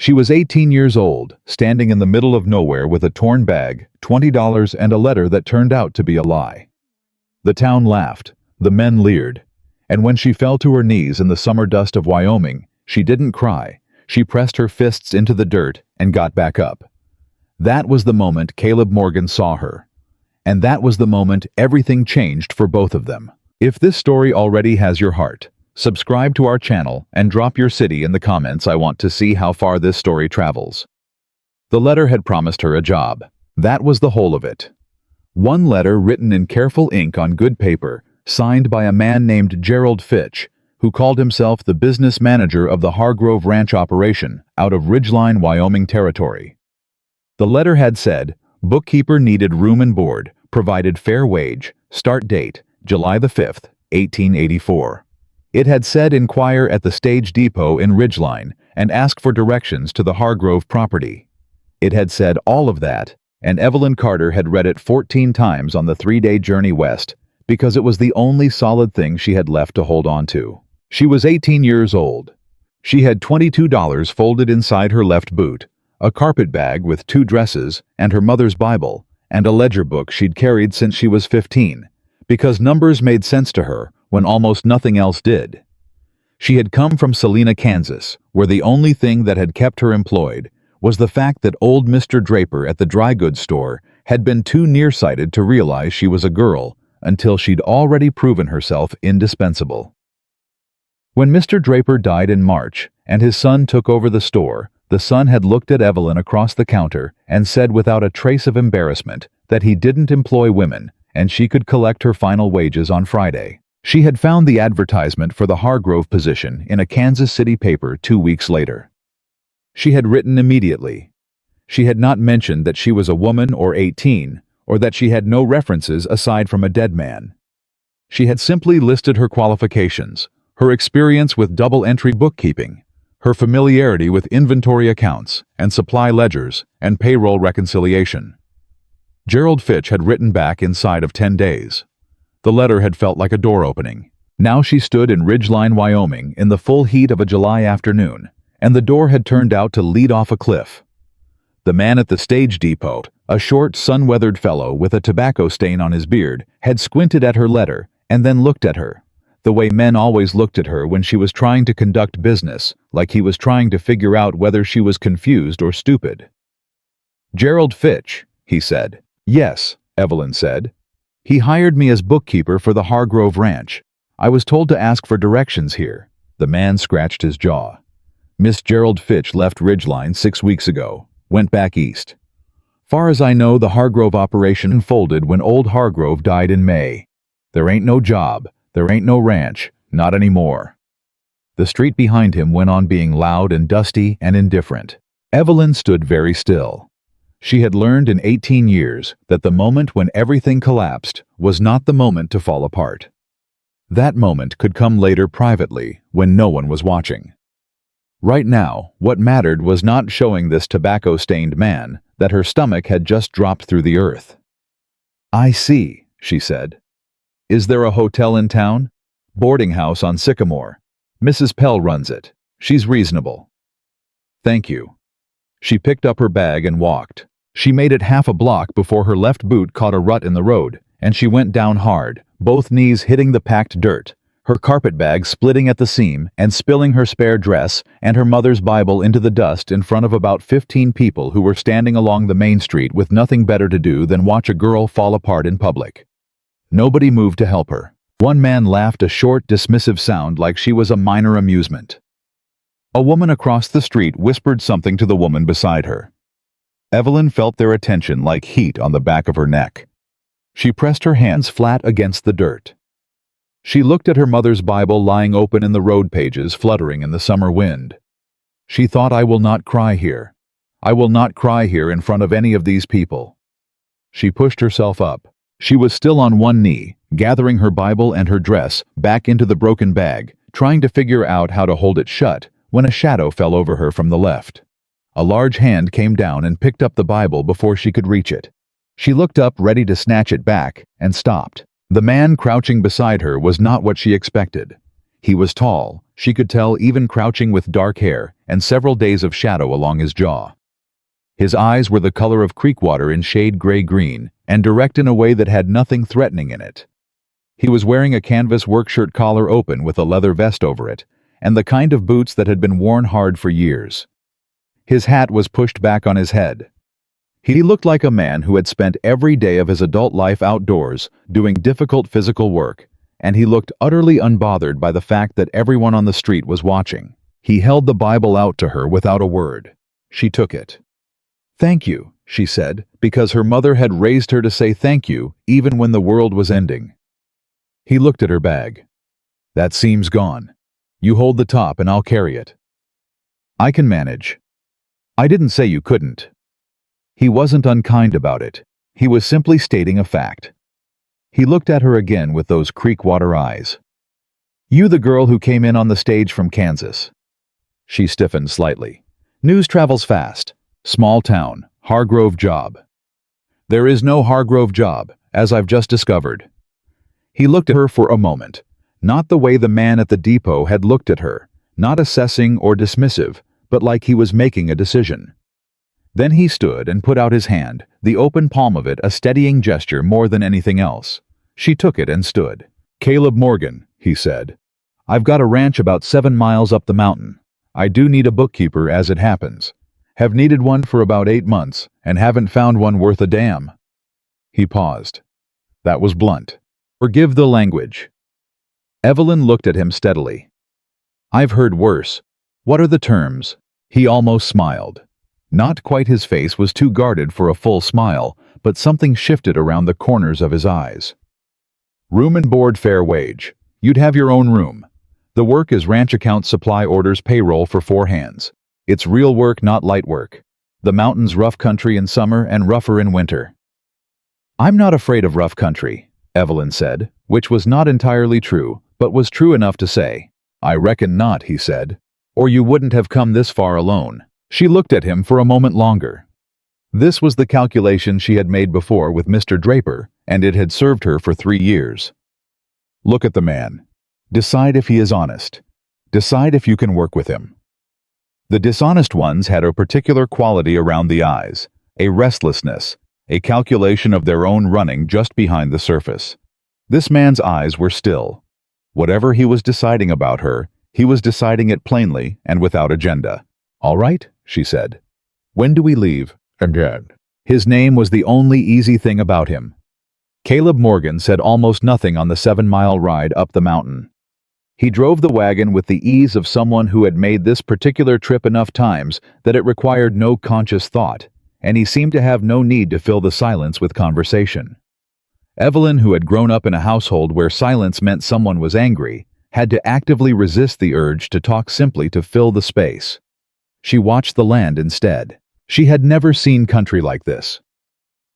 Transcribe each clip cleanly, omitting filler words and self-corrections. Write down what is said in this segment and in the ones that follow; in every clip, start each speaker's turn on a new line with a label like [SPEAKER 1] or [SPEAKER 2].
[SPEAKER 1] She was 18 years old, standing in the middle of nowhere with a torn bag, $20, and a letter that turned out to be a lie. The town laughed, the men leered, and when she fell to her knees in the summer dust of Wyoming, she didn't cry. She pressed her fists into the dirt and got back up. That was the moment Caleb Morgan saw her. And that was the moment everything changed for both of them. If this story already has your heart, subscribe to our channel and drop your city in the comments. I want to see how far this story travels. The letter had promised her a job. That was the whole of it. One letter written in careful ink on good paper, signed by a man named Gerald Fitch, who called himself the business manager of the Hargrove Ranch operation out of Ridgeline, Wyoming territory. The letter had said, bookkeeper needed room and board, provided fair wage, start date, July the 5th, 1884. It had said inquire at the stage depot in Ridgeline and ask for directions to the Hargrove property. It had said all of that, and Evelyn Carter had read it 14 times on the 3-day journey west because it was the only solid thing she had left to hold on to. She was 18 years old. She had $22 folded inside her left boot, a carpet bag with 2 dresses, and her mother's Bible, and a ledger book she'd carried since she was 15, because numbers made sense to her when almost nothing else did. She had come from Salina, Kansas, where the only thing that had kept her employed was the fact that old Mr. Draper at the dry goods store had been too nearsighted to realize she was a girl until she'd already proven herself indispensable. When Mr. Draper died in March and his son took over the store, the son had looked at Evelyn across the counter and said without a trace of embarrassment that he didn't employ women and she could collect her final wages on Friday. She had found the advertisement for the Hargrove position in a Kansas City paper 2 weeks later. She had written immediately. She had not mentioned that she was a woman or 18, or that she had no references aside from a dead man. She had simply listed her qualifications, her experience with double-entry bookkeeping, her familiarity with inventory accounts and supply ledgers and payroll reconciliation. Gerald Fitch had written back inside of 10 days. The letter had felt like a door opening. Now she stood in Ridgeline, Wyoming in the full heat of a July afternoon, and the door had turned out to lead off a cliff. The man at the stage depot, a short, sun-weathered fellow with a tobacco stain on his beard, had squinted at her letter and then looked at her, the way men always looked at her when she was trying to conduct business, like he was trying to figure out whether she was confused or stupid. "Gerald Fitch," he said. "Yes," Evelyn said. "He hired me as bookkeeper for the Hargrove Ranch. I was told to ask for directions here." The man scratched his jaw. "Miss Gerald Fitch left Ridgeline 6 weeks ago, went back east. Far as I know, the Hargrove operation folded when old Hargrove died in May. There ain't no job, there ain't no ranch, not anymore." The street behind him went on being loud and dusty and indifferent. Evelyn stood very still. She had learned in 18 years that the moment when everything collapsed was not the moment to fall apart. That moment could come later privately when no one was watching. Right now, what mattered was not showing this tobacco-stained man that her stomach had just dropped through the earth. "I see," she said. "Is there a hotel in town?" "Boarding house on Sycamore. Mrs. Pell runs it. She's reasonable." "Thank you." She picked up her bag and walked. She made it half a block before her left boot caught a rut in the road, and she went down hard, both knees hitting the packed dirt, her carpet bag splitting at the seam and spilling her spare dress and her mother's Bible into the dust in front of about 15 people who were standing along the main street with nothing better to do than watch a girl fall apart in public. Nobody moved to help her. One man laughed a short, dismissive sound like she was a minor amusement. A woman across the street whispered something to the woman beside her. Evelyn felt their attention like heat on the back of her neck. She pressed her hands flat against the dirt. She looked at her mother's Bible lying open in the road pages fluttering in the summer wind. She thought, "I will not cry here. I will not cry here in front of any of these people." She pushed herself up. She was still on one knee, gathering her Bible and her dress back into the broken bag, trying to figure out how to hold it shut, when a shadow fell over her from the left. A large hand came down and picked up the Bible before she could reach it. She looked up, ready to snatch it back, and stopped. The man crouching beside her was not what she expected. He was tall, she could tell even crouching, with dark hair and several days of shadow along his jaw. His eyes were the color of creek water in shade gray-green, and direct in a way that had nothing threatening in it. He was wearing a canvas workshirt collar open with a leather vest over it, and the kind of boots that had been worn hard for years. His hat was pushed back on his head. He looked like a man who had spent every day of his adult life outdoors, doing difficult physical work, and he looked utterly unbothered by the fact that everyone on the street was watching. He held the Bible out to her without a word. She took it. "Thank you," she said, because her mother had raised her to say thank you even when the world was ending. He looked at her bag. "That seam's gone. You hold the top and I'll carry it." "I can manage." "I didn't say you couldn't." He wasn't unkind about it. He was simply stating a fact. He looked at her again with those creek water eyes. "You the girl who came in on the stage from Kansas?" She stiffened slightly. "News travels fast. Small town, Hargrove job." "There is no Hargrove job, as I've just discovered." He looked at her for a moment, not the way the man at the depot had looked at her, not assessing or dismissive, but like he was making a decision. Then he stood and put out his hand, the open palm of it a steadying gesture more than anything else. She took it and stood. "Caleb Morgan," he said. "I've got a ranch about 7 miles up the mountain. I do need a bookkeeper, as it happens. Have needed one for about 8 months, and haven't found one worth a damn." He paused. That was blunt. Forgive the language. Evelyn looked at him steadily. "I've heard worse. What are the terms?" He almost smiled. Not quite, his face was too guarded for a full smile, but something shifted around the corners of his eyes. "Room and board, fair wage. You'd have your own room. The work is ranch account, supply orders, payroll for 4 hands. It's real work, not light work. The mountains rough country in summer and rougher in winter." "I'm not afraid of rough country," Evelyn said, which was not entirely true, but was true enough to say. "I reckon not," he said. "Or you wouldn't have come this far alone." She looked at him for a moment longer. This was the calculation she had made before with Mr. Draper, and it had served her for 3 years. Look at the man. Decide if he is honest. Decide if you can work with him. The dishonest ones had a particular quality around the eyes, a restlessness, a calculation of their own running just behind the surface. This man's eyes were still. Whatever he was deciding about her, he was deciding it plainly and without agenda. "All right," she said. "When do we leave?" "Again." His name was the only easy thing about him. Caleb Morgan said almost nothing on the 7-mile ride up the mountain. He drove the wagon with the ease of someone who had made this particular trip enough times that it required no conscious thought, and he seemed to have no need to fill the silence with conversation. Evelyn, who had grown up in a household where silence meant someone was angry, had to actively resist the urge to talk simply to fill the space. She watched the land instead. She had never seen country like this.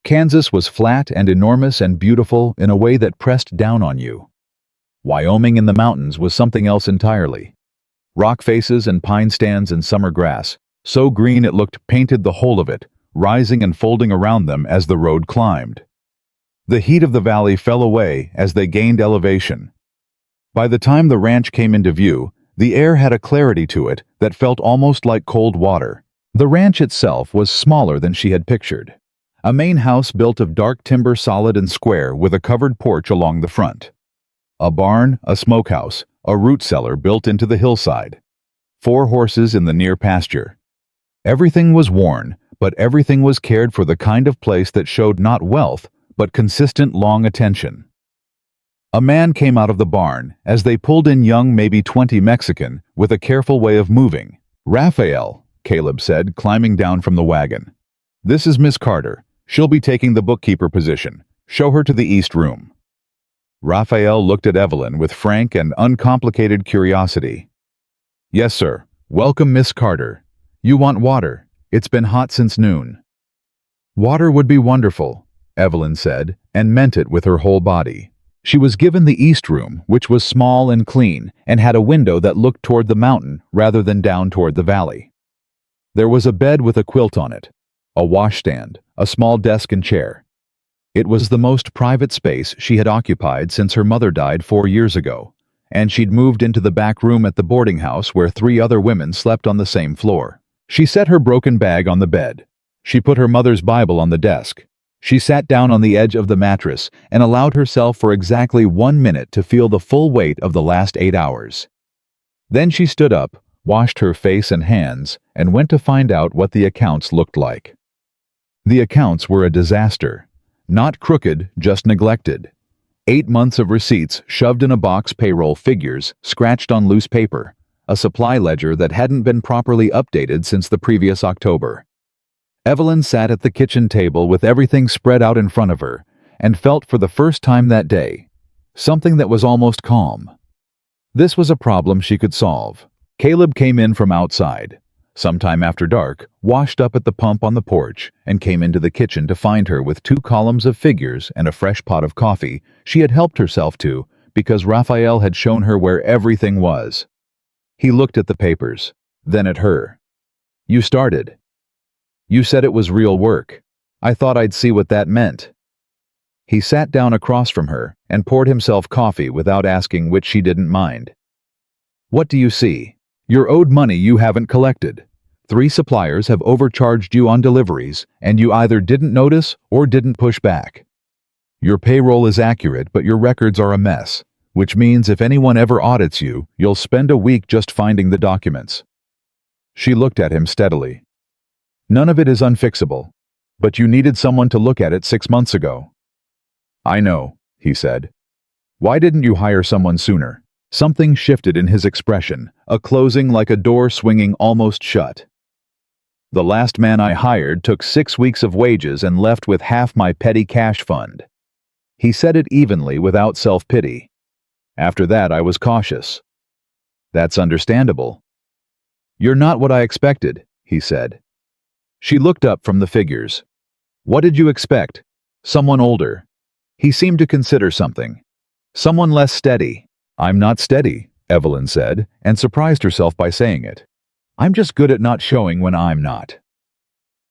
[SPEAKER 1] Kansas was flat and enormous and beautiful in a way that pressed down on you. Wyoming in the mountains was something else entirely. Rock faces and pine stands and summer grass, so green it looked painted, the whole of it, rising and folding around them as the road climbed. The heat of the valley fell away as they gained elevation. By the time the ranch came into view, the air had a clarity to it that felt almost like cold water. The ranch itself was smaller than she had pictured. A main house built of dark timber, solid and square, with a covered porch along the front. A barn, a smokehouse, a root cellar built into the hillside. 4 horses in the near pasture. Everything was worn, but everything was cared for, the kind of place that showed not wealth, but consistent long attention. A man came out of the barn as they pulled in, young, maybe 20, Mexican, with a careful way of moving. "Raphael," Caleb said, climbing down from the wagon. "This is Miss Carter. She'll be taking the bookkeeper position. Show her to the east room." Raphael looked at Evelyn with frank and uncomplicated curiosity. "Yes, sir. Welcome, Miss Carter. You want water? It's been hot since noon." "Water would be wonderful," Evelyn said, and meant it with her whole body. She was given the east room, which was small and clean, and had a window that looked toward the mountain rather than down toward the valley. There was a bed with a quilt on it, a washstand, a small desk and chair. It was the most private space she had occupied since her mother died 4 years ago, and she'd moved into the back room at the boarding house where 3 other women slept on the same floor. She set her broken bag on the bed. She put her mother's Bible on the desk. She sat down on the edge of the mattress and allowed herself for exactly 1 minute to feel the full weight of the last 8 hours. Then she stood up, washed her face and hands, and went to find out what the accounts looked like. The accounts were a disaster. Not crooked, just neglected. 8 months of receipts shoved in a box, payroll figures scratched on loose paper, a supply ledger that hadn't been properly updated since the previous October. Evelyn sat at the kitchen table with everything spread out in front of her and felt for the first time that day something that was almost calm. This was a problem she could solve. Caleb came in from outside, sometime after dark, washed up at the pump on the porch, and came into the kitchen to find her with 2 columns of figures and a fresh pot of coffee she had helped herself to because Raphael had shown her where everything was. He looked at the papers, then at her. "You started. You said it was real work. I thought I'd see what that meant." He sat down across from her and poured himself coffee without asking, which she didn't mind. "What do you see? You're owed money you haven't collected. 3 suppliers have overcharged you on deliveries, and you either didn't notice or didn't push back. Your payroll is accurate, but your records are a mess, which means if anyone ever audits you, you'll spend a week just finding the documents." She looked at him steadily. "None of it is unfixable, but you needed someone to look at it 6 months ago." "I know," he said. "Why didn't you hire someone sooner?" Something shifted in his expression, a closing like a door swinging almost shut. "The last man I hired took 6 weeks of wages and left with half my petty cash fund." He said it evenly without self-pity. "After that, I was cautious." "That's understandable." "You're not what I expected," he said. She looked up from the figures. "What did you expect? Someone older?" He seemed to consider something. "Someone less steady." "I'm not steady," Evelyn said, and surprised herself by saying it. "I'm just good at not showing when I'm not."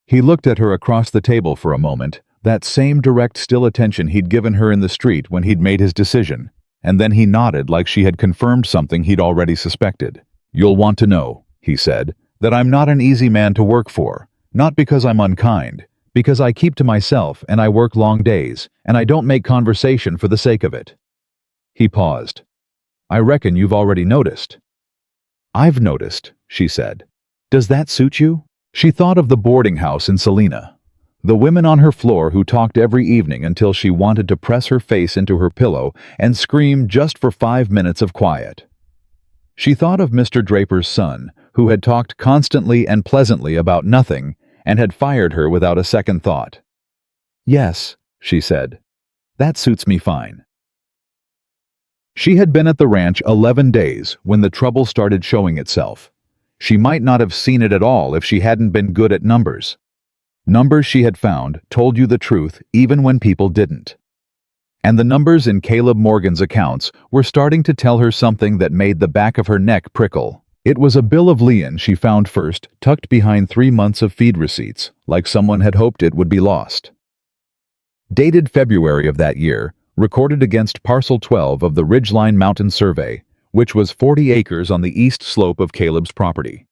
[SPEAKER 1] He looked at her across the table for a moment, that same direct, still attention he'd given her in the street when he'd made his decision, and then he nodded like she had confirmed something he'd already suspected. "You'll want to know," he said, "that I'm not an easy man to work for. Not because I'm unkind, because I keep to myself and I work long days, and I don't make conversation for the sake of it." He paused. "I reckon you've already noticed." "I've noticed," she said. "Does that suit you?" She thought of the boarding house in Salina. The women on her floor who talked every evening until she wanted to press her face into her pillow and scream just for 5 minutes of quiet. She thought of Mr. Draper's son, who had talked constantly and pleasantly about nothing and had fired her without a second thought. "Yes," she said. "That suits me fine." She had been at the ranch 11 days when the trouble started showing itself. She might not have seen it at all if she hadn't been good at numbers. Numbers she had found told you the truth even when people didn't. And the numbers in Caleb Morgan's accounts were starting to tell her something that made the back of her neck prickle. It was a bill of lien she found first, tucked behind 3 months of feed receipts, like someone had hoped it would be lost. Dated February of that year, recorded against Parcel 12 of the Ridgeline Mountain Survey, which was 40 acres on the east slope of Caleb's property.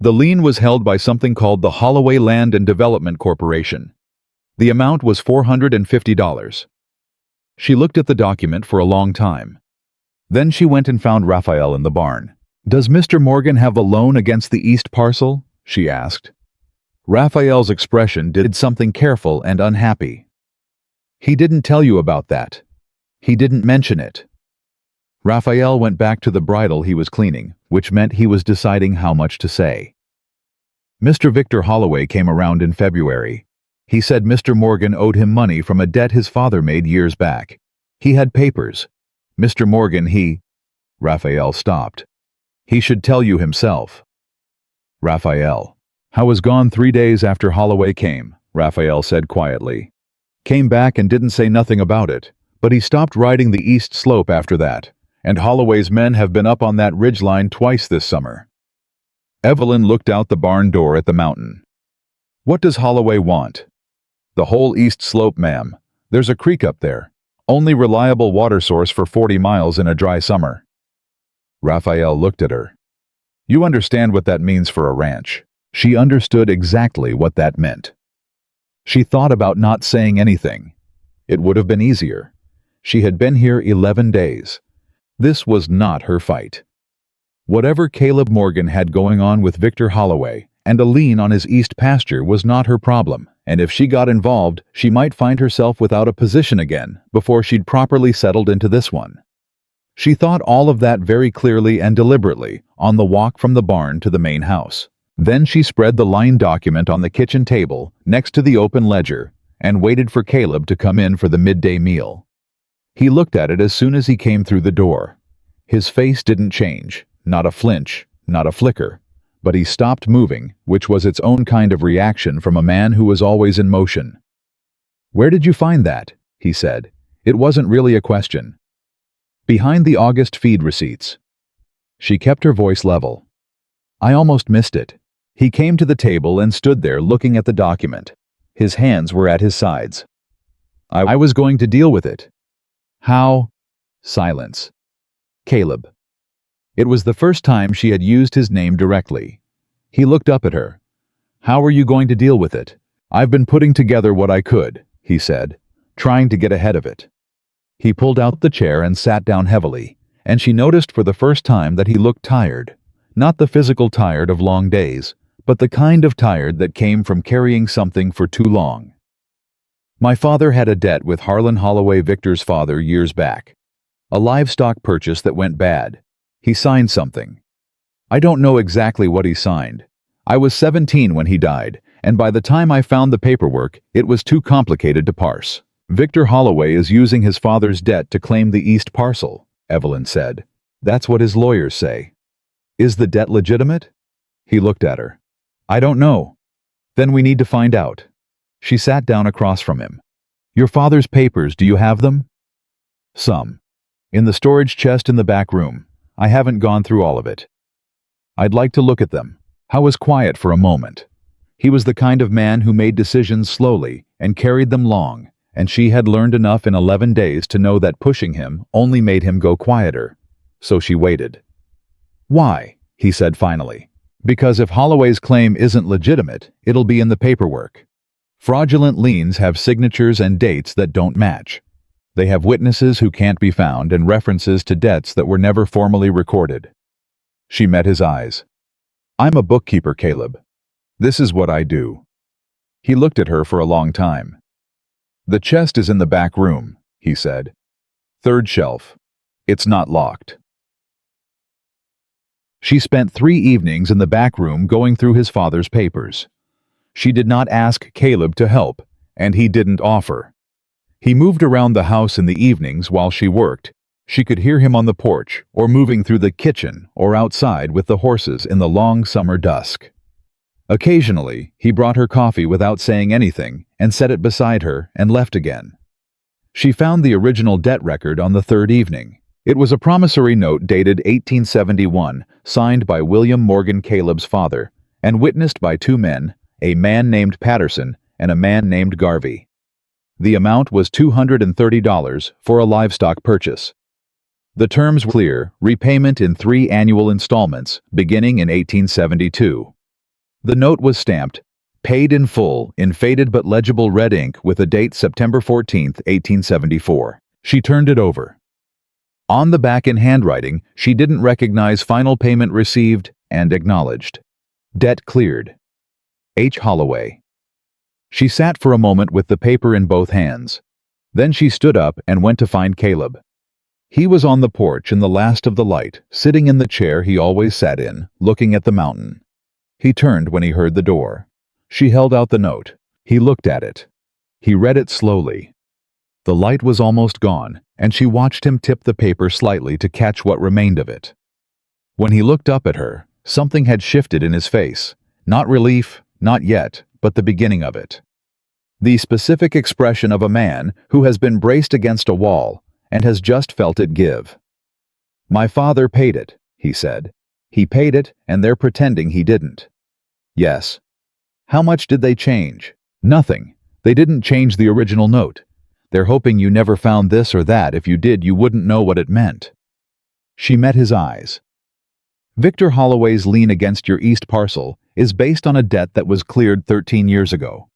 [SPEAKER 1] The lien was held by something called the Holloway Land and Development Corporation. The amount was $450. She looked at the document for a long time. Then she went and found Raphael in the barn. "Does Mr. Morgan have a loan against the east parcel?" she asked. Raphael's expression did something careful and unhappy. "He didn't tell you about that. He didn't mention it." Raphael went back to the bridle he was cleaning, which meant he was deciding how much to say. "Mr. Victor Holloway came around in February. He said Mr. Morgan owed him money from a debt his father made years back. He had papers. Mr. Morgan, Raphael stopped. "He should tell you himself." Raphael. "I was gone 3 days after Holloway came," Raphael said quietly. "Came back and didn't say nothing about it, but he stopped riding the east slope after that, and Holloway's men have been up on that ridgeline twice this summer." Evelyn looked out the barn door at the mountain. "What does Holloway want?" "The whole east slope, ma'am. There's a creek up there. Only reliable water source for 40 miles in a dry summer." Raphael looked at her. You understand what that means for a ranch. She understood exactly what that meant. She thought about not saying anything. It would have been easier. She had been here 11 days. This was not her fight. Whatever Caleb Morgan had going on with Victor Holloway and a lien on his east pasture was not her problem, and if she got involved, she might find herself without a position again before she'd properly settled into this one. She thought all of that very clearly and deliberately on the walk from the barn to the main house. Then she spread the line document on the kitchen table next to the open ledger and waited for Caleb to come in for the midday meal. He looked at it as soon as he came through the door. His face didn't change, not a flinch, not a flicker, but he stopped moving, which was its own kind of reaction from a man who was always in motion. "Where did you find that?" he said. It wasn't really a question. "Behind the August feed receipts." She kept her voice level. "I almost missed it." He came to the table and stood there looking at the document. His hands were at his sides. I was going to deal with it." "How?" Silence. "Caleb." It was the first time she had used his name directly. He looked up at her. "How are you going to deal with it?" "I've been putting together what I could," he said, trying to get ahead of it. He pulled out the chair and sat down heavily, and she noticed for the first time that he looked tired. Not the physical tired of long days, but the kind of tired that came from carrying something for too long. "My father had a debt with Harlan Holloway, Victor's father, years back. A livestock purchase that went bad. He signed something. I don't know exactly what he signed. I was 17 when he died, and by the time I found the paperwork, it was too complicated to parse. Victor Holloway is using his father's debt to claim the east parcel," Evelyn said. "That's what his lawyers say." "Is the debt legitimate?" He looked at her. "I don't know." "Then we need to find out." She sat down across from him. "Your father's papers, do you have them?" "Some. In the storage chest in the back room. I haven't gone through all of it." "I'd like to look at them." Howe was quiet for a moment. He was the kind of man who made decisions slowly and carried them long, and she had learned enough in 11 days to know that pushing him only made him go quieter. So she waited. "Why?" he said finally. "Because if Holloway's claim isn't legitimate, it'll be in the paperwork. Fraudulent liens have signatures and dates that don't match. They have witnesses who can't be found and references to debts that were never formally recorded." She met his eyes. "I'm a bookkeeper, Caleb. This is what I do." He looked at her for a long time. "The chest is in the back room," he said. "Third shelf. It's not locked." She spent 3 evenings in the back room going through his father's papers. She did not ask Caleb to help, and he didn't offer. He moved around the house in the evenings while she worked. She could hear him on the porch, or moving through the kitchen, or outside with the horses in the long summer dusk. Occasionally, he brought her coffee without saying anything and set it beside her and left again. She found the original debt record on the 3rd evening. It was a promissory note dated 1871, signed by William Morgan, Caleb's father, and witnessed by 2 men, a man named Patterson and a man named Garvey. The amount was $230 for a livestock purchase. The terms were clear: repayment in 3 annual installments, beginning in 1872. The note was stamped, "Paid in full," in faded but legible red ink with a date September 14, 1874. She turned it over. On the back in handwriting, she didn't recognize "final payment received" and "acknowledged." "Debt cleared. H. Holloway." She sat for a moment with the paper in both hands. Then she stood up and went to find Caleb. He was on the porch in the last of the light, sitting in the chair he always sat in, looking at the mountain. He turned when he heard the door. She held out the note. He looked at it. He read it slowly. The light was almost gone, and she watched him tip the paper slightly to catch what remained of it. When he looked up at her, something had shifted in his face. Not relief, not yet, but the beginning of it. The specific expression of a man who has been braced against a wall and has just felt it give. "My father paid it," he said. "He paid it, and they're pretending he didn't." "Yes." "How much did they change?" "Nothing. They didn't change the original note. They're hoping you never found this or that. If you did, you wouldn't know what it meant." She met his eyes. Victor Holloway's lien against your east parcel is based on a debt that was cleared 13 years ago.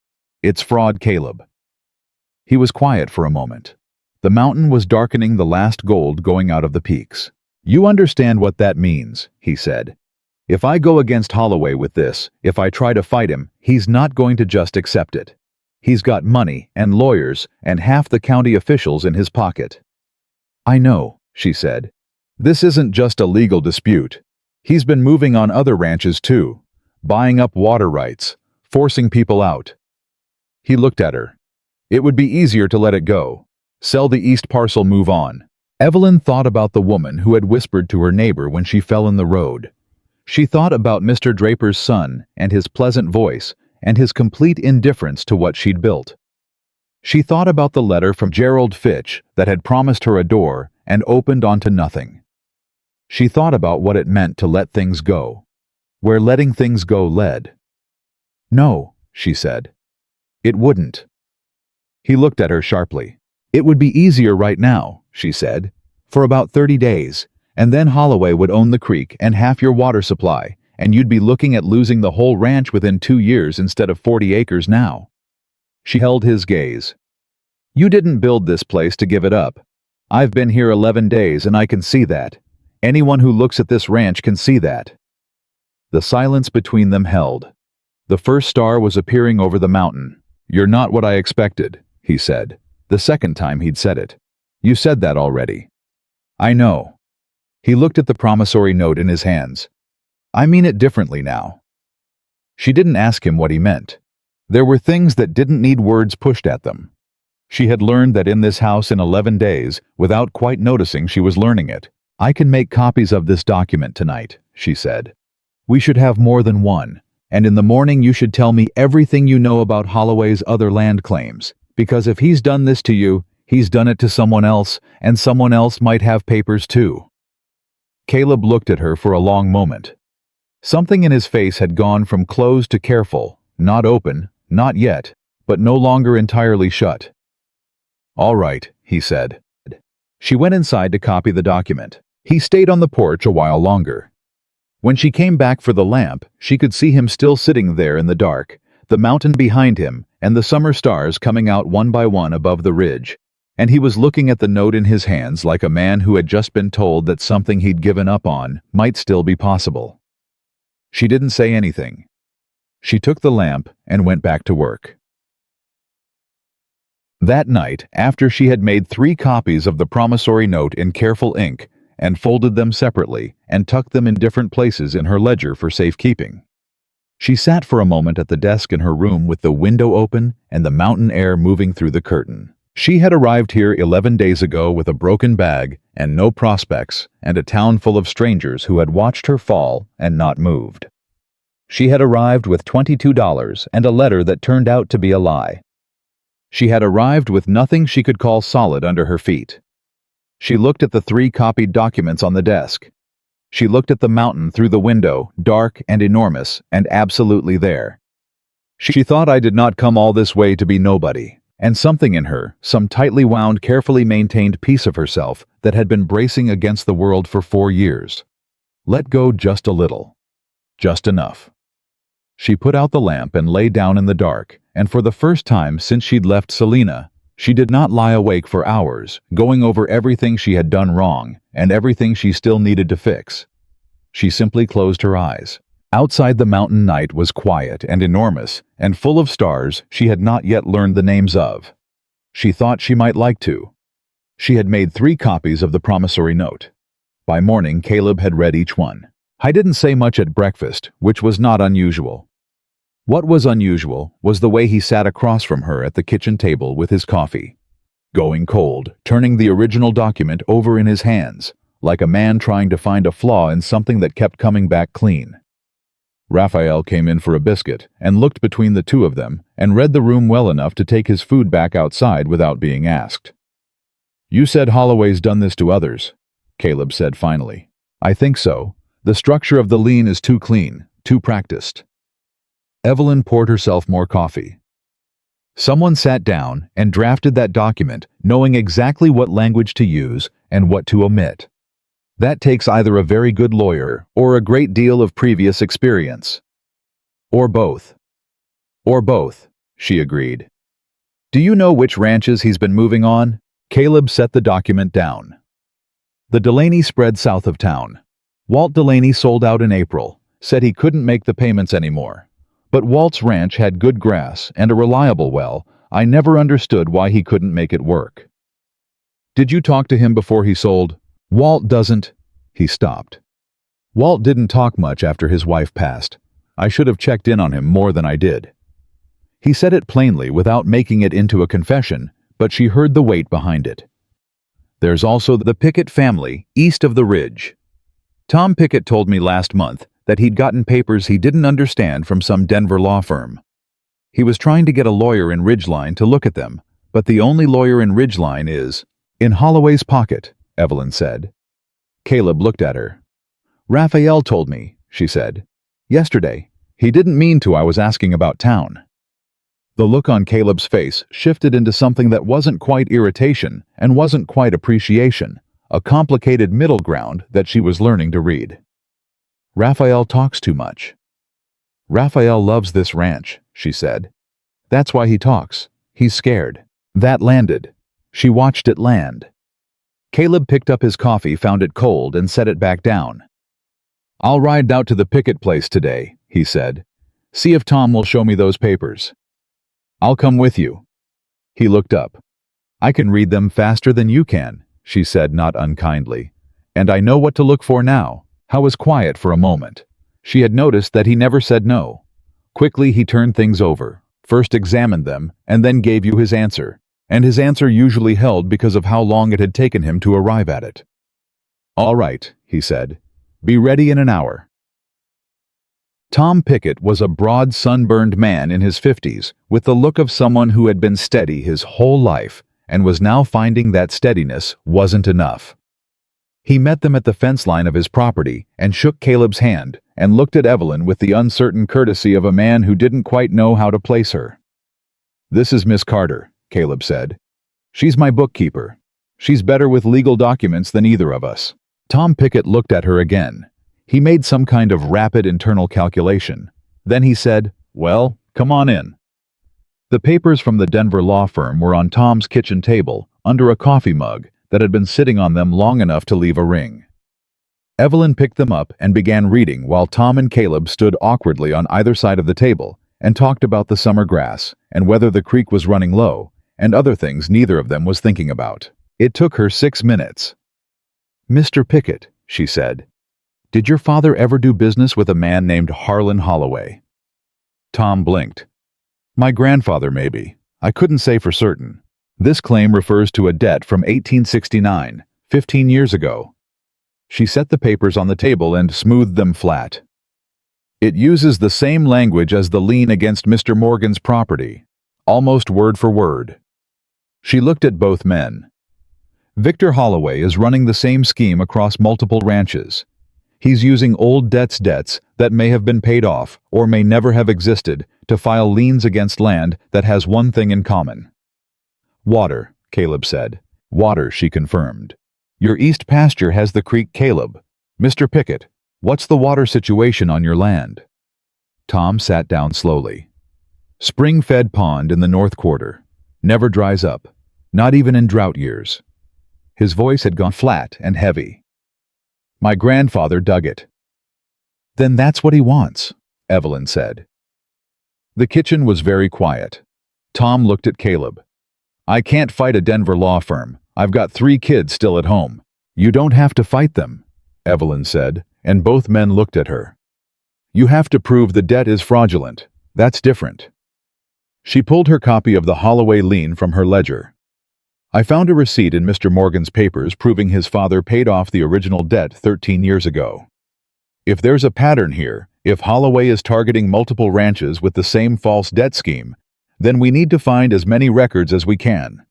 [SPEAKER 1] It's fraud, Caleb. He was quiet for a moment. The mountain was darkening the last gold going out of the peaks. You understand what that means, he said. If I go against Holloway with this, if I try to fight him, he's not going to just accept it. He's got money and lawyers and half the county officials in his pocket. I know, she said. This isn't just a legal dispute. He's been moving on other ranches too, buying up water rights, forcing people out. He looked at her. It would be easier to let it go. Sell the east parcel, move on. Evelyn thought about the woman who had whispered to her neighbor when she fell in the road. She thought about Mr. Draper's son and his pleasant voice and his complete indifference to what she'd built. She thought about the letter from Gerald Fitch that had promised her a door and opened onto nothing. She thought about what it meant to let things go, where letting things go led. No, she said. It wouldn't. He looked at her sharply. It would be easier right now, she said, for about 30 days, and then Holloway would own the creek and half your water supply, and you'd be looking at losing the whole ranch within 2 years instead of 40 acres now. She held his gaze. You didn't build this place to give it up. I've been here 11 days and I can see that. Anyone who looks at this ranch can see that. The silence between them held. The first star was appearing over the mountain. You're not what I expected, he said, the second time he'd said it. You said that already. I know. He looked at the promissory note in his hands. I mean it differently now. She didn't ask him what he meant. There were things that didn't need words pushed at them. She had learned that in this house in 11 days, without quite noticing she was learning it. I can make copies of this document tonight, she said. We should have more than one, and in the morning you should tell me everything you know about Holloway's other land claims, because if he's done this to you, he's done it to someone else, and someone else might have papers too. Caleb looked at her for a long moment. Something in his face had gone from closed to careful, not open, not yet, but no longer entirely shut. All right, he said. She went inside to copy the document. He stayed on the porch a while longer. When she came back for the lamp, she could see him still sitting there in the dark, the mountain behind him, and the summer stars coming out one by one above the ridge, and he was looking at the note in his hands like a man who had just been told that something he'd given up on might still be possible. She didn't say anything. She took the lamp and went back to work. That night, after she had made 3 copies of the promissory note in careful ink and folded them separately and tucked them in different places in her ledger for safekeeping, she sat for a moment at the desk in her room with the window open and the mountain air moving through the curtain. She had arrived here 11 days ago with a broken bag and no prospects and a town full of strangers who had watched her fall and not moved. She had arrived with $22 and a letter that turned out to be a lie. She had arrived with nothing she could call solid under her feet. She looked at the 3 copied documents on the desk. She looked at the mountain through the window, dark and enormous, and absolutely there. She thought, I did not come all this way to be nobody. And something in her, some tightly wound, carefully maintained piece of herself that had been bracing against the world for 4 years. Let go just a little. Just enough. She put out the lamp and lay down in the dark, and for the first time since she'd left Selena, she did not lie awake for hours, going over everything she had done wrong and everything she still needed to fix. She simply closed her eyes. Outside, the mountain night was quiet and enormous and full of stars she had not yet learned the names of. She thought she might like to. She had made 3 copies of the promissory note. By morning, Caleb had read each one. I didn't say much at breakfast, which was not unusual. What was unusual was the way he sat across from her at the kitchen table with his coffee, going cold, turning the original document over in his hands, like a man trying to find a flaw in something that kept coming back clean. Raphael came in for a biscuit and looked between the two of them and read the room well enough to take his food back outside without being asked. You said Holloway's done this to others, Caleb said finally. I think so. The structure of the lien is too clean, too practiced. Evelyn poured herself more coffee. Someone sat down and drafted that document, knowing exactly what language to use and what to omit. That takes either a very good lawyer or a great deal of previous experience. Or both. Or both, she agreed. Do you know which ranches he's been moving on? Caleb set the document down. The Delaney spread south of town. Walt Delaney sold out in April, said he couldn't make the payments anymore. But Walt's ranch had good grass and a reliable well. I never understood why he couldn't make it work. Did you talk to him before he sold? Walt doesn't. He stopped. Walt didn't talk much after his wife passed. I should have checked in on him more than I did. He said it plainly without making it into a confession, but she heard the weight behind it. There's also the Pickett family, east of the ridge. Tom Pickett told me last month that he'd gotten papers he didn't understand from some Denver law firm. He was trying to get a lawyer in Ridgeline to look at them, but the only lawyer in Ridgeline is in Holloway's pocket, Evelyn said. Caleb looked at her. Raphael told me, she said. Yesterday. He didn't mean to. I was asking about town. The look on Caleb's face shifted into something that wasn't quite irritation and wasn't quite appreciation, a complicated middle ground that she was learning to read. Raphael talks too much. Raphael loves this ranch, she said. That's why he talks. He's scared. That landed. She watched it land. Caleb picked up his coffee, found it cold, and set it back down. I'll ride out to the Pickett place today, he said. See if Tom will show me those papers. I'll come with you. He looked up. I can read them faster than you can, she said not unkindly. And I know what to look for now. Howe was quiet for a moment. She had noticed that he never said no. Quickly he turned things over, first examined them, and then gave you his answer. And his answer usually held because of how long it had taken him to arrive at it. All right, he said. Be ready in an hour. Tom Pickett was a broad, sunburned man in his 50s, with the look of someone who had been steady his whole life and was now finding that steadiness wasn't enough. He met them at the fence line of his property and shook Caleb's hand and looked at Evelyn with the uncertain courtesy of a man who didn't quite know how to place her. This is Miss Carter, Caleb said. She's my bookkeeper. She's better with legal documents than either of us. Tom Pickett looked at her again. He made some kind of rapid internal calculation. Then he said, Well, come on in. The papers from the Denver law firm were on Tom's kitchen table, under a coffee mug that had been sitting on them long enough to leave a ring. Evelyn picked them up and began reading while Tom and Caleb stood awkwardly on either side of the table and talked about the summer grass and whether the creek was running low and other things neither of them was thinking about. It took her 6 minutes. Mr. Pickett, she said. Did your father ever do business with a man named Harlan Holloway? Tom blinked. My grandfather, maybe. I couldn't say for certain. This claim refers to a debt from 1869, 15 years ago. She set the papers on the table and smoothed them flat. It uses the same language as the lien against Mr. Morgan's property, almost word for word. She looked at both men. Victor Holloway is running the same scheme across multiple ranches. He's using old debts that may have been paid off or may never have existed to file liens against land that has one thing in common. Water, Caleb said. Water, she confirmed. Your east pasture has the creek, Caleb. Mr. Pickett, what's the water situation on your land? Tom sat down slowly. Spring-fed pond in the north quarter. Never dries up, not even in drought years. His voice had gone flat and heavy. My grandfather dug it. Then that's what he wants, Evelyn said. The kitchen was very quiet. Tom looked at Caleb. I can't fight a Denver law firm. I've got 3 kids still at home. You don't have to fight them, Evelyn said, and both men looked at her. You have to prove the debt is fraudulent. That's different. She pulled her copy of the Holloway lien from her ledger. I found a receipt in Mr. Morgan's papers proving his father paid off the original debt 13 years ago. If there's a pattern here, if Holloway is targeting multiple ranches with the same false debt scheme, then we need to find as many records as we can.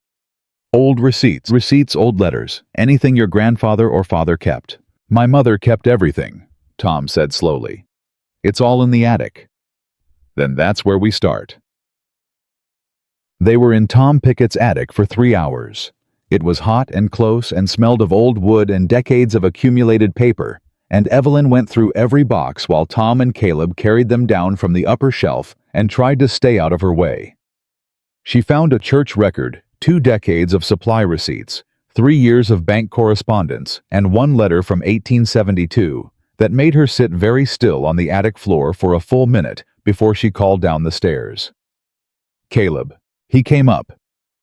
[SPEAKER 1] Old receipts, old letters, anything your grandfather or father kept. My mother kept everything, Tom said slowly. It's all in the attic. Then that's where we start. They were in Tom Pickett's attic for 3 hours. It was hot and close and smelled of old wood and decades of accumulated paper, and Evelyn went through every box while Tom and Caleb carried them down from the upper shelf and tried to stay out of her way. She found a church record, 2 decades of supply receipts, 3 years of bank correspondence, and 1 letter from 1872 that made her sit very still on the attic floor for a full minute before she called down the stairs. Caleb. He came up.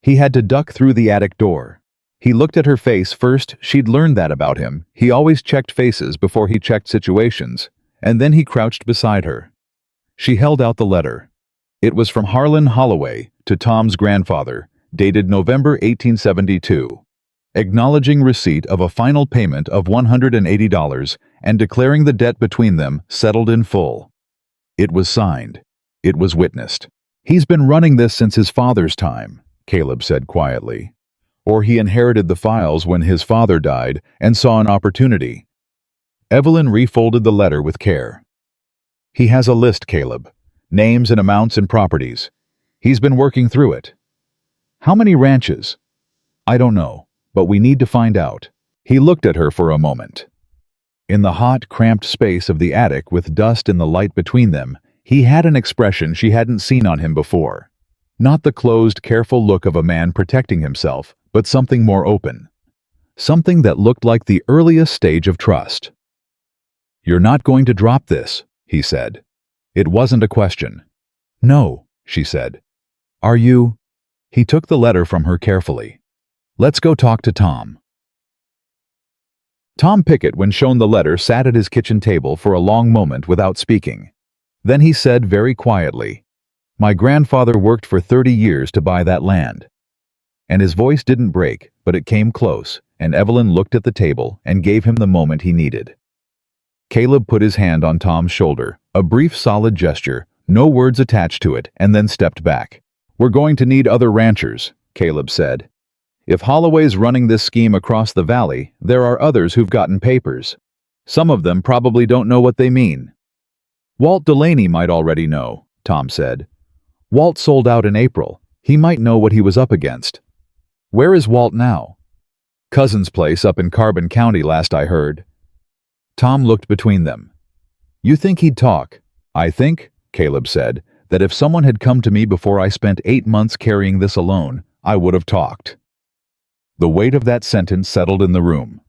[SPEAKER 1] He had to duck through the attic door. He looked at her face first. She'd learned that about him. He always checked faces before he checked situations, and then he crouched beside her. She held out the letter. It was from Harlan Holloway to Tom's grandfather, dated November 1872, acknowledging receipt of a final payment of $180 and declaring the debt between them settled in full. It was signed. It was witnessed. "He's been running this since his father's time," Caleb said quietly. "Or he inherited the files when his father died and saw an opportunity." Evelyn refolded the letter with care. "He has a list, Caleb. Names and amounts and properties. He's been working through it." "How many ranches?" "I don't know, but we need to find out." He looked at her for a moment. In the hot, cramped space of the attic with dust in the light between them, he had an expression she hadn't seen on him before. Not the closed, careful look of a man protecting himself, but something more open. Something that looked like the earliest stage of trust. "You're not going to drop this," he said. It wasn't a question. "No," she said. "Are you?" He took the letter from her carefully. "Let's go talk to Tom." Tom Pickett, when shown the letter, sat at his kitchen table for a long moment without speaking. Then he said very quietly, "My grandfather worked for 30 years to buy that land." And his voice didn't break, but it came close, and Evelyn looked at the table and gave him the moment he needed. Caleb put his hand on Tom's shoulder, a brief solid gesture, no words attached to it, and then stepped back. "We're going to need other ranchers," Caleb said. "If Holloway's running this scheme across the valley, there are others who've gotten papers. Some of them probably don't know what they mean." "Walt Delaney might already know," Tom said. "Walt sold out in April. He might know what he was up against." "Where is Walt now?" "Cousin's place up in Carbon County, last I heard." Tom looked between them. "You think he'd talk?" "I think," Caleb said, "that if someone had come to me before I spent 8 months carrying this alone, I would have talked." The weight of that sentence settled in the room.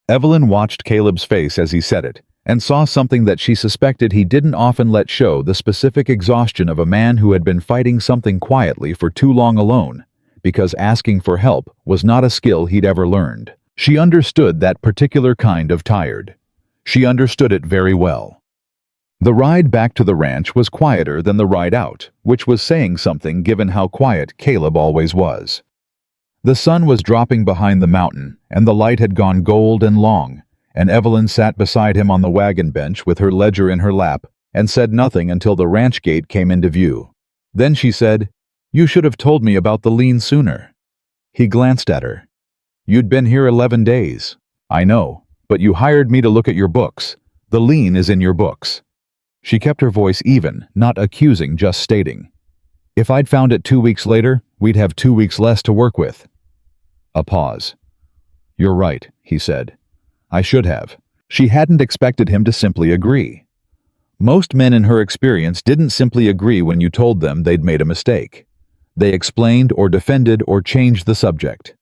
[SPEAKER 1] Evelyn watched Caleb's face as he said it, and saw something that she suspected he didn't often let show: the specific exhaustion of a man who had been fighting something quietly for too long alone, because asking for help was not a skill he'd ever learned. She understood that particular kind of tired. She understood it very well. The ride back to the ranch was quieter than the ride out, which was saying something given how quiet Caleb always was. The sun was dropping behind the mountain, and the light had gone gold and long, and Evelyn sat beside him on the wagon bench with her ledger in her lap and said nothing until the ranch gate came into view. Then she said, "You should have told me about the lien sooner." He glanced at her. "You'd been here 11 days. I know, but you hired me to look at your books. The lien is in your books." She kept her voice even, not accusing, just stating. "If I'd found it 2 weeks later, we'd have 2 weeks less to work with." A pause. "You're right," he said. "I should have." She hadn't expected him to simply agree. Most men in her experience didn't simply agree when you told them they'd made a mistake. They explained or defended or changed the subject.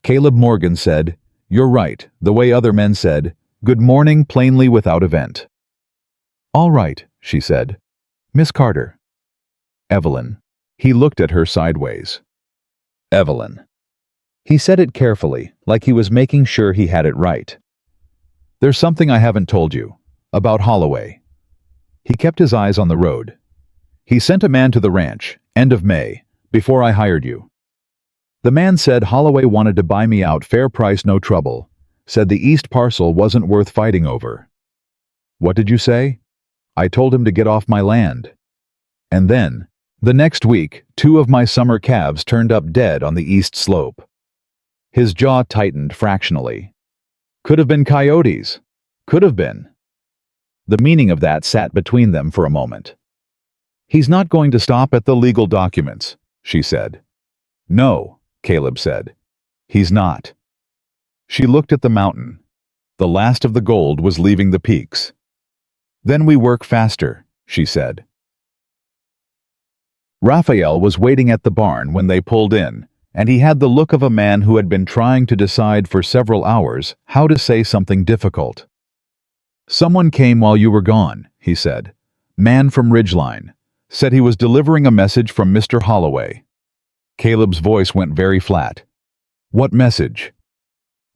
[SPEAKER 1] Caleb Morgan said, "You're right," the way other men said, "Good morning," plainly without event. "All right," she said. "Miss Carter." "Evelyn." He looked at her sideways. "Evelyn." He said it carefully, like he was making sure he had it right. "There's something I haven't told you. About Holloway." He kept his eyes on the road. "He sent a man to the ranch, end of May, before I hired you. The man said Holloway wanted to buy me out, fair price, no trouble. Said the east parcel wasn't worth fighting over." "What did you say?" "I told him to get off my land." "And then, the next week, 2 of my summer calves turned up dead on the east slope." His jaw tightened fractionally. "Could have been coyotes. Could have been." The meaning of that sat between them for a moment. "He's not going to stop at the legal documents," she said. "No," Caleb said. He's not. She looked at the mountain. The last of the gold was leaving the peaks. Then we work faster, she said. Raphael was waiting at the barn when they pulled in, and he had the look of a man who had been trying to decide for several hours how to say something difficult. Someone came while you were gone, he said. Man from Ridgeline. Said he was delivering a message from Mr. Holloway. Caleb's voice went very flat. What message?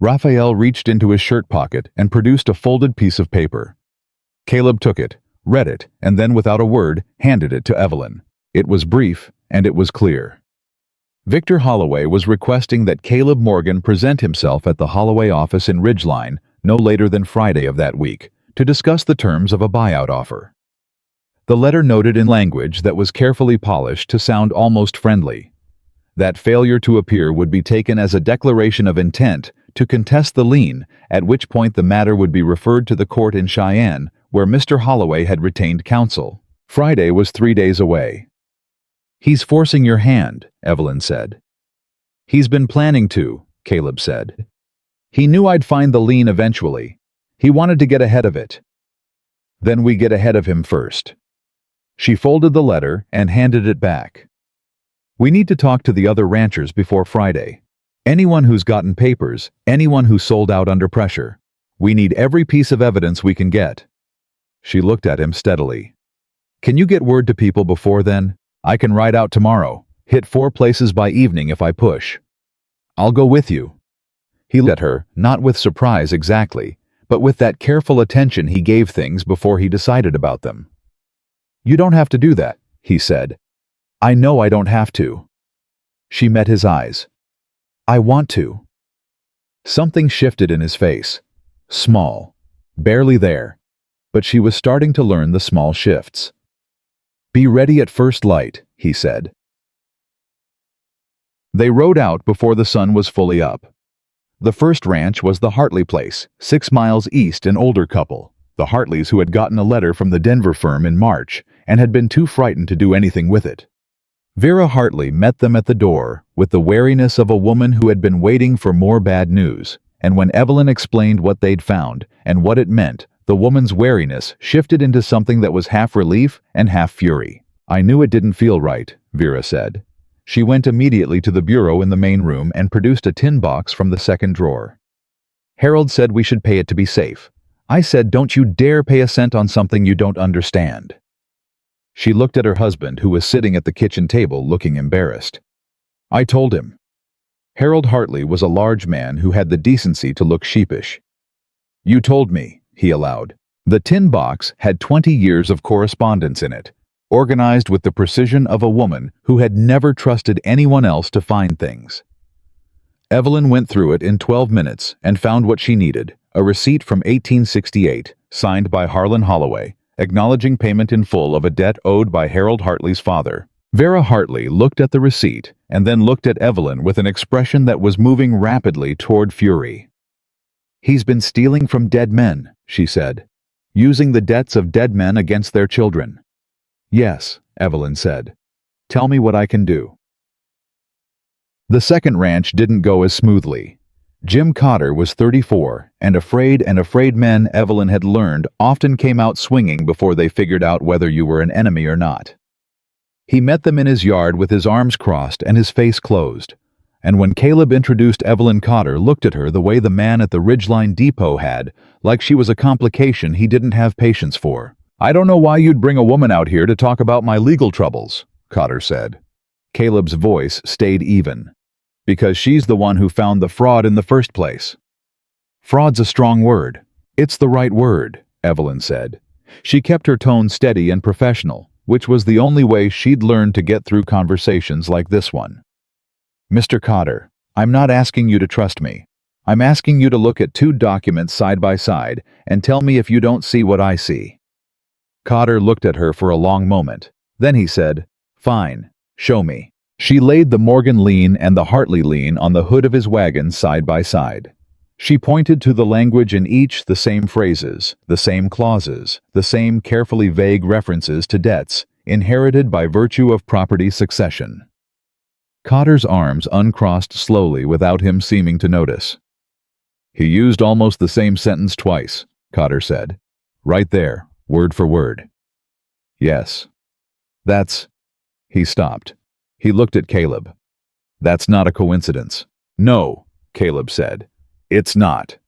[SPEAKER 1] Raphael reached into his shirt pocket and produced a folded piece of paper. Caleb took it, read it, and then without a word, handed it to Evelyn. It was brief, and it was clear. Victor Holloway was requesting that Caleb Morgan present himself at the Holloway office in Ridgeline no later than Friday of that week to discuss the terms of a buyout offer. The letter noted in language that was carefully polished to sound almost friendly. That failure to appear would be taken as a declaration of intent to contest the lien, at which point the matter would be referred to the court in Cheyenne, where Mr. Holloway had retained counsel. Friday was 3 days away. He's forcing your hand, Evelyn said. He's been planning to, Caleb said. He knew I'd find the lien eventually. He wanted to get ahead of it. Then we get ahead of him first. She folded the letter and handed it back. We need to talk to the other ranchers before Friday. Anyone who's gotten papers, anyone who sold out under pressure. We need every piece of evidence we can get. She looked at him steadily. Can you get word to people before then? I can ride out tomorrow, hit 4 places by evening if I push. I'll go with you. He looked at her, not with surprise exactly, but with that careful attention he gave things before he decided about them. You don't have to do that, he said. I know I don't have to. She met his eyes. I want to. Something shifted in his face. Small. Barely there. But she was starting to learn the small shifts. Be ready at first light, he said. They rode out before the sun was fully up. The first ranch was the Hartley place, 6 miles east, an older couple, the Hartleys who had gotten a letter from the Denver firm in March and had been too frightened to do anything with it. Vera Hartley met them at the door with the wariness of a woman who had been waiting for more bad news, and when Evelyn explained what they'd found and what it meant, the woman's wariness shifted into something that was half relief and half fury. I knew it didn't feel right, Vera said. She went immediately to the bureau in the main room and produced a tin box from the second drawer. Harold said we should pay it to be safe. I said, don't you dare pay a cent on something you don't understand. She looked at her husband, who was sitting at the kitchen table looking embarrassed. I told him. Harold Hartley was a large man who had the decency to look sheepish. You told me, he allowed. The tin box had 20 years of correspondence in it, organized with the precision of a woman who had never trusted anyone else to find things. Evelyn went through it in 12 minutes and found what she needed, a receipt from 1868, signed by Harlan Holloway, acknowledging payment in full of a debt owed by Harold Hartley's father. Vera Hartley looked at the receipt and then looked at Evelyn with an expression that was moving rapidly toward fury. He's been stealing from dead men, she said, using the debts of dead men against their children. Yes, Evelyn said. Tell me what I can do. The second ranch didn't go as smoothly. Jim Cotter was 34, and afraid men, Evelyn had learned, often came out swinging before they figured out whether you were an enemy or not. He met them in his yard with his arms crossed and his face closed, and when Caleb introduced Evelyn Carter, looked at her the way the man at the Ridgeline Depot had, like she was a complication he didn't have patience for. I don't know why you'd bring a woman out here to talk about my legal troubles, Cotter said. Caleb's voice stayed even. Because she's the one who found the fraud in the first place. Fraud's a strong word. It's the right word, Evelyn said. She kept her tone steady and professional, which was the only way she'd learned to get through conversations like this one. Mr. Cotter, I'm not asking you to trust me. I'm asking you to look at 2 documents side by side and tell me if you don't see what I see. Cotter looked at her for a long moment. Then he said, Fine, show me. She laid the Morgan lien and the Hartley lien on the hood of his wagon side by side. She pointed to the language in each, the same phrases, the same clauses, the same carefully vague references to debts, inherited by virtue of property succession. Cotter's arms uncrossed slowly without him seeming to notice. He used almost the same sentence twice, Cotter said. Right there, word for word. Yes. That's... He stopped. He looked at Caleb. That's not a coincidence. No, Caleb said. It's not.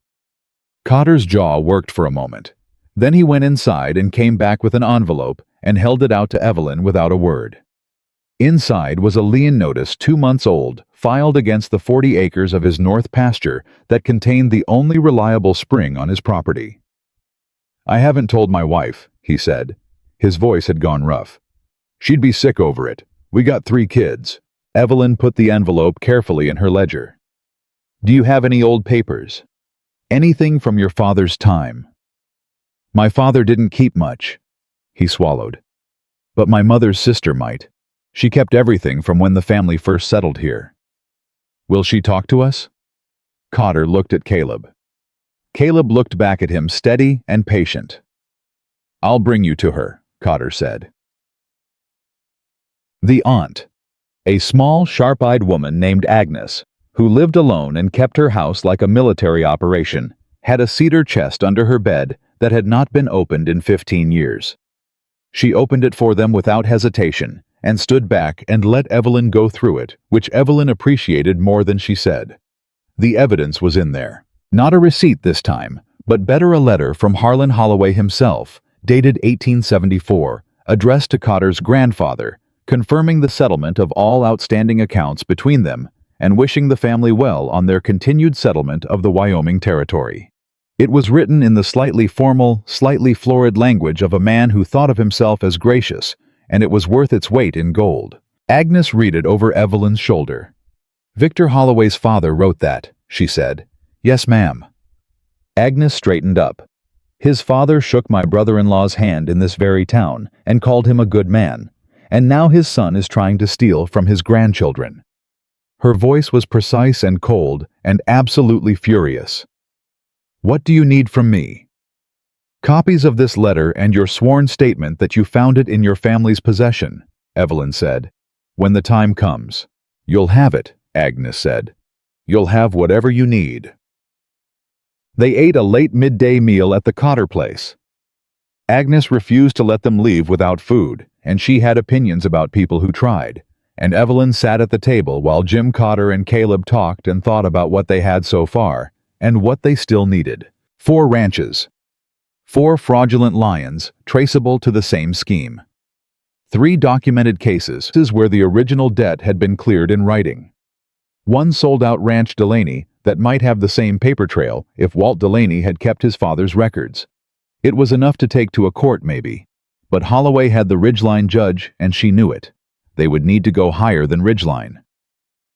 [SPEAKER 1] Cotter's jaw worked for a moment. Then he went inside and came back with an envelope and held it out to Evelyn without a word. Inside was a lien notice 2 months old, filed against the 40 acres of his north pasture that contained the only reliable spring on his property. I haven't told my wife, he said. His voice had gone rough. She'd be sick over it. We got 3 kids. Evelyn put the envelope carefully in her ledger. Do you have any old papers? Anything from your father's time? My father didn't keep much. He swallowed. But my mother's sister might. She kept everything from when the family first settled here. Will she talk to us? Cotter looked at Caleb. Caleb looked back at him, steady and patient. I'll bring you to her, Cotter said. The aunt. A small, sharp-eyed woman named Agnes, who lived alone and kept her house like a military operation, had a cedar chest under her bed that had not been opened in 15 years. She opened it for them without hesitation and stood back and let Evelyn go through it, which Evelyn appreciated more than she said. The evidence was in there. Not a receipt this time, but better a letter from Harlan Holloway himself, dated 1874, addressed to Cotter's grandfather, confirming the settlement of all outstanding accounts between them and wishing the family well on their continued settlement of the Wyoming territory. It was written in the slightly formal, slightly florid language of a man who thought of himself as gracious, and it was worth its weight in gold. Agnes read it over Evelyn's shoulder. Victor Holloway's father wrote that, she said. Yes, ma'am. Agnes straightened up. His father shook my brother-in-law's hand in this very town and called him a good man, and now his son is trying to steal from his grandchildren. Her voice was precise and cold and absolutely furious. What do you need from me? Copies of this letter and your sworn statement that you found it in your family's possession, Evelyn said. When the time comes. You'll have it, Agnes said. You'll have whatever you need. They ate a late midday meal at the Cotter place. Agnes refused to let them leave without food, and she had opinions about people who tried, and Evelyn sat at the table while Jim Cotter and Caleb talked and thought about what they had so far, and what they still needed. 4 ranches. 4 fraudulent lions, traceable to the same scheme. 3 documented cases where the original debt had been cleared in writing. 1 sold-out ranch Delaney that might have the same paper trail if Walt Delaney had kept his father's records. It was enough to take to a court, maybe. But Holloway had the Ridgeline judge, and she knew it. They would need to go higher than Ridgeline.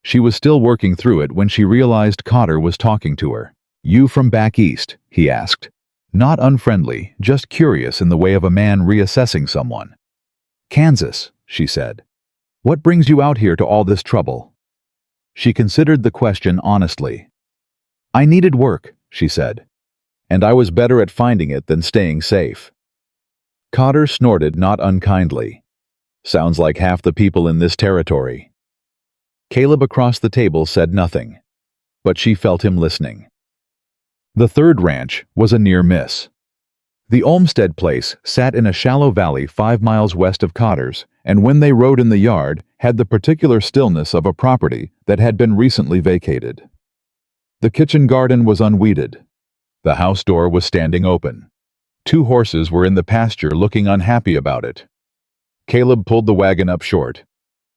[SPEAKER 1] She was still working through it when she realized Cotter was talking to her. You from back east? He asked. Not unfriendly, just curious in the way of a man reassessing someone. Kansas, she said. What brings you out here to all this trouble? She considered the question honestly. I needed work, she said. And I was better at finding it than staying safe. Cotter snorted not unkindly. Sounds like half the people in this territory. Caleb across the table said nothing, but she felt him listening. The 3rd ranch was a near miss. The Olmsted place sat in a shallow valley 5 miles west of Cotter's, and when they rode in the yard, had the particular stillness of a property that had been recently vacated. The kitchen garden was unweeded. The house door was standing open. 2 horses were in the pasture looking unhappy about it. Caleb pulled the wagon up short.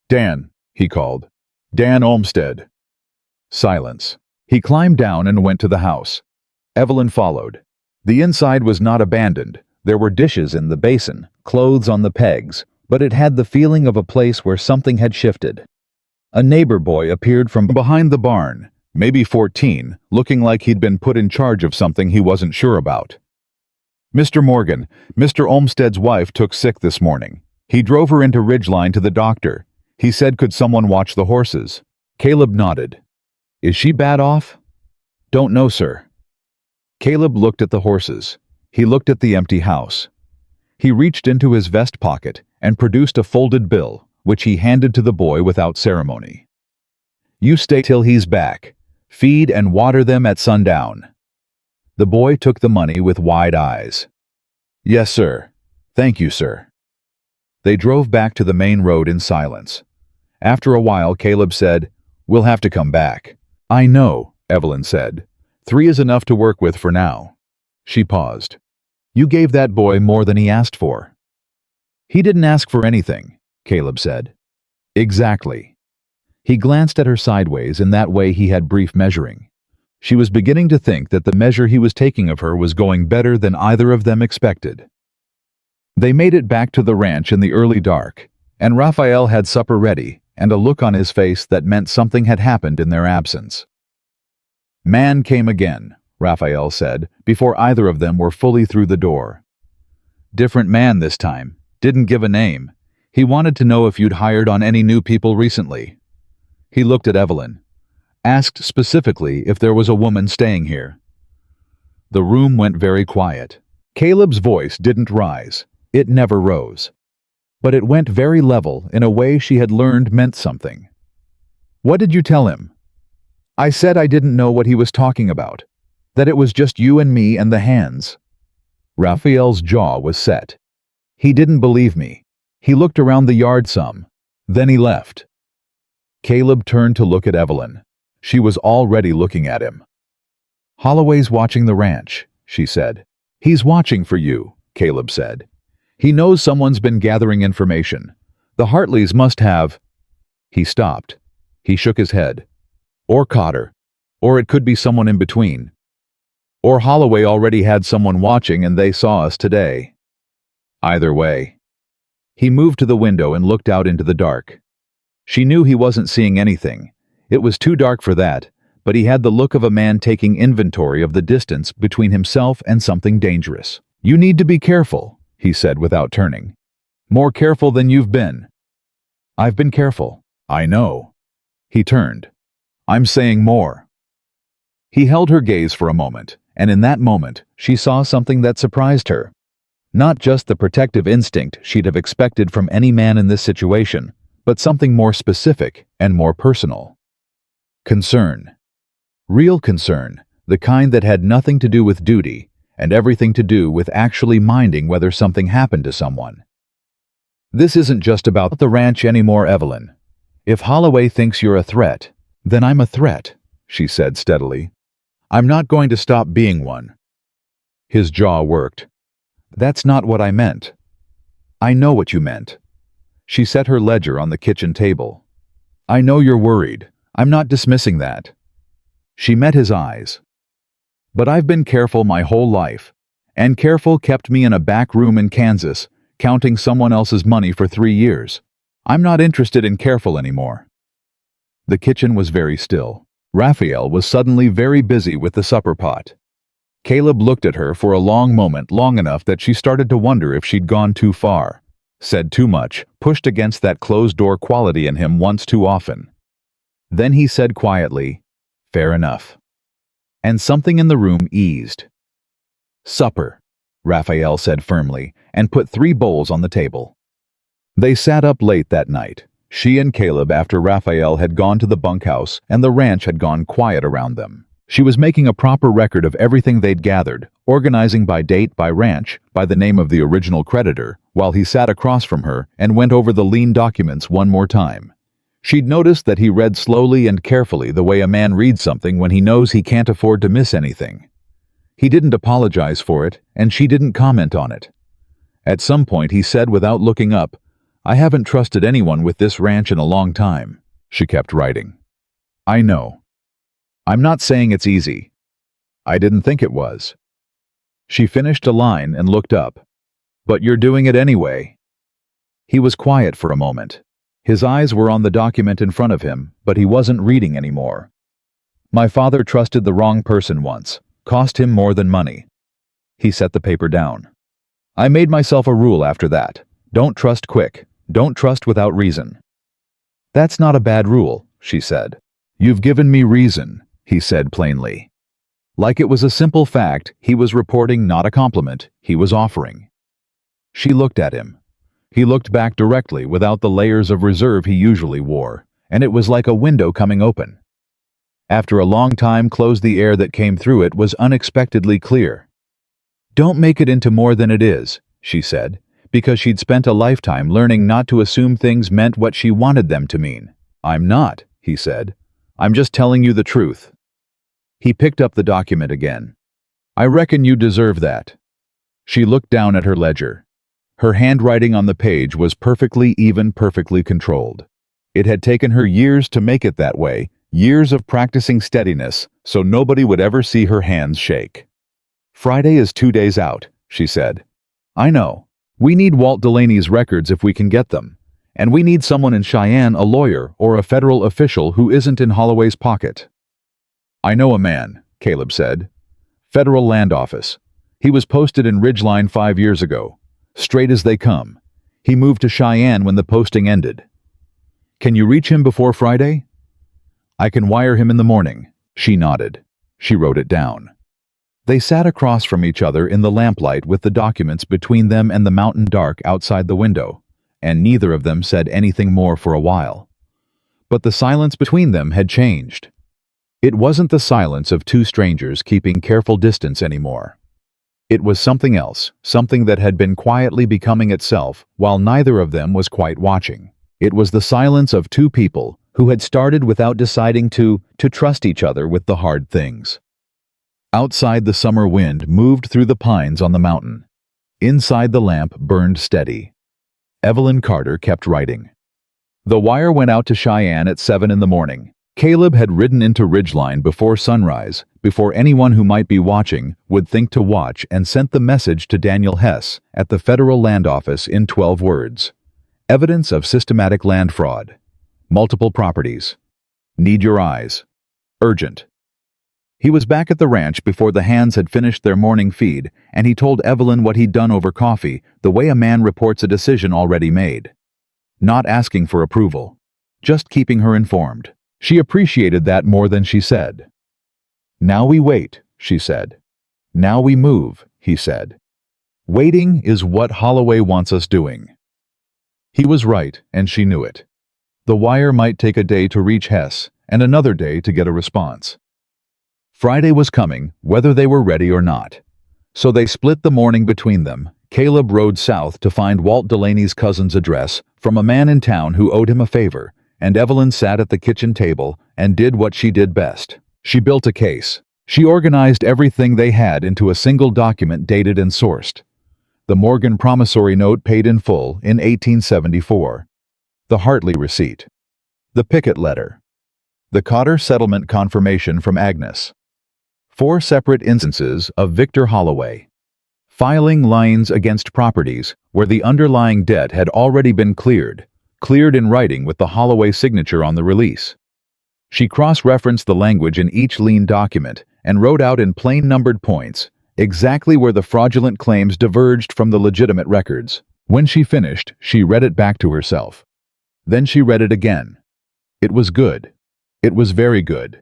[SPEAKER 1] Dan, he called. Dan Olmsted. Silence. He climbed down and went to the house. Evelyn followed. The inside was not abandoned. There were dishes in the basin, clothes on the pegs, but it had the feeling of a place where something had shifted. A neighbor boy appeared from behind the barn, maybe 14, looking like he'd been put in charge of something he wasn't sure about. Mr. Morgan, Mr. Olmsted's wife took sick this morning. He drove her into Ridgeline to the doctor. He said, could someone watch the horses? Caleb nodded. Is she bad off? Don't know, sir. Caleb looked at the horses. He looked at the empty house. He reached into his vest pocket and produced a folded bill, which he handed to the boy without ceremony. You stay till he's back. Feed and water them at sundown." The boy took the money with wide eyes. "Yes, sir. Thank you, sir." They drove back to the main road in silence. After a while, Caleb said, "We'll have to come back." "I know," Evelyn said. "3 is enough to work with for now." She paused. "You gave that boy more than he asked for." "He didn't ask for anything," Caleb said. "Exactly." He glanced at her sideways. In that way he had brief measuring. She was beginning to think that the measure he was taking of her was going better than either of them expected. They made it back to the ranch in the early dark, and Raphael had supper ready and a look on his face that meant something had happened in their absence. "Man came again," Raphael said, before either of them were fully through the door. "Different man this time. Didn't give a name. He wanted to know if you'd hired on any new people recently." He looked at Evelyn. "Asked specifically if there was a woman staying here." The room went very quiet. Caleb's voice didn't rise. It never rose. But it went very level in a way she had learned meant something. "What did you tell him?" "I said I didn't know what he was talking about. That it was just you and me and the hands." Raphael's jaw was set. "He didn't believe me. He looked around the yard some. Then he left." Caleb turned to look at Evelyn. She was already looking at him. "Holloway's watching the ranch," she said. "He's watching for you," Caleb said. "He knows someone's been gathering information. The Hartleys must have—" He stopped. He shook his head. "Or Carter. Or it could be someone in between. Or Holloway already had someone watching and they saw us today. Either way." He moved to the window and looked out into the dark. She knew he wasn't seeing anything. It was too dark for that, but he had the look of a man taking inventory of the distance between himself and something dangerous. "You need to be careful," he said without turning. "More careful than you've been." "I've been careful. I know." He turned. "I'm saying more." He held her gaze for a moment, and in that moment, she saw something that surprised her. Not just the protective instinct she'd have expected from any man in this situation, but something more specific and more personal. Concern. Real concern, the kind that had nothing to do with duty, and everything to do with actually minding whether something happened to someone. "This isn't just about the ranch anymore, Evelyn. If Holloway thinks you're a threat, then I'm a threat," she said steadily. "I'm not going to stop being one." His jaw worked. "That's not what I meant." "I know what you meant." She set her ledger on the kitchen table. "I know you're worried. I'm not dismissing that." She met his eyes. "But I've been careful my whole life, and careful kept me in a back room in Kansas, counting someone else's money for 3 years. I'm not interested in careful anymore." The kitchen was very still. Raphael was suddenly very busy with the supper pot. Caleb looked at her for a long moment, long enough that she started to wonder if she'd gone too far, said too much, pushed against that closed-door quality in him once too often. Then he said quietly, "Fair enough." And something in the room eased. "Supper," Raphael said firmly, and put 3 bowls on the table. They sat up late that night, she and Caleb, after Raphael had gone to the bunkhouse and the ranch had gone quiet around them. She was making a proper record of everything they'd gathered, organizing by date, by ranch, by the name of the original creditor, while he sat across from her and went over the lean documents one more time. She'd noticed that he read slowly and carefully, the way a man reads something when he knows he can't afford to miss anything. He didn't apologize for it, and she didn't comment on it. At some point he said without looking up, "I haven't trusted anyone with this ranch in a long time." She kept writing. "I know. I'm not saying it's easy. I didn't think it was." She finished a line and looked up. "But you're doing it anyway." He was quiet for a moment. His eyes were on the document in front of him, but he wasn't reading anymore. "My father trusted the wrong person once. Cost him more than money." He set the paper down. "I made myself a rule after that. Don't trust quick. Don't trust without reason." "That's not a bad rule," she said. "You've given me reason," he said plainly. Like it was a simple fact he was reporting, not a compliment he was offering. She looked at him. He looked back directly, without the layers of reserve he usually wore, and it was like a window coming open. After a long time closed, the air that came through it was unexpectedly clear. "Don't make it into more than it is," she said, because she'd spent a lifetime learning not to assume things meant what she wanted them to mean. "I'm not," he said. "I'm just telling you the truth." He picked up the document again. "I reckon you deserve that." She looked down at her ledger. Her handwriting on the page was perfectly even, perfectly controlled. It had taken her years to make it that way, years of practicing steadiness, so nobody would ever see her hands shake. "Friday is 2 days out," she said. "I know. We need Walt Delaney's records if we can get them. And we need someone in Cheyenne, a lawyer or a federal official who isn't in Holloway's pocket." "I know a man," Caleb said. "Federal Land Office. He was posted in Ridgeline 5 years ago. Straight as they come. He moved to Cheyenne when the posting ended." "Can you reach him before Friday?" "I can wire him in the morning." She nodded. She wrote it down. They sat across from each other in the lamplight with the documents between them and the mountain dark outside the window, and neither of them said anything more for a while. But the silence between them had changed. It wasn't the silence of two strangers keeping careful distance anymore. It was something else, something that had been quietly becoming itself while neither of them was quite watching. It was the silence of two people who had started without deciding to trust each other with the hard things. Outside, the summer wind moved through the pines on the mountain. Inside, the lamp burned steady. Evelyn Carter kept writing. The wire went out to Cheyenne at 7 in the morning. Caleb had ridden into Ridgeline before sunrise, before anyone who might be watching would think to watch, and sent the message to Daniel Hess at the Federal Land Office in 12 words. Evidence of systematic land fraud. Multiple properties. Need your eyes. Urgent. He was back at the ranch before the hands had finished their morning feed, and he told Evelyn what he'd done over coffee, the way a man reports a decision already made. Not asking for approval. Just keeping her informed. She appreciated that more than she said. "Now we wait," she said. "Now we move," he said. "Waiting is what Holloway wants us doing." He was right, and she knew it. The wire might take a day to reach Hess, and another day to get a response. Friday was coming, whether they were ready or not. So they split the morning between them. Caleb rode south to find Walt Delaney's cousin's address from a man in town who owed him a favor, and Evelyn sat at the kitchen table and did what she did best. She built a case. She organized everything they had into a single document dated and sourced. The Morgan promissory note paid in full in 1874. The Hartley receipt. The Pickett letter. The Cotter settlement confirmation from Agnes. 4 separate instances of Victor Holloway. Filing lines against properties where the underlying debt had already been cleared in writing with the Holloway signature on the release. She cross-referenced the language in each lien document and wrote out in plain numbered points exactly where the fraudulent claims diverged from the legitimate records. When she finished, she read it back to herself. Then she read it again. It was good. It was very good.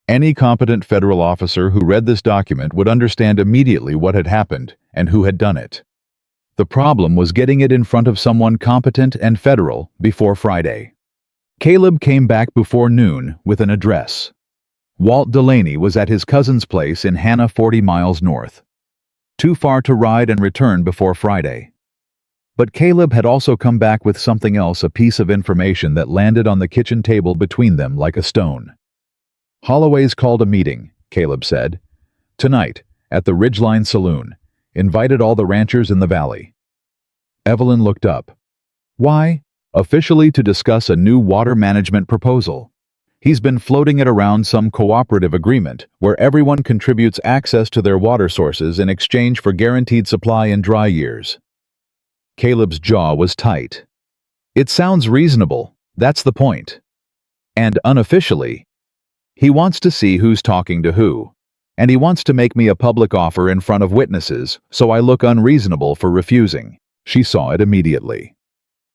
[SPEAKER 1] Any competent federal officer who read this document would understand immediately what had happened and who had done it. The problem was getting it in front of someone competent and federal before Friday. Caleb came back before noon with an address. Walt Delaney was at his cousin's place in Hannah, 40 miles north. Too far to ride and return before Friday. But Caleb had also come back with something else, a piece of information that landed on the kitchen table between them like a stone. "Holloway's called a meeting," Caleb said. "Tonight, at the Ridgeline Saloon. Invited all the ranchers in the valley." Evelyn looked up. "Why?" "Officially to discuss a new water management proposal. He's been floating it around some cooperative agreement where everyone contributes access to their water sources in exchange for guaranteed supply in dry years." Caleb's jaw was tight. "It sounds reasonable. That's the point. And unofficially, he wants to see who's talking to who. And he wants to make me a public offer in front of witnesses, so I look unreasonable for refusing." She saw it immediately.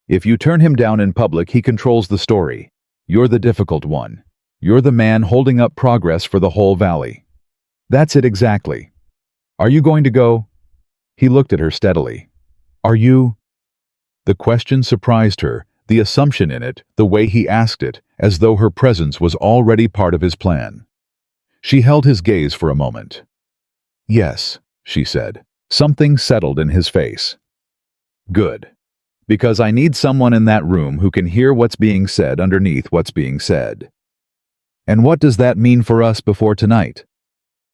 [SPEAKER 1] "If you turn him down in public, he controls the story. You're the difficult one. You're the man holding up progress for the whole valley." "That's it exactly. Are you going to go?" He looked at her steadily. "Are you?" The question surprised her, the assumption in it, the way he asked it, as though her presence was already part of his plan. She held his gaze for a moment. "Yes," she said. Something settled in his face. "Good. Because I need someone in that room who can hear what's being said underneath what's being said." "And what does that mean for us before tonight?"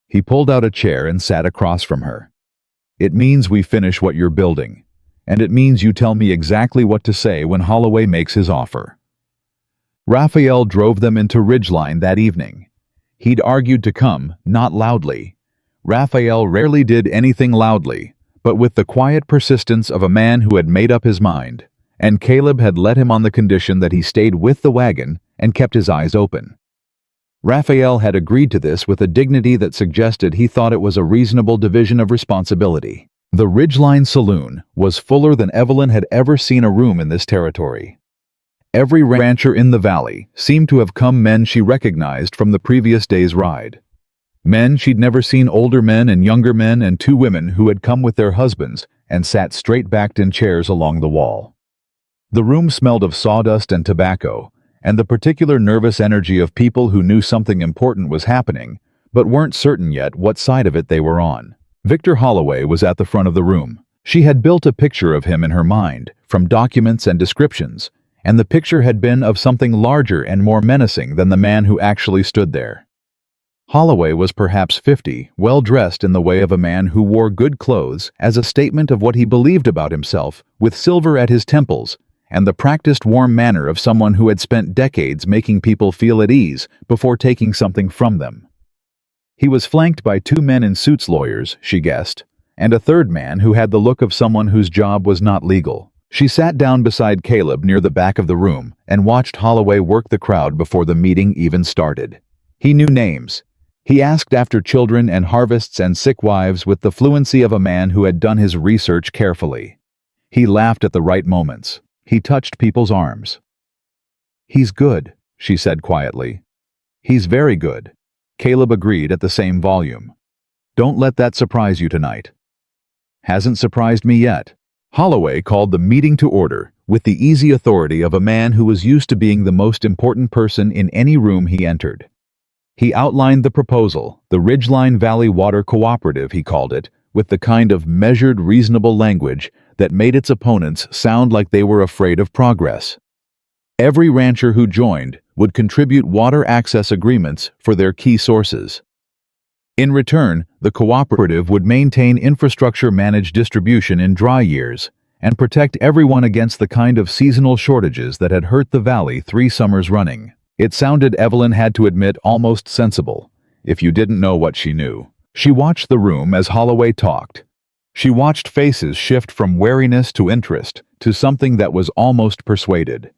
[SPEAKER 1] He pulled out a chair and sat across from her. "It means we finish what you're building, and it means you tell me exactly what to say when Holloway makes his offer." Raphael drove them into Ridgeline that evening. He'd argued to come, not loudly. Raphael rarely did anything loudly, but with the quiet persistence of a man who had made up his mind, and Caleb had let him on the condition that he stayed with the wagon and kept his eyes open. Raphael had agreed to this with a dignity that suggested he thought it was a reasonable division of responsibility. The Ridgeline Saloon was fuller than Evelyn had ever seen a room in this territory. Every rancher in the valley seemed to have come men she recognized from the previous day's ride. Men she'd never seen, older men and younger men, and two women who had come with their husbands and sat straight-backed in chairs along the wall. The room smelled of sawdust and tobacco, and the particular nervous energy of people who knew something important was happening, but weren't certain yet what side of it they were on. Victor Holloway was at the front of the room. She had built a picture of him in her mind, from documents and descriptions, and the picture had been of something larger and more menacing than the man who actually stood there. Holloway was perhaps 50, well-dressed in the way of a man who wore good clothes as a statement of what he believed about himself, with silver at his temples, and the practiced warm manner of someone who had spent decades making people feel at ease before taking something from them. He was flanked by two men in suits, lawyers, she guessed, and a third man who had the look of someone whose job was not legal. She sat down beside Caleb near the back of the room and watched Holloway work the crowd before the meeting even started. He knew names. He asked after children and harvests and sick wives with the fluency of a man who had done his research carefully. He laughed at the right moments. He touched people's arms. "He's good," she said quietly. "He's very good," Caleb agreed at the same volume. "Don't let that surprise you tonight." "Hasn't surprised me yet." Holloway called the meeting to order with the easy authority of a man who was used to being the most important person in any room he entered. He outlined the proposal, the Ridgeline Valley Water Cooperative, he called it, with the kind of measured, reasonable language that made its opponents sound like they were afraid of progress. Every rancher who joined would contribute water access agreements for their key sources. In return, the cooperative would maintain infrastructure-managed distribution in dry years and protect everyone against the kind of seasonal shortages that had hurt the valley 3 summers running. It sounded, Evelyn had to admit, almost sensible, if you didn't know what she knew. She watched the room as Holloway talked. She watched faces shift from wariness to interest to something that was almost persuaded.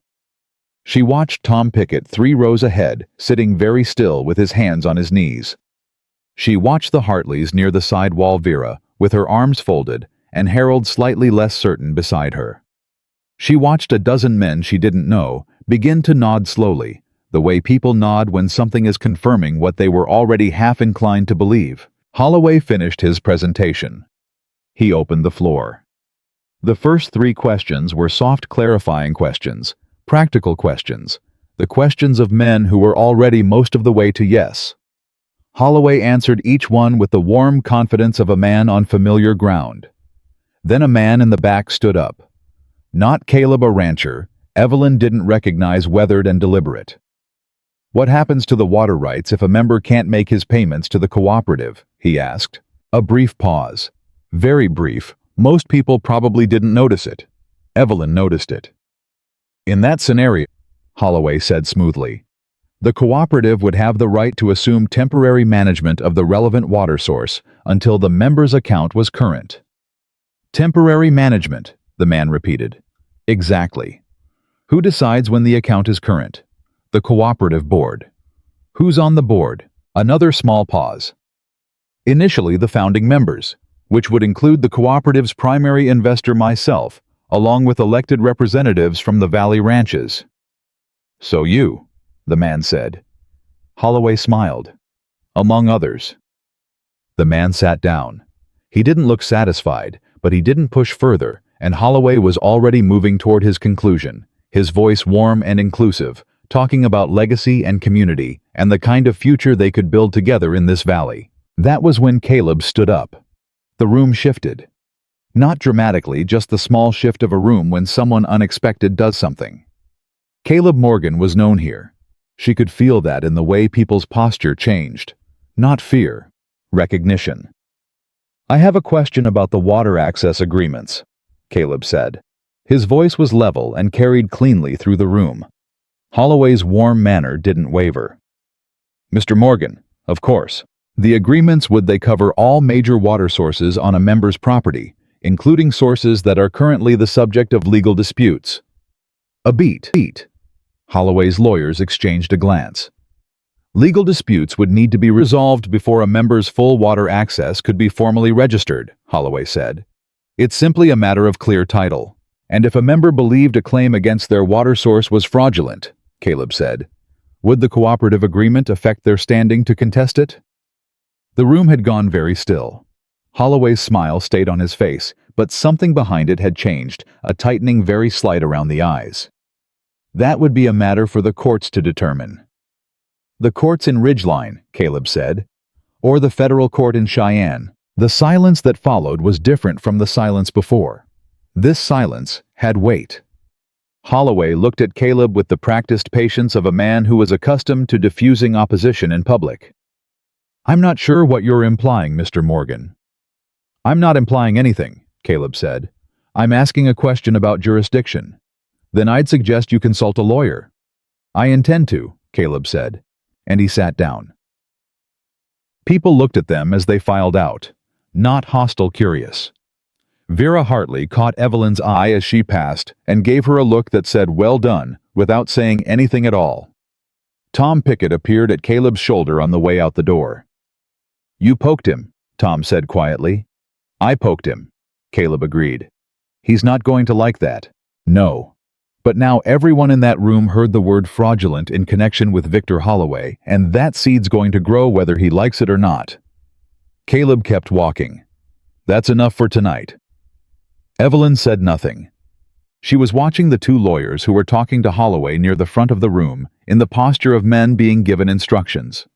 [SPEAKER 1] She watched Tom Pickett 3 rows ahead, sitting very still with his hands on his knees. She watched the Hartleys near the side wall, Vera, with her arms folded, and Harold slightly less certain beside her. She watched a dozen men she didn't know begin to nod slowly, the way people nod when something is confirming what they were already half inclined to believe. Holloway finished his presentation. He opened the floor. The first 3 questions were soft, clarifying questions, practical questions, the questions of men who were already most of the way to yes. Holloway answered each one with the warm confidence of a man on familiar ground. Then a man in the back stood up. Not Caleb, a rancher. Evelyn didn't recognize, weathered and deliberate. "What happens to the water rights if a member can't make his payments to the cooperative?" he asked. A brief pause. Very brief. Most people probably didn't notice it. Evelyn noticed it. "In that scenario," Holloway said smoothly, "the cooperative would have the right to assume temporary management of the relevant water source until the member's account was current." "Temporary management," the man repeated. "Exactly. Who decides when the account is current?" "The cooperative board." "Who's on the board?" Another small pause. "Initially the founding members, which would include the cooperative's primary investor, myself, along with elected representatives from the valley ranches." "So you," the man said. Holloway smiled. "Among others." The man sat down. He didn't look satisfied, but he didn't push further, and Holloway was already moving toward his conclusion, his voice warm and inclusive, talking about legacy and community and the kind of future they could build together in this valley. That was when Caleb stood up. The room shifted. Not dramatically, just the small shift of a room when someone unexpected does something. Caleb Morgan was known here. She could feel that in the way people's posture changed. Not fear, recognition. "I have a question about the water access agreements," Caleb said. His voice was level and carried cleanly through the room. Holloway's warm manner didn't waver. "Mr. Morgan, of course. The agreements would they cover all major water sources on a member's property, including sources that are currently the subject of legal disputes." A beat. Holloway's lawyers exchanged a glance. Legal disputes would need to be resolved before a member's full water access could be formally registered, Holloway said. "It's simply a matter of clear title. And if a member believed a claim against their water source was fraudulent," Caleb said, "would the cooperative agreement affect their standing to contest it?" The room had gone very still. Holloway's smile stayed on his face, but something behind it had changed, a tightening very slight around the eyes. "That would be a matter for the courts to determine." "The courts in Ridgeline," Caleb said, "or the federal court in Cheyenne." The silence that followed was different from the silence before. This silence had weight. Holloway looked at Caleb with the practiced patience of a man who was accustomed to diffusing opposition in public. "I'm not sure what you're implying, Mr. Morgan." "I'm not implying anything," Caleb said. "I'm asking a question about jurisdiction." "Then I'd suggest you consult a lawyer." "I intend to," Caleb said, and he sat down. People looked at them as they filed out, not hostile, curious. Vera Hartley caught Evelyn's eye as she passed and gave her a look that said, "Well done," without saying anything at all. Tom Pickett appeared at Caleb's shoulder on the way out the door. "You poked him," Tom said quietly. "I poked him," Caleb agreed. "He's not going to like that." "No." But now everyone in that room heard the word fraudulent in connection with Victor Holloway, and that seed's going to grow whether he likes it or not. Caleb kept walking. "That's enough for tonight." Evelyn said nothing. She was watching the two lawyers who were talking to Holloway near the front of the room, in the posture of men being given instructions.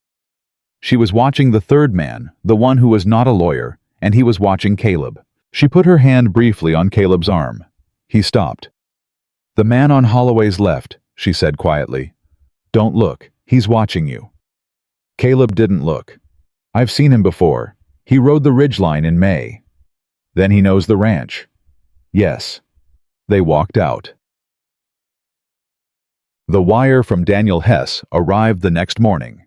[SPEAKER 1] She was watching the third man, the one who was not a lawyer, and he was watching Caleb. She put her hand briefly on Caleb's arm. He stopped. "The man on Holloway's left," she said quietly. "Don't look, he's watching you." Caleb didn't look. "I've seen him before. He rode the Ridgeline in May." "Then he knows the ranch." "Yes." They walked out. The wire from Daniel Hess arrived the next morning.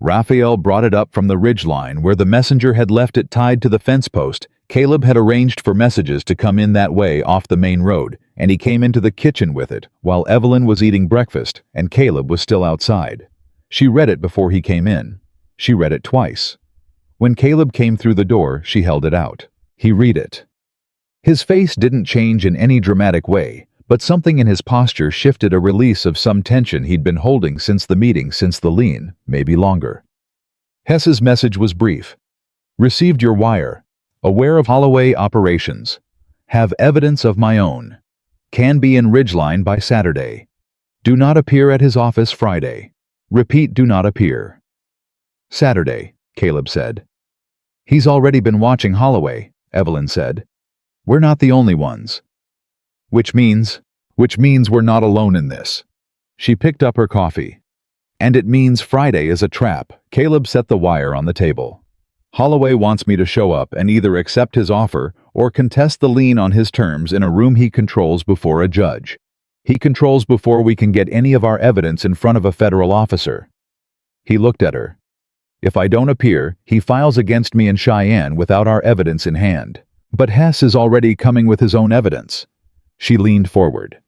[SPEAKER 1] Raphael brought it up from the Ridgeline where the messenger had left it tied to the fence post. Caleb had arranged for messages to come in that way off the main road, and he came into the kitchen with it while Evelyn was eating breakfast and Caleb was still outside. She read it before he came in. She read it twice. When Caleb came through the door, she held it out. He read it. His face didn't change in any dramatic way, but something in his posture shifted, a release of some tension he'd been holding since the meeting, since the lean, maybe longer. Hess's message was brief. "Received your wire. Aware of Holloway operations. Have evidence of my own. Can be in Ridgeline by Saturday. Do not appear at his office Friday. Repeat, do not appear." "Saturday," Caleb said. "He's already been watching Holloway," Evelyn said. "We're not the only ones." Which means we're not alone in this." She picked up her coffee. "And it means Friday is a trap." Caleb set the wire on the table. "Holloway wants me to show up and either accept his offer or contest the lien on his terms in a room he controls before a judge. He controls before we can get any of our evidence in front of a federal officer." He looked at her. "If I don't appear, he files against me in Cheyenne without our evidence in hand. But Hess is already coming with his own evidence." She leaned forward.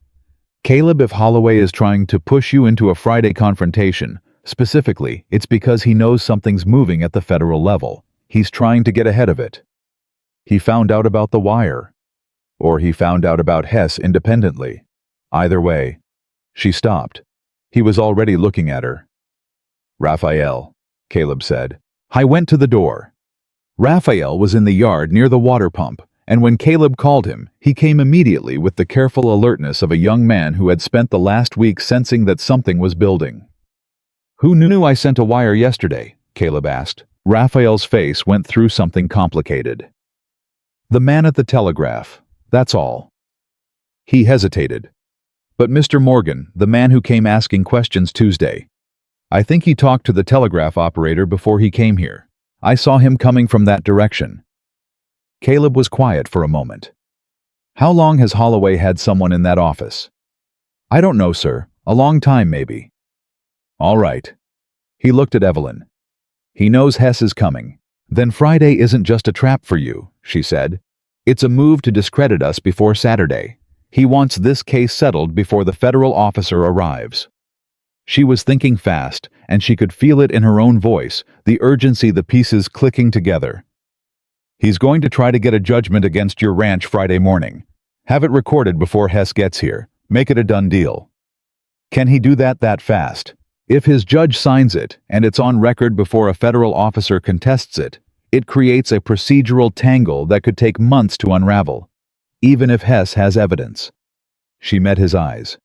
[SPEAKER 1] "Caleb, if Holloway is trying to push you into a Friday confrontation, specifically, it's because he knows something's moving at the federal level. He's trying to get ahead of it. He found out about the wire. Or he found out about Hess independently. Either way." She stopped. He was already looking at her. "Raphael," Caleb said. I went to the door. Raphael was in the yard near the water pump, and when Caleb called him, he came immediately with the careful alertness of a young man who had spent the last week sensing that something was building. "Who knew I sent a wire yesterday?" Caleb asked. Raphael's face went through something complicated. "The man at the telegraph, that's all." He hesitated. "But Mr. Morgan, the man who came asking questions Tuesday. I think he talked to the telegraph operator before he came here. I saw him coming from that direction." Caleb was quiet for a moment. "How long has Holloway had someone in that office?" "I don't know, sir. A long time, maybe." "All right." He looked at Evelyn. "He knows Hess is coming. Then Friday isn't just a trap for you," she said. "It's a move to discredit us before Saturday. He wants this case settled before the federal officer arrives." She was thinking fast, and she could feel it in her own voice, the urgency, the pieces clicking together. "He's going to try to get a judgment against your ranch Friday morning. Have it recorded before Hess gets here. Make it a done deal." "Can he do that fast?" "If his judge signs it, and it's on record before a federal officer contests it, it creates a procedural tangle that could take months to unravel, even if Hess has evidence." She met his eyes.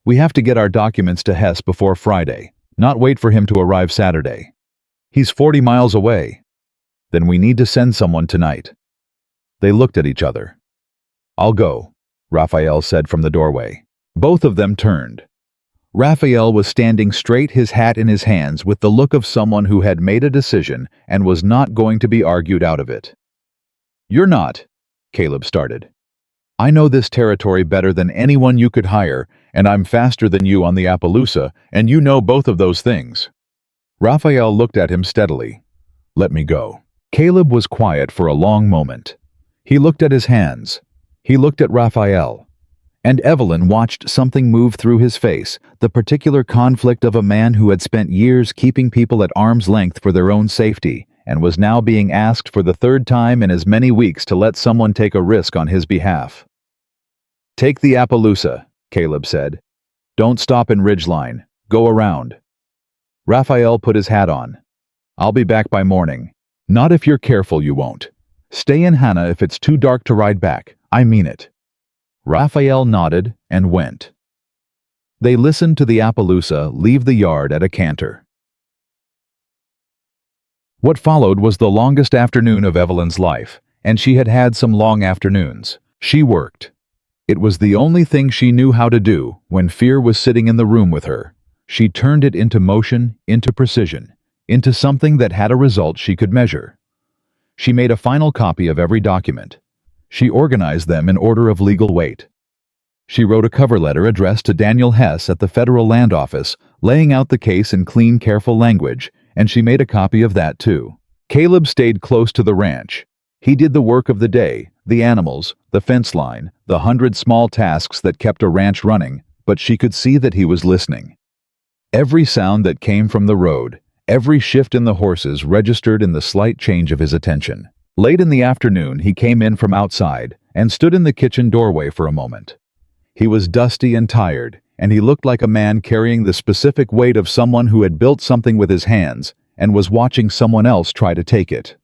[SPEAKER 1] "We have to get our documents to Hess before Friday, not wait for him to arrive Saturday. He's 40 miles away. Then we need to send someone tonight." They looked at each other. "I'll go," Raphael said from the doorway. Both of them turned. Raphael was standing straight, his hat in his hands, with the look of someone who had made a decision and was not going to be argued out of it. "You're not," Caleb started. "I know this territory better than anyone you could hire, and I'm faster than you on the Appaloosa, and you know both of those things." Raphael looked at him steadily. "Let me go." Caleb was quiet for a long moment. He looked at his hands. He looked at Raphael. And Evelyn watched something move through his face, the particular conflict of a man who had spent years keeping people at arm's length for their own safety, and was now being asked for the third time in as many weeks to let someone take a risk on his behalf. "Take the Appaloosa," Caleb said. "Don't stop in Ridgeline. Go around." Raphael put his hat on. "I'll be back by morning." "Not if you're careful, you won't. Stay in Hannah if it's too dark to ride back. I mean it." Raphael nodded and went. They listened to the Appaloosa leave the yard at a canter. What followed was the longest afternoon of Evelyn's life, and she had had some long afternoons. She worked. It was the only thing she knew how to do when fear was sitting in the room with her. She turned it into motion, into precision, into something that had a result she could measure. She made a final copy of every document. She organized them in order of legal weight. She wrote a cover letter addressed to Daniel Hess at the Federal Land Office, laying out the case in clean, careful language, and she made a copy of that too. Caleb stayed close to the ranch. He did the work of the day, the animals, the fence line, the 100 small tasks that kept a ranch running, but she could see that he was listening. Every sound that came from the road, every shift in the horses registered in the slight change of his attention. Late in the afternoon, he came in from outside and stood in the kitchen doorway for a moment. He was dusty and tired, and he looked like a man carrying the specific weight of someone who had built something with his hands and was watching someone else try to take it.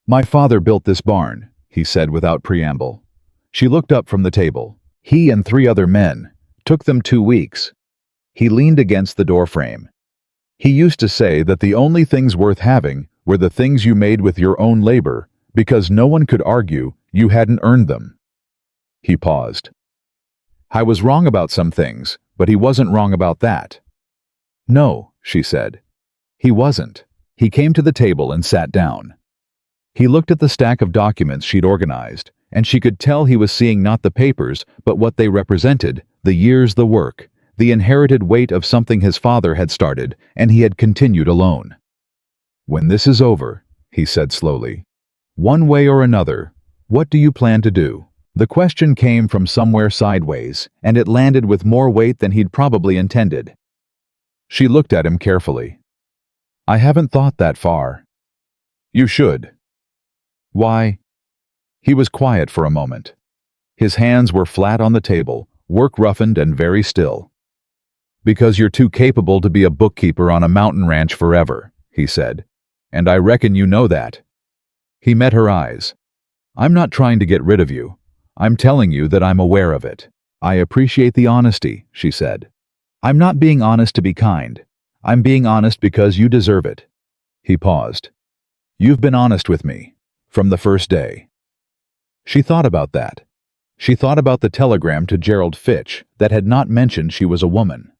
[SPEAKER 1] "My father built this barn," he said without preamble. She looked up from the table. "He and 3 other men. Took them 2 weeks." He leaned against the doorframe. "He used to say that the only things worth having were the things you made with your own labor, because no one could argue you hadn't earned them." He paused. "I was wrong about some things, but he wasn't wrong about that." "No," she said. "He wasn't." He came to the table and sat down. He looked at the stack of documents she'd organized, and she could tell he was seeing not the papers, but what they represented, the years, the work, the inherited weight of something his father had started, and he had continued alone. "When this is over," he said slowly, "one way or another, what do you plan to do?" The question came from somewhere sideways, and it landed with more weight than he'd probably intended. She looked at him carefully. "I haven't thought that far." "You should." "Why?" He was quiet for a moment. His hands were flat on the table, work roughened and very still. "Because you're too capable to be a bookkeeper on a mountain ranch forever," he said. "And I reckon you know that." He met her eyes. I'm not trying to get rid of you. I'm telling you that I'm aware of it. I appreciate the honesty, she said. I'm not being honest to be kind. I'm being honest because you deserve it. He paused. You've been honest with me. From the first day. She thought about that. She thought about the telegram to Gerald Fitch that had not mentioned she was a woman.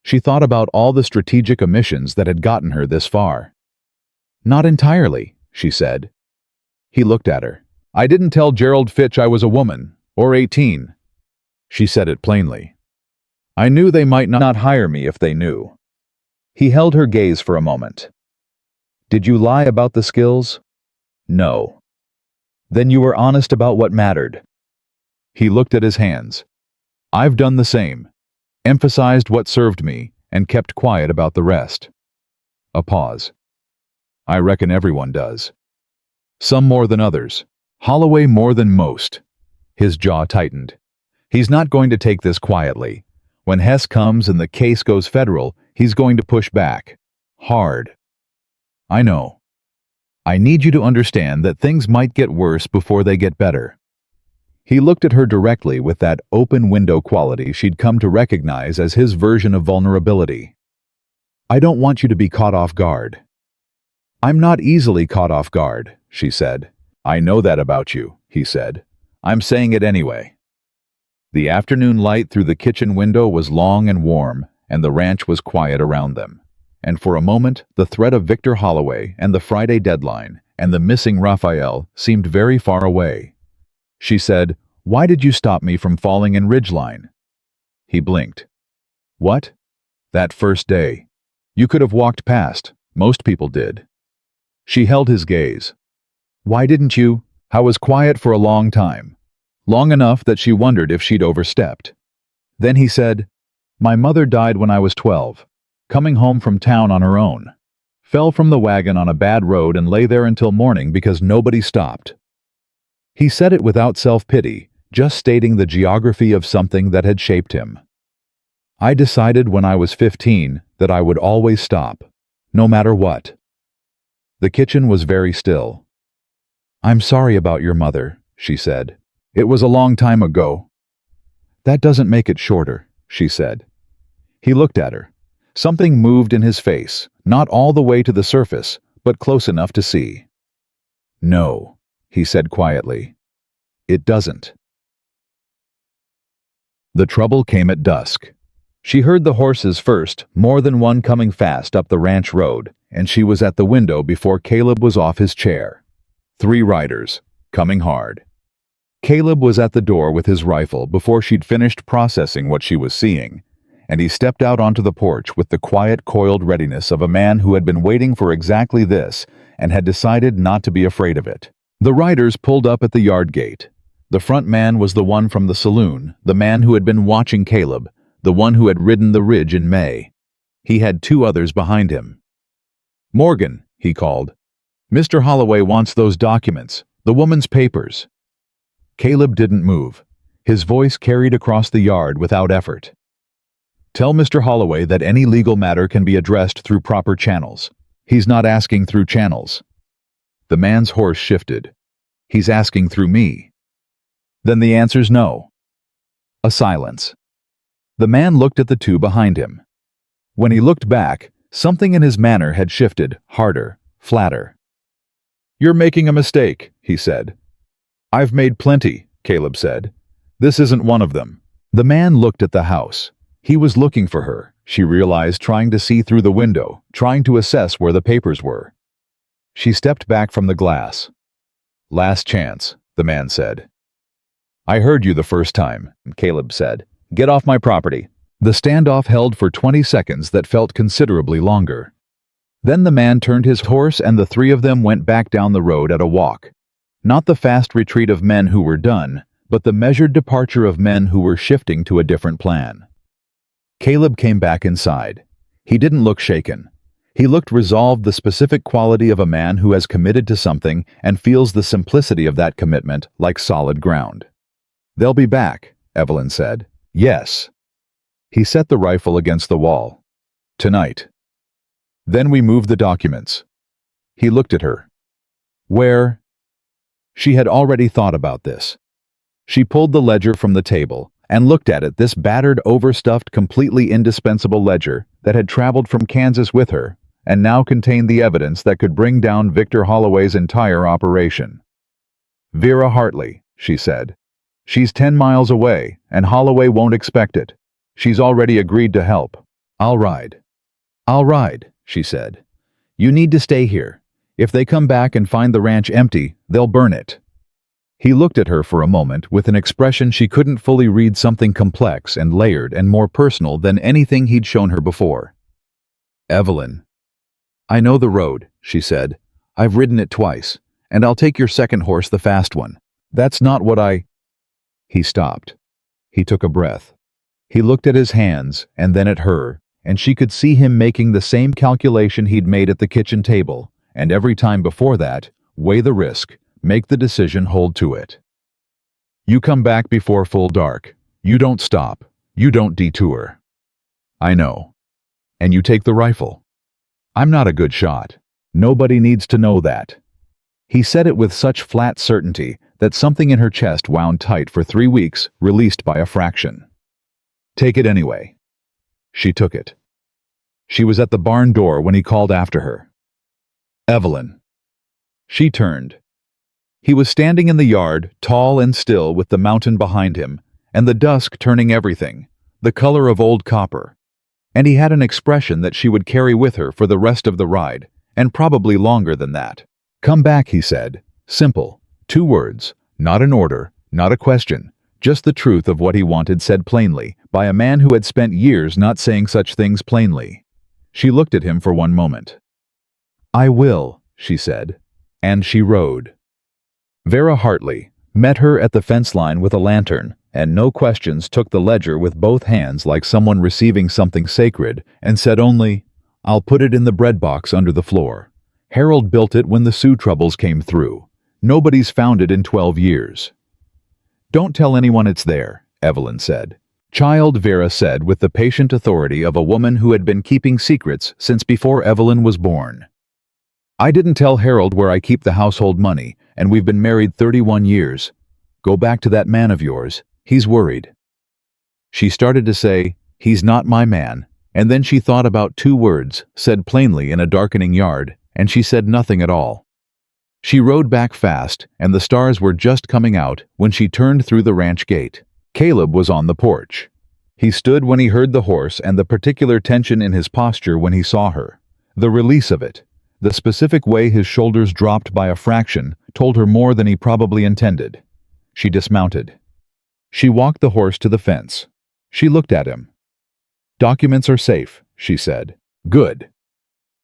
[SPEAKER 1] She thought about all the strategic omissions that had gotten her this far. Not entirely, she said. He looked at her. I didn't tell Gerald Fitch I was a woman, or 18. She said it plainly. I knew they might not hire me if they knew. He held her gaze for a moment. Did you lie about the skills? No. Then you were honest about what mattered. He looked at his hands. I've done the same. Emphasized what served me and kept quiet about the rest. A pause. I reckon everyone does. Some more than others. Holloway more than most. His jaw tightened. He's not going to take this quietly. When Hess comes and the case goes federal, he's going to push back. Hard. I know. I need you to understand that things might get worse before they get better. He looked at her directly with that open window quality she'd come to recognize as his version of vulnerability. I don't want you to be caught off guard. I'm not easily caught off guard, she said. I know that about you, he said. I'm saying it anyway. The afternoon light through the kitchen window was long and warm, and the ranch was quiet around them. And for a moment, the threat of Victor Holloway and the Friday deadline and the missing Raphael seemed very far away. She said, Why did you stop me from falling in Ridgeline? He blinked. What? That first day. You could have walked past. Most people did. She held his gaze. Why didn't you? I was quiet for a long time. Long enough that she wondered if she'd overstepped. Then he said, My mother died when I was 12, coming home from town on her own. Fell from the wagon on a bad road and lay there until morning because nobody stopped. He said it without self-pity, just stating the geography of something that had shaped him. I decided when I was 15 that I would always stop, no matter what. The kitchen was very still. I'm sorry about your mother, she said. It was a long time ago. That doesn't make it shorter, she said. He looked at her. Something moved in his face, not all the way to the surface, but close enough to see. No, he said quietly. It doesn't. The trouble came at dusk. She heard the horses first, more than one coming fast up the ranch road, and she was at the window before Caleb was off his chair. 3 riders, coming hard. Caleb was at the door with his rifle before she'd finished processing what she was seeing, and he stepped out onto the porch with the quiet, coiled readiness of a man who had been waiting for exactly this and had decided not to be afraid of it. The riders pulled up at the yard gate. The front man was the one from the saloon, the man who had been watching Caleb, the one who had ridden the ridge in May. He had 2 others behind him. Morgan, he called. Mr. Holloway wants those documents, the woman's papers. Caleb didn't move. His voice carried across the yard without effort. Tell Mr. Holloway that any legal matter can be addressed through proper channels. He's not asking through channels. The man's horse shifted. He's asking through me. Then the answer's no. A silence. The man looked at the 2 behind him. When he looked back, something in his manner had shifted, harder, flatter. You're making a mistake, he said. I've made plenty, Caleb said. This isn't one of them. The man looked at the house. He was looking for her, she realized, trying to see through the window, trying to assess where the papers were. She stepped back from the glass. Last chance, the man said. I heard you the first time, Caleb said. Get off my property. The standoff held for 20 seconds that felt considerably longer. Then the man turned his horse and the 3 of them went back down the road at a walk. Not the fast retreat of men who were done, but the measured departure of men who were shifting to a different plan. Caleb came back inside. He didn't look shaken. He looked resolved, the specific quality of a man who has committed to something and feels the simplicity of that commitment like solid ground. They'll be back, Evelyn said. Yes. He set the rifle against the wall. Tonight. Then we move the documents. He looked at her. Where? She had already thought about this. She pulled the ledger from the table and looked at it, this battered, overstuffed, completely indispensable ledger that had traveled from Kansas with her and now contained the evidence that could bring down Victor Holloway's entire operation. "Vera Hartley," she said. "She's 10 miles away, and Holloway won't expect it. She's already agreed to help. I'll ride." "I'll ride," she said. "You need to stay here. If they come back and find the ranch empty, they'll burn it." He looked at her for a moment with an expression she couldn't fully read, something complex and layered and more personal than anything he'd shown her before. "Evelyn." "I know the road," she said. "I've ridden it twice, and I'll take your second horse, the fast one. That's not what I—" He stopped. He took a breath. He looked at his hands and then at her, and she could see him making the same calculation he'd made at the kitchen table, and every time before that, weigh the risk, make the decision, hold to it. "You come back before full dark. You don't stop. You don't detour." "I know. And you take the rifle." "I'm not a good shot. Nobody needs to know that." He said it with such flat certainty that something in her chest wound tight for 3 weeks, released by a fraction. "Take it anyway." She took it. She was at the barn door when he called after her. "Evelyn." She turned. He was standing in the yard, tall and still, with the mountain behind him, and the dusk turning everything, the color of old copper. And he had an expression that she would carry with her for the rest of the ride, and probably longer than that. "Come back," he said. Simple. 2 words. Not an order, not a question. Just the truth of what he wanted, said plainly, by a man who had spent years not saying such things plainly. She looked at him for one moment. "I will," she said. And she rode. Vera Hartley met her at the fence line with a lantern, and no questions, took the ledger with both hands like someone receiving something sacred, and said only, "I'll put it in the bread box under the floor. Harold built it when the Sioux troubles came through. Nobody's found it in 12 years. "Don't tell anyone it's there," Evelyn said. "Child," Vera said with the patient authority of a woman who had been keeping secrets since before Evelyn was born. "I didn't tell Harold where I keep the household money, and we've been married 31 years. Go back to that man of yours. He's worried." She started to say, "He's not my man," and then she thought about 2 words, said plainly in a darkening yard, and she said nothing at all. She rode back fast, and the stars were just coming out when she turned through the ranch gate. Caleb was on the porch. He stood when he heard the horse, and the particular tension in his posture when he saw her, the release of it, the specific way his shoulders dropped by a fraction, told her more than he probably intended. She dismounted. She walked the horse to the fence. She looked at him. "Documents are safe," she said. "Good."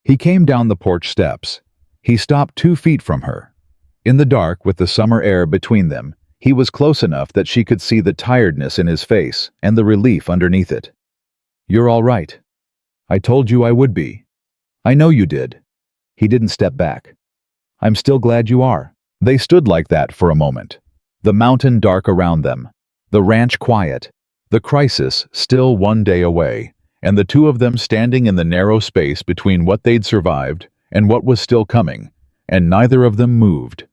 [SPEAKER 1] He came down the porch steps. He stopped 2 feet from her. In the dark, with the summer air between them, he was close enough that she could see the tiredness in his face and the relief underneath it. "You're all right. I told you I would be. I know you did." He didn't step back. "I'm still glad you are." They stood like that for a moment. The mountain dark around them, the ranch quiet, the crisis still 1 day away, and the 2 of them standing in the narrow space between what they'd survived and what was still coming, and neither of them moved.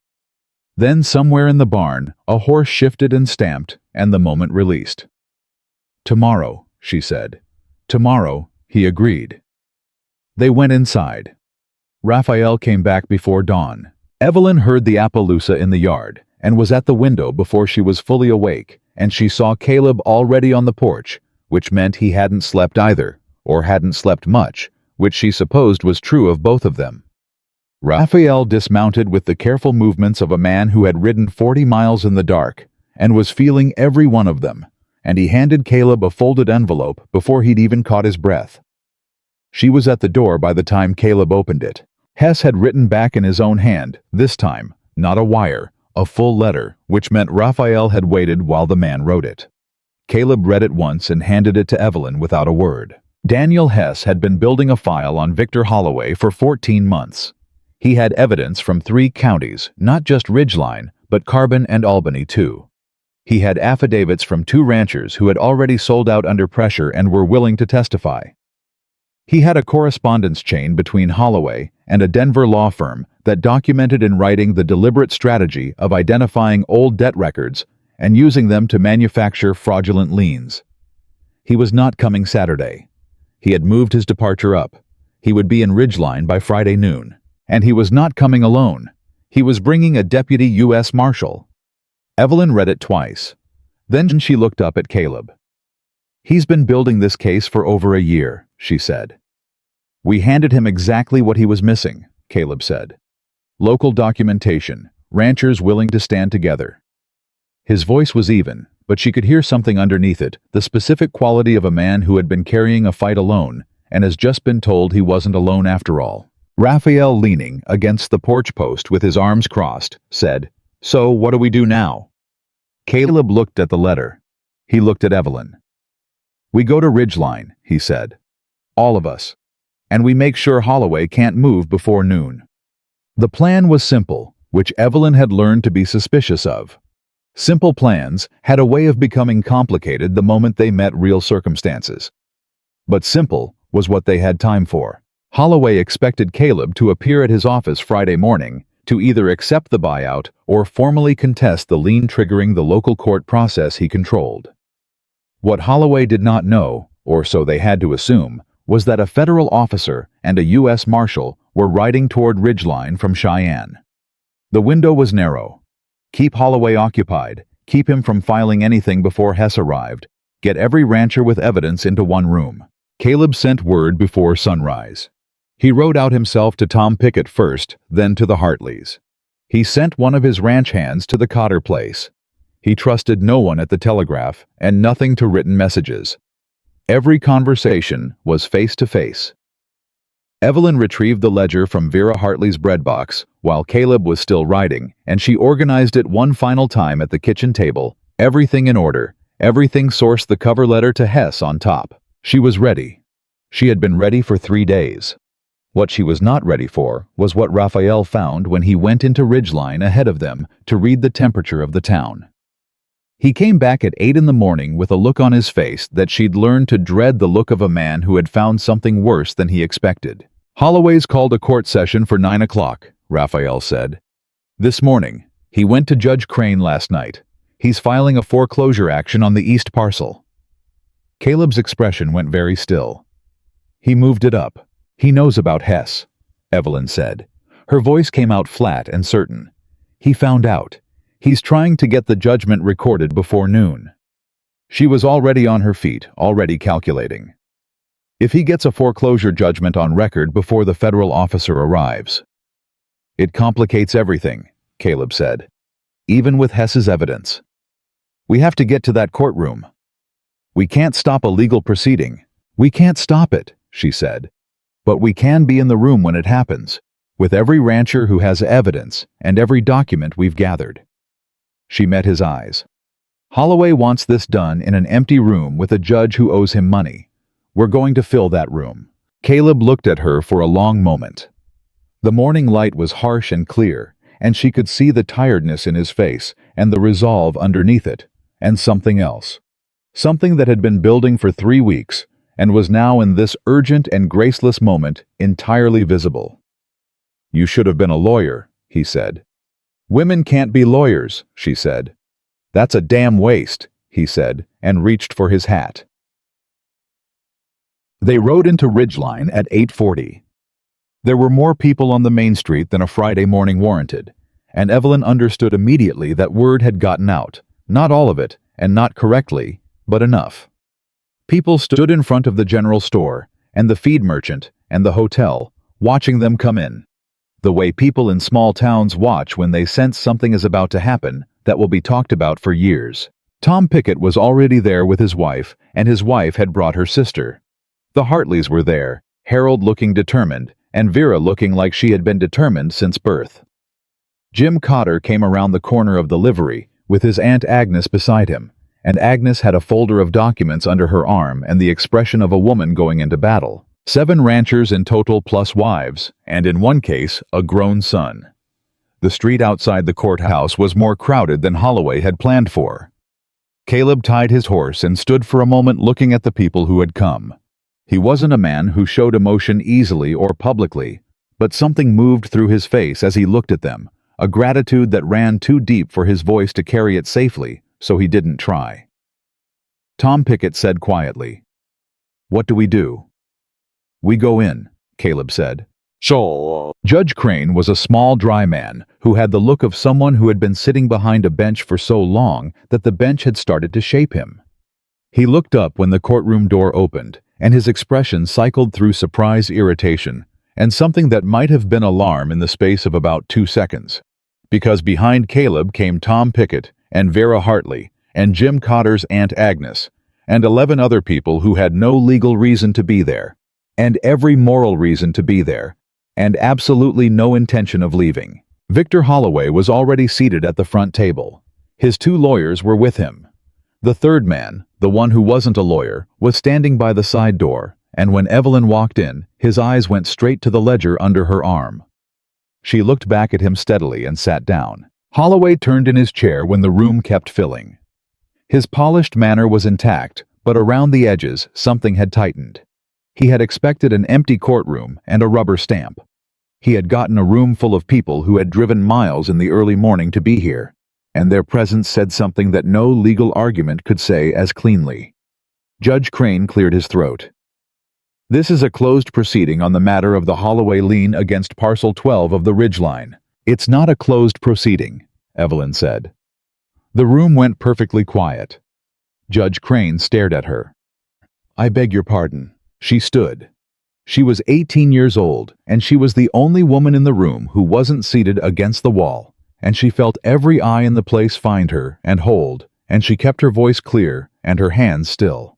[SPEAKER 1] Then somewhere in the barn, a horse shifted and stamped, and the moment released. "Tomorrow," she said. "Tomorrow," he agreed. They went inside. Raphael came back before dawn. Evelyn heard the Appaloosa in the yard, and was at the window before she was fully awake, and she saw Caleb already on the porch, which meant he hadn't slept either, or hadn't slept much, which she supposed was true of both of them. Raphael dismounted with the careful movements of a man who had ridden 40 miles in the dark, and was feeling every one of them, and he handed Caleb a folded envelope before he'd even caught his breath. She was at the door by the time Caleb opened it. Hess had written back in his own hand, this time, not a wire, a full letter, which meant Raphael had waited while the man wrote it. Caleb read it once and handed it to Evelyn without a word. Daniel Hess had been building a file on Victor Holloway for 14 months. He had evidence from 3 counties, not just Ridgeline, but Carbon and Albany too. He had affidavits from 2 ranchers who had already sold out under pressure and were willing to testify. He had a correspondence chain between Holloway and a Denver law firm that documented in writing the deliberate strategy of identifying old debt records and using them to manufacture fraudulent liens. He was not coming Saturday. He had moved his departure up. He would be in Ridgeline by Friday noon. And he was not coming alone. He was bringing a deputy U.S. Marshal. Evelyn read it twice. Then she looked up at Caleb. "He's been building this case for over a year," she said. "We handed him exactly what he was missing," Caleb said. "Local documentation, ranchers willing to stand together." His voice was even, but she could hear something underneath it, the specific quality of a man who had been carrying a fight alone and has just been told he wasn't alone after all. Raphael, leaning against the porch post with his arms crossed, said, "So, what do we do now?" Caleb looked at the letter. He looked at Evelyn. "We go to Ridgeline," he said. "All of us. And we make sure Holloway can't move before noon." The plan was simple, which Evelyn had learned to be suspicious of. Simple plans had a way of becoming complicated the moment they met real circumstances. But simple was what they had time for. Holloway expected Caleb to appear at his office Friday morning to either accept the buyout or formally contest the lien triggering the local court process he controlled. What Holloway did not know, or so they had to assume, was that a federal officer and a U.S. Marshal were riding toward Ridgeline from Cheyenne. The window was narrow. Keep Holloway occupied, keep him from filing anything before Hess arrived, get every rancher with evidence into one room. Caleb sent word before sunrise. He wrote out himself to Tom Pickett first, then to the Hartleys. He sent one of his ranch hands to the Cotter place. He trusted no one at the telegraph and nothing to written messages. Every conversation was face-to-face. Evelyn retrieved the ledger from Vera Hartley's bread box while Caleb was still writing, and she organized it one final time at the kitchen table, everything in order, everything sourced the cover letter to Hess on top. She was ready. She had been ready for 3 days. What she was not ready for was what Raphael found when he went into Ridgeline ahead of them to read the temperature of the town. He came back at 8 in the morning with a look on his face that she'd learned to dread, the look of a man who had found something worse than he expected. "Holloway's called a court session for 9 o'clock, Raphael said. "This morning. He went to Judge Crane last night. He's filing a foreclosure action on the east parcel." Caleb's expression went very still. "He moved it up. He knows about Hess," Evelyn said. Her voice came out flat and certain. "He found out. He's trying to get the judgment recorded before noon." She was already on her feet, already calculating. If he gets a foreclosure judgment on record before the federal officer arrives. "It complicates everything," Caleb said. "Even with Hess's evidence. We have to get to that courtroom. We can't stop a legal proceeding. We can't stop it," she said. "But we can be in the room when it happens, with every rancher who has evidence and every document we've gathered." She met his eyes. "Holloway wants this done in an empty room with a judge who owes him money. We're going to fill that room." Caleb looked at her for a long moment. The morning light was harsh and clear, and she could see the tiredness in his face and the resolve underneath it, and something else. Something that had been building for 3 weeks, and was now in this urgent and graceless moment entirely visible. "You should have been a lawyer," he said. "Women can't be lawyers," she said. "That's a damn waste," he said, and reached for his hat. They rode into Ridgeline at 8:40. There were more people on the main street than a Friday morning warranted, and Evelyn understood immediately that word had gotten out, not all of it, and not correctly, but enough. People stood in front of the general store, and the feed merchant, and the hotel, watching them come in. The way people in small towns watch when they sense something is about to happen that will be talked about for years. Tom Pickett was already there with his wife, and his wife had brought her sister. The Hartleys were there, Harold looking determined, and Vera looking like she had been determined since birth. Jim Cotter came around the corner of the livery, with his Aunt Agnes beside him, and Agnes had a folder of documents under her arm and the expression of a woman going into battle. 7 ranchers in total plus wives, and in one case, a grown son. The street outside the courthouse was more crowded than Holloway had planned for. Caleb tied his horse and stood for a moment looking at the people who had come. He wasn't a man who showed emotion easily or publicly, but something moved through his face as he looked at them, a gratitude that ran too deep for his voice to carry it safely, so he didn't try. Tom Pickett said quietly, "What do we do?" "We go in," Caleb said.
[SPEAKER 2] Sure.
[SPEAKER 1] Judge Crane was a small, dry man who had the look of someone who had been sitting behind a bench for so long that the bench had started to shape him. He looked up when the courtroom door opened, and his expression cycled through surprise, irritation, and something that might have been alarm in the space of about 2 seconds. Because behind Caleb came Tom Pickett and Vera Hartley and Jim Cotter's Aunt Agnes, and 11 other people who had no legal reason to be there, and every moral reason to be there, and absolutely no intention of leaving. Victor Holloway was already seated at the front table. His 2 lawyers were with him. The third man, the one who wasn't a lawyer, was standing by the side door, and when Evelyn walked in, his eyes went straight to the ledger under her arm. She looked back at him steadily and sat down. Holloway turned in his chair when the room kept filling. His polished manner was intact, but around the edges, something had tightened. He had expected an empty courtroom and a rubber stamp. He had gotten a room full of people who had driven miles in the early morning to be here, and their presence said something that no legal argument could say as cleanly. Judge Crane cleared his throat. "This is a closed proceeding on the matter of the Holloway lien against Parcel 12 of the Ridgeline." "It's not a closed proceeding," Evelyn said. The room went perfectly quiet. Judge Crane stared at her. "I beg your pardon." She stood. She was 18 years old, and she was the only woman in the room who wasn't seated against the wall, and she felt every eye in the place find her and hold, and she kept her voice clear and her hands still.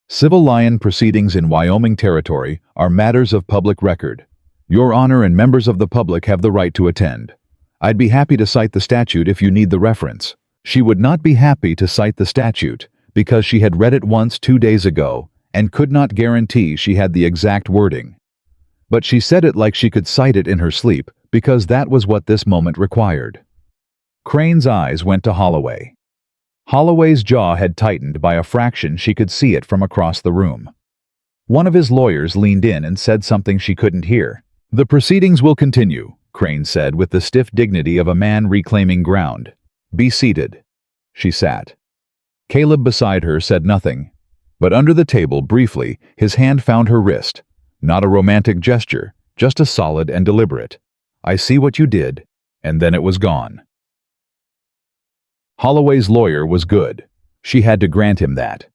[SPEAKER 1] "Civil lion proceedings in Wyoming territory are matters of public record. Your Honor and members of the public have the right to attend. I'd be happy to cite the statute if you need the reference." She would not be happy to cite the statute because she had read it once 2 days ago and could not guarantee she had the exact wording. But she said it like she could cite it in her sleep because that was what this moment required. Crane's eyes went to Holloway. Holloway's jaw had tightened by a fraction. She could see it from across the room. One of his lawyers leaned in and said something she couldn't hear. "The proceedings will continue," Crane said with the stiff dignity of a man reclaiming ground. "Be seated." She sat. Caleb beside her said nothing, but under the table, briefly, his hand found her wrist. Not a romantic gesture, just a solid and deliberate, "I see what you did," and then it was gone. Holloway's lawyer was good. She had to grant him that.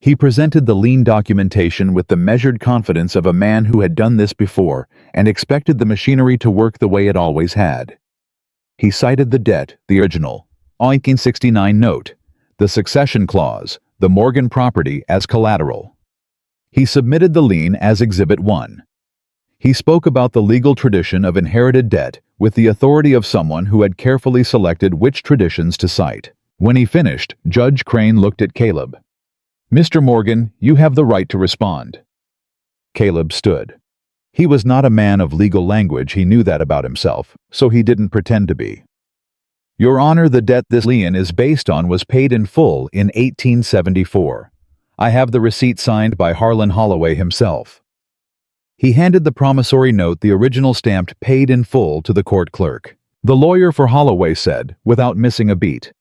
[SPEAKER 1] He presented the lien documentation with the measured confidence of a man who had done this before and expected the machinery to work the way it always had. He cited the debt, the original 1969 note, the succession clause, the Morgan property as collateral. He submitted the lien as Exhibit 1. He spoke about the legal tradition of inherited debt with the authority of someone who had carefully selected which traditions to cite. When he finished, Judge Crane looked at Caleb. "Mr. Morgan, you have the right to respond." Caleb stood. He was not a man of legal language, he knew that about himself, so he didn't pretend to be. "Your Honor, the debt this lien is based on was paid in full in 1874. I have the receipt signed by Harlan Holloway himself." He handed the promissory note, the original stamped "paid in full," to the court clerk. The lawyer for Holloway said, without missing a beat,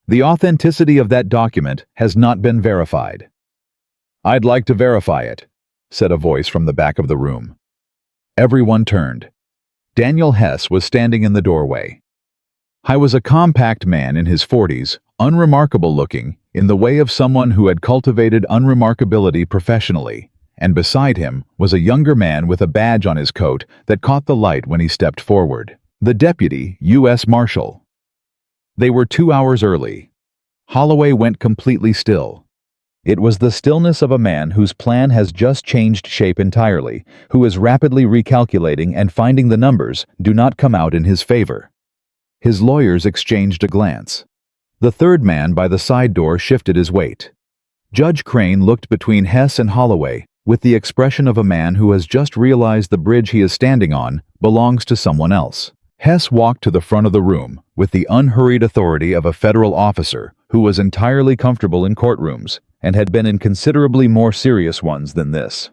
[SPEAKER 1] "The authenticity of that document has not been verified." "I'd like to verify it," said a voice from the back of the room. Everyone turned. Daniel Hess was standing in the doorway. He was a compact man in his 40s, unremarkable looking, in the way of someone who had cultivated unremarkability professionally, and beside him was a younger man with a badge on his coat that caught the light when he stepped forward. The deputy, U.S. Marshal. They were 2 hours early. Holloway went completely still. It was the stillness of a man whose plan has just changed shape entirely, who is rapidly recalculating and finding the numbers do not come out in his favor. His lawyers exchanged a glance. The third man by the side door shifted his weight. Judge Crane looked between Hess and Holloway with the expression of a man who has just realized the bridge he is standing on belongs to someone else. Hess walked to the front of the room with the unhurried authority of a federal officer who was entirely comfortable in courtrooms and had been in considerably more serious ones than this.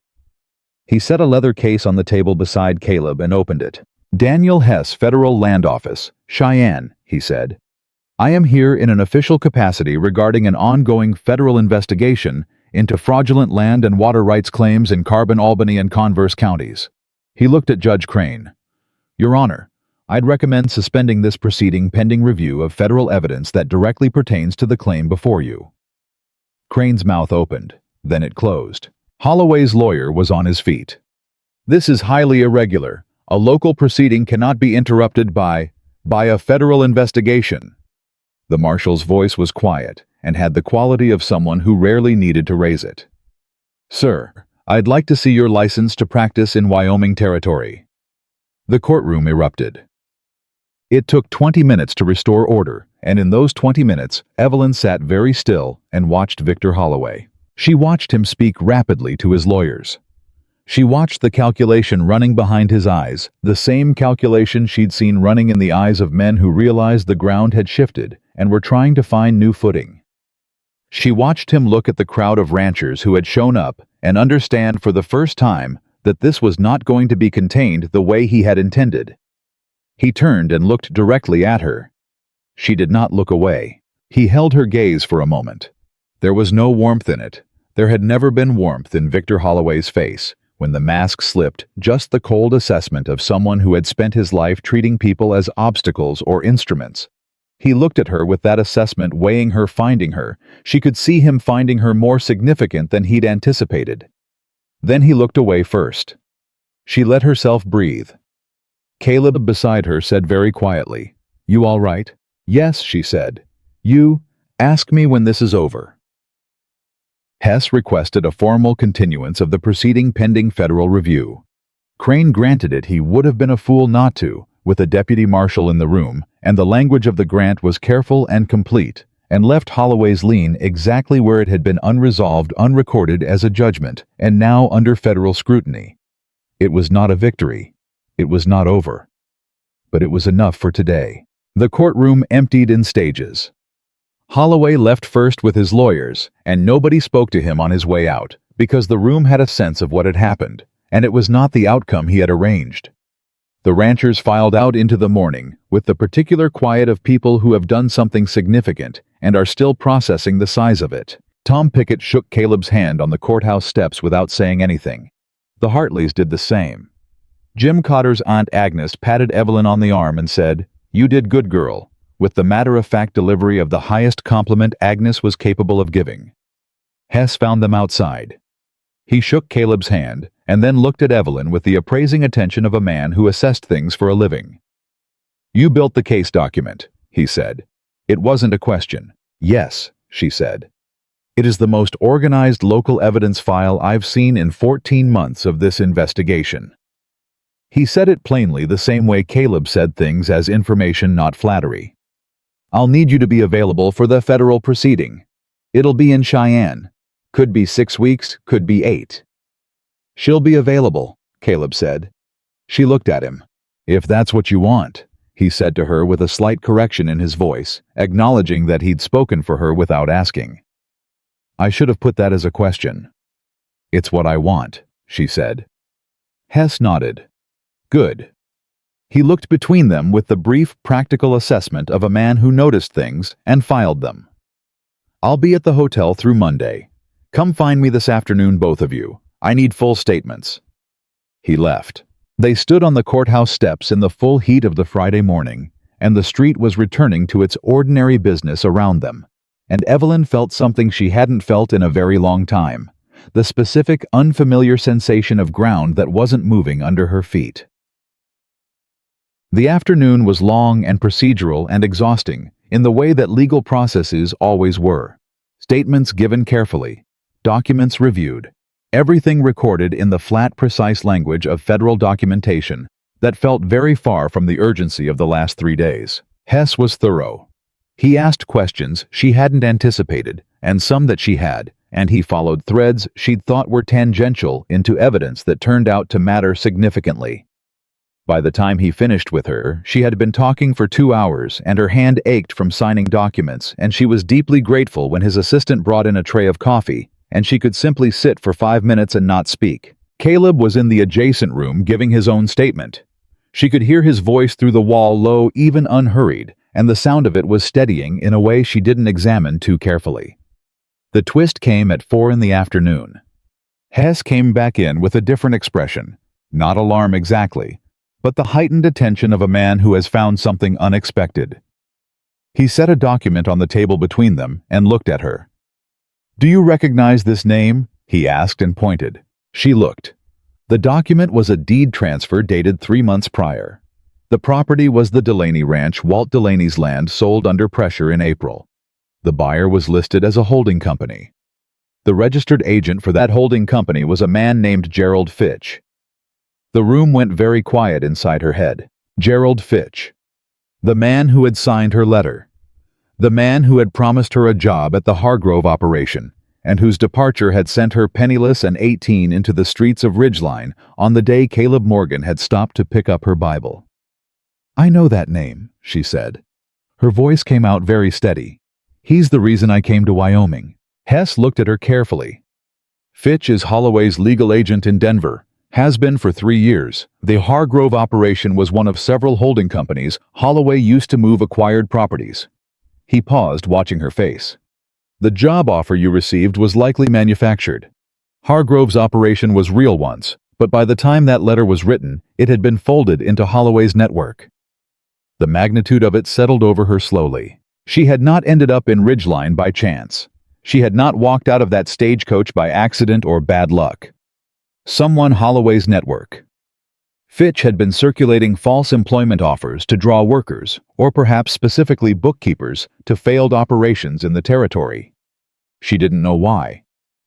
[SPEAKER 1] He set a leather case on the table beside Caleb and opened it. "Daniel Hess, Federal Land Office, Cheyenne," he said. "I am here in an official capacity regarding an ongoing federal investigation into fraudulent land and water rights claims in Carbon, Albany, and Converse counties." He looked at Judge Crane. "Your Honor, I'd recommend suspending this proceeding pending review of federal evidence that directly pertains to the claim before you." Crane's mouth opened, then it closed. Holloway's lawyer was on his feet. "This is highly irregular. A local proceeding cannot be interrupted by a federal investigation." The marshal's voice was quiet and had the quality of someone who rarely needed to raise it. "Sir, I'd like to see your license to practice in Wyoming territory." The courtroom erupted. It took 20 minutes to restore order, and in those 20 minutes, Evelyn sat very still and watched Victor Holloway. She watched him speak rapidly to his lawyers. She watched the calculation running behind his eyes, the same calculation she'd seen running in the eyes of men who realized the ground had shifted and were trying to find new footing. She watched him look at the crowd of ranchers who had shown up and understand for the first time that this was not going to be contained the way he had intended. He turned and looked directly at her. She did not look away. He held her gaze for a moment. There was no warmth in it. There had never been warmth in Victor Holloway's face. When the mask slipped, just the cold assessment of someone who had spent his life treating people as obstacles or instruments. He looked at her with that assessment weighing her, finding her. She could see him finding her more significant than he'd anticipated. Then he looked away first. She let herself breathe. Caleb beside her said very quietly, "You all right?" "Yes," she said. Ask me when this is over." Hess requested a formal continuance of the proceeding pending federal review. Crane granted it. He would have been a fool not to, with a deputy marshal in the room, and the language of the grant was careful and complete, and left Holloway's lien exactly where it had been unresolved, unrecorded as a judgment, and now under federal scrutiny. It was not a victory. It was not over. But it was enough for today. The courtroom emptied in stages. Holloway left first with his lawyers, and nobody spoke to him on his way out, because the room had a sense of what had happened, and it was not the outcome he had arranged. The ranchers filed out into the morning, with the particular quiet of people who have done something significant and are still processing the size of it. Tom Pickett shook Caleb's hand on the courthouse steps without saying anything. The Hartleys did the same. Jim Cotter's Aunt Agnes patted Evelyn on the arm and said, "You did good, girl," with the matter-of-fact delivery of the highest compliment Agnes was capable of giving. Hess found them outside. He shook Caleb's hand and then looked at Evelyn with the appraising attention of a man who assessed things for a living. "You built the case document," he said. It wasn't a question. "Yes," she said. "It is the most organized local evidence file I've seen in 14 months of this investigation." He said it plainly, the same way Caleb said things, as information, not flattery. "I'll need you to be available for the federal proceeding. It'll be in Cheyenne. Could be 6 weeks, could be 8. "She'll be available," Caleb said. She looked at him. "If that's what you want," he said to her with a slight correction in his voice, acknowledging that he'd spoken for her without asking. "I should have put that as a question." "It's what I want," she said. Hess nodded. "Good." He looked between them with the brief, practical assessment of a man who noticed things and filed them. "I'll be at the hotel through Monday. Come find me this afternoon, both of you. I need full statements." He left. They stood on the courthouse steps in the full heat of the Friday morning, and the street was returning to its ordinary business around them. And Evelyn felt something she hadn't felt in a very long time, the specific, unfamiliar sensation of ground that wasn't moving under her feet. The afternoon was long and procedural and exhausting, in the way that legal processes always were. Statements given carefully, documents reviewed, everything recorded in the flat, precise language of federal documentation that felt very far from the urgency of the last 3 days. Hess was thorough. He asked questions she hadn't anticipated, and some that she had, and he followed threads she'd thought were tangential into evidence that turned out to matter significantly. By the time he finished with her, she had been talking for 2 hours, and her hand ached from signing documents, and she was deeply grateful when his assistant brought in a tray of coffee, and she could simply sit for 5 minutes and not speak. Caleb was in the adjacent room giving his own statement. She could hear his voice through the wall, low, even unhurried, and the sound of it was steadying in a way she didn't examine too carefully. The twist came at 4 in the afternoon. Hess came back in with a different expression, not alarm exactly, but the heightened attention of a man who has found something unexpected. He set a document on the table between them and looked at her. "Do you recognize this name?" he asked and pointed. She looked. The document was a deed transfer dated 3 months prior. The property was the Delaney Ranch, Walt Delaney's land, sold under pressure in April. The buyer was listed as a holding company. The registered agent for that holding company was a man named Gerald Fitch. The room went very quiet inside her head. Gerald Fitch. The man who had signed her letter. The man who had promised her a job at the Hargrove operation, and whose departure had sent her penniless and 18 into the streets of Ridgeline on the day Caleb Morgan had stopped to pick up her Bible. "I know that name," she said. Her voice came out very steady. "He's the reason I came to Wyoming." Hess looked at her carefully. "Fitch is Holloway's legal agent in Denver. Has been for 3 years. The Hargrove operation was one of several holding companies Holloway used to move acquired properties." He paused, watching her face. "The job offer you received was likely manufactured. Hargrove's operation was real once, but by the time that letter was written, it had been folded into Holloway's network." The magnitude of it settled over her slowly. She had not ended up in Ridgeline by chance. She had not walked out of that stagecoach by accident or bad luck. Someone Holloway's network. Fitch had been circulating false employment offers to draw workers, or perhaps specifically bookkeepers, to failed operations in the territory. She didn't know why.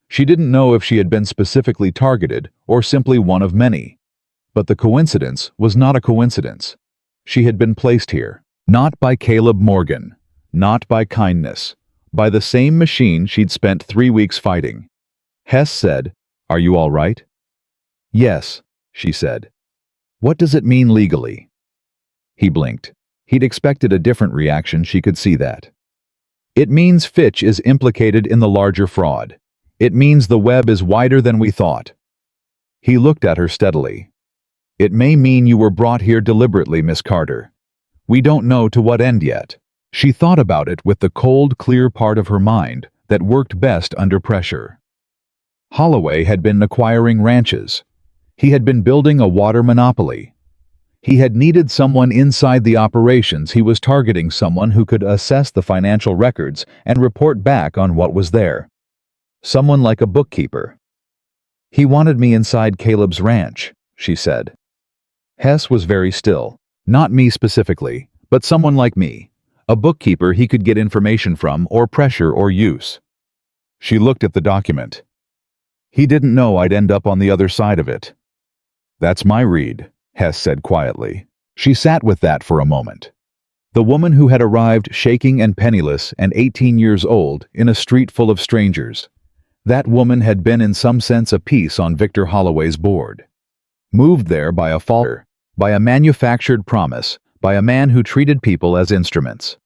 [SPEAKER 1] She didn't know if she had been specifically targeted or simply one of many. But the coincidence was not a coincidence. She had been placed here, not by Caleb Morgan, not by kindness, by the same machine she'd spent 3 weeks fighting. Hess said, "Are you all right?" "Yes," she said. "What does it mean legally?" He blinked. He'd expected a different reaction, she could see that. "It means Fitch is implicated in the larger fraud. It means the web is wider than we thought." He looked at her steadily. "It may mean you were brought here deliberately, Miss Carter. We don't know to what end yet." She thought about it with the cold, clear part of her mind that worked best under pressure. Holloway had been acquiring ranches. He had been building a water monopoly. He had needed someone inside the operations. He was targeting someone who could assess the financial records and report back on what was there. Someone like a bookkeeper. "He wanted me inside Caleb's ranch," she said. Hess was very still. "Not me specifically, but someone like me. A bookkeeper he could get information from, or pressure or use." She looked at the document. "He didn't know I'd end up on the other side of it." "That's my read," Hess said quietly. She sat with that for a moment. The woman who had arrived shaking and penniless and 18 years old in a street full of strangers. That woman had been in some sense a piece on Victor Holloway's board. Moved there by a faller, by a manufactured promise, by a man who treated people as instruments.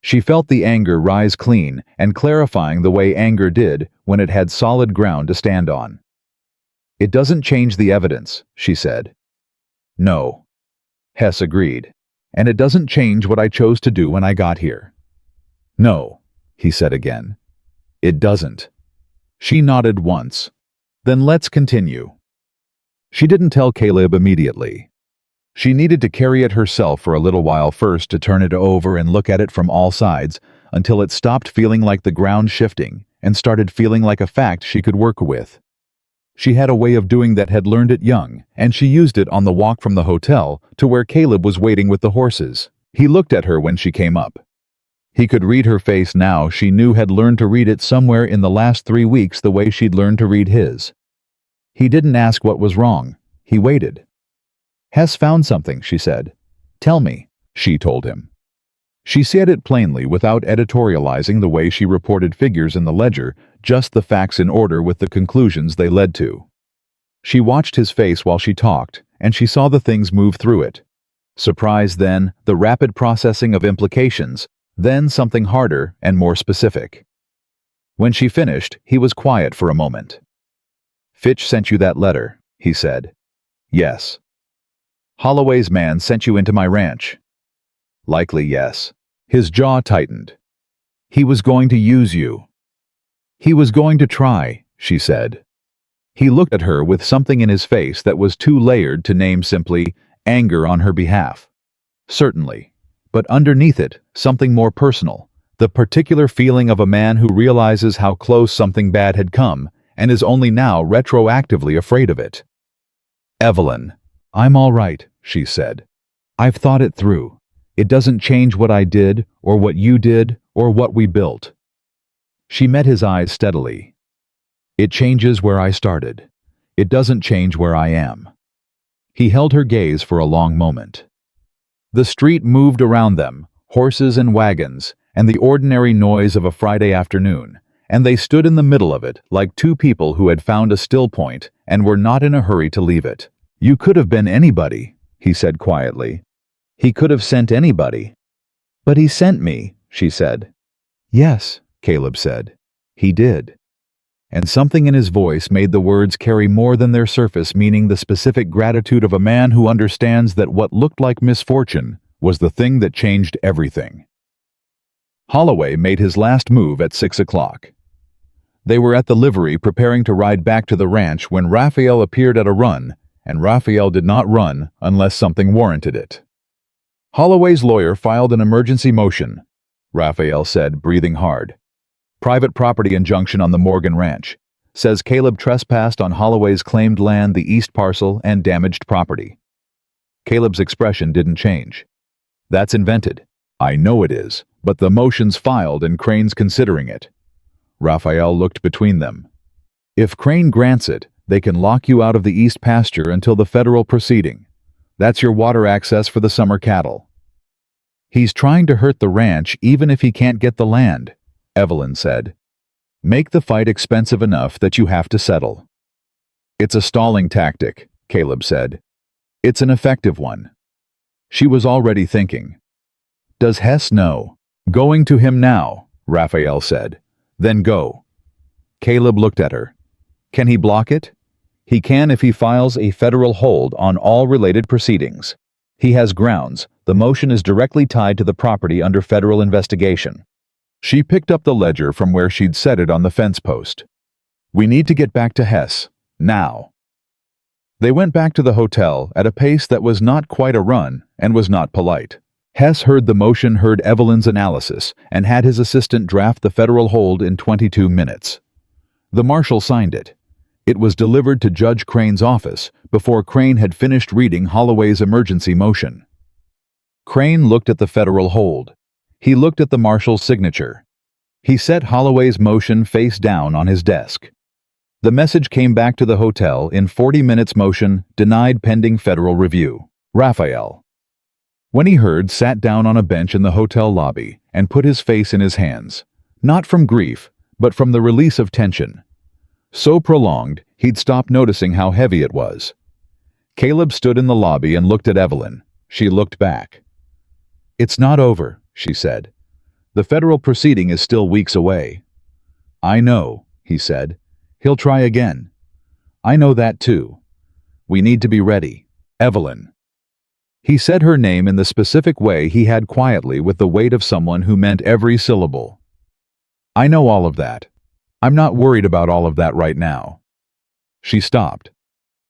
[SPEAKER 1] She felt the anger rise clean and clarifying the way anger did when it had solid ground to stand on. "It doesn't change the evidence," she said. "No." Hess agreed. "And it doesn't change what I chose to do when I got here." "No," he said again. "It doesn't." She nodded once. "Then let's continue." She didn't tell Caleb immediately. She needed to carry it herself for a little while first, to turn it over and look at it from all sides until it stopped feeling like the ground shifting and started feeling like a fact she could work with. She had a way of doing that, had learned it young, and she used it on the walk from the hotel to where Caleb was waiting with the horses. He looked at her when she came up. He could read her face now. She knew had learned to read it somewhere in the last 3 weeks the way she'd learned to read his. He didn't ask what was wrong. He waited. "Hess found something," she said. "Tell me," she told him. She said it plainly, without editorializing the way she reported figures in the ledger, just the facts in order with the conclusions they led to. She watched his face while she talked, and she saw the things move through it. Surprise then, the rapid processing of implications, then something harder and more specific. When she finished, he was quiet for a moment. "Fitch sent you that letter," he said. "Yes." "Holloway's man sent you into my ranch." "Likely yes." His jaw tightened. "He was going to use you." "He was going to try," she said. He looked at her with something in his face that was too layered to name simply anger on her behalf. Certainly. But underneath it, something more personal. The particular feeling of a man who realizes how close something bad had come and is only now retroactively afraid of it. "Evelyn, I'm all right," she said. "I've thought it through. It doesn't change what I did, or what you did, or what we built." She met his eyes steadily. "It changes where I started. It doesn't change where I am." He held her gaze for a long moment. The street moved around them, horses and wagons, and the ordinary noise of a Friday afternoon, and they stood in the middle of it like two people who had found a still point and were not in a hurry to leave it. "You could have been anybody," he said quietly. "He could have sent anybody." "But he sent me," she said. "Yes," Caleb said. "He did." And something in his voice made the words carry more than their surface meaning, the specific gratitude of a man who understands that what looked like misfortune was the thing that changed everything. Holloway made his last move at 6 o'clock. They were at the livery preparing to ride back to the ranch when Raphael appeared at a run, and Raphael did not run unless something warranted it. Holloway's lawyer filed an emergency motion, Raphael said, breathing hard. "Private property injunction on the Morgan Ranch. Says Caleb trespassed on Holloway's claimed land, the east parcel, and damaged property." Caleb's expression didn't change. "That's invented." "I know it is, but the motion's filed and Crane's considering it." Raphael looked between them. "If Crane grants it, they can lock you out of the east pasture until the federal proceeding. That's your water access for the summer cattle." "He's trying to hurt the ranch even if he can't get the land," Evelyn said. "Make the fight expensive enough that you have to settle." "It's a stalling tactic," Caleb said. "It's an effective one." She was already thinking. "Does Hess know?" "Going to him now," Raphael said. "Then go." Caleb looked at her. "Can he block it?" "He can if he files a federal hold on all related proceedings. He has grounds. The motion is directly tied to the property under federal investigation." She picked up the ledger from where she'd set it on the fence post. "We need to get back to Hess. Now." They went back to the hotel at a pace that was not quite a run and was not polite. Hess heard the motion, heard Evelyn's analysis, and had his assistant draft the federal hold in 22 minutes. The marshal signed it. It was delivered to Judge Crane's office before Crane had finished reading Holloway's emergency motion. Crane looked at the federal hold. He looked at the marshal's signature. He set Holloway's motion face down on his desk. The message came back to the hotel in 40 minutes. Motion denied pending federal review. Raphael. When he heard, sat down on a bench in the hotel lobby and put his face in his hands, not from grief, but from the release of tension. So prolonged, he'd stopped noticing how heavy it was. Caleb stood in the lobby and looked at Evelyn. She looked back. "It's not over," she said. "The federal proceeding is still weeks away." "I know," he said. "He'll try again." "I know that too. We need to be ready. Evelyn." He said her name in the specific way he had quietly, with the weight of someone who meant every syllable. "I know all of that. I'm not worried about all of that right now." She stopped.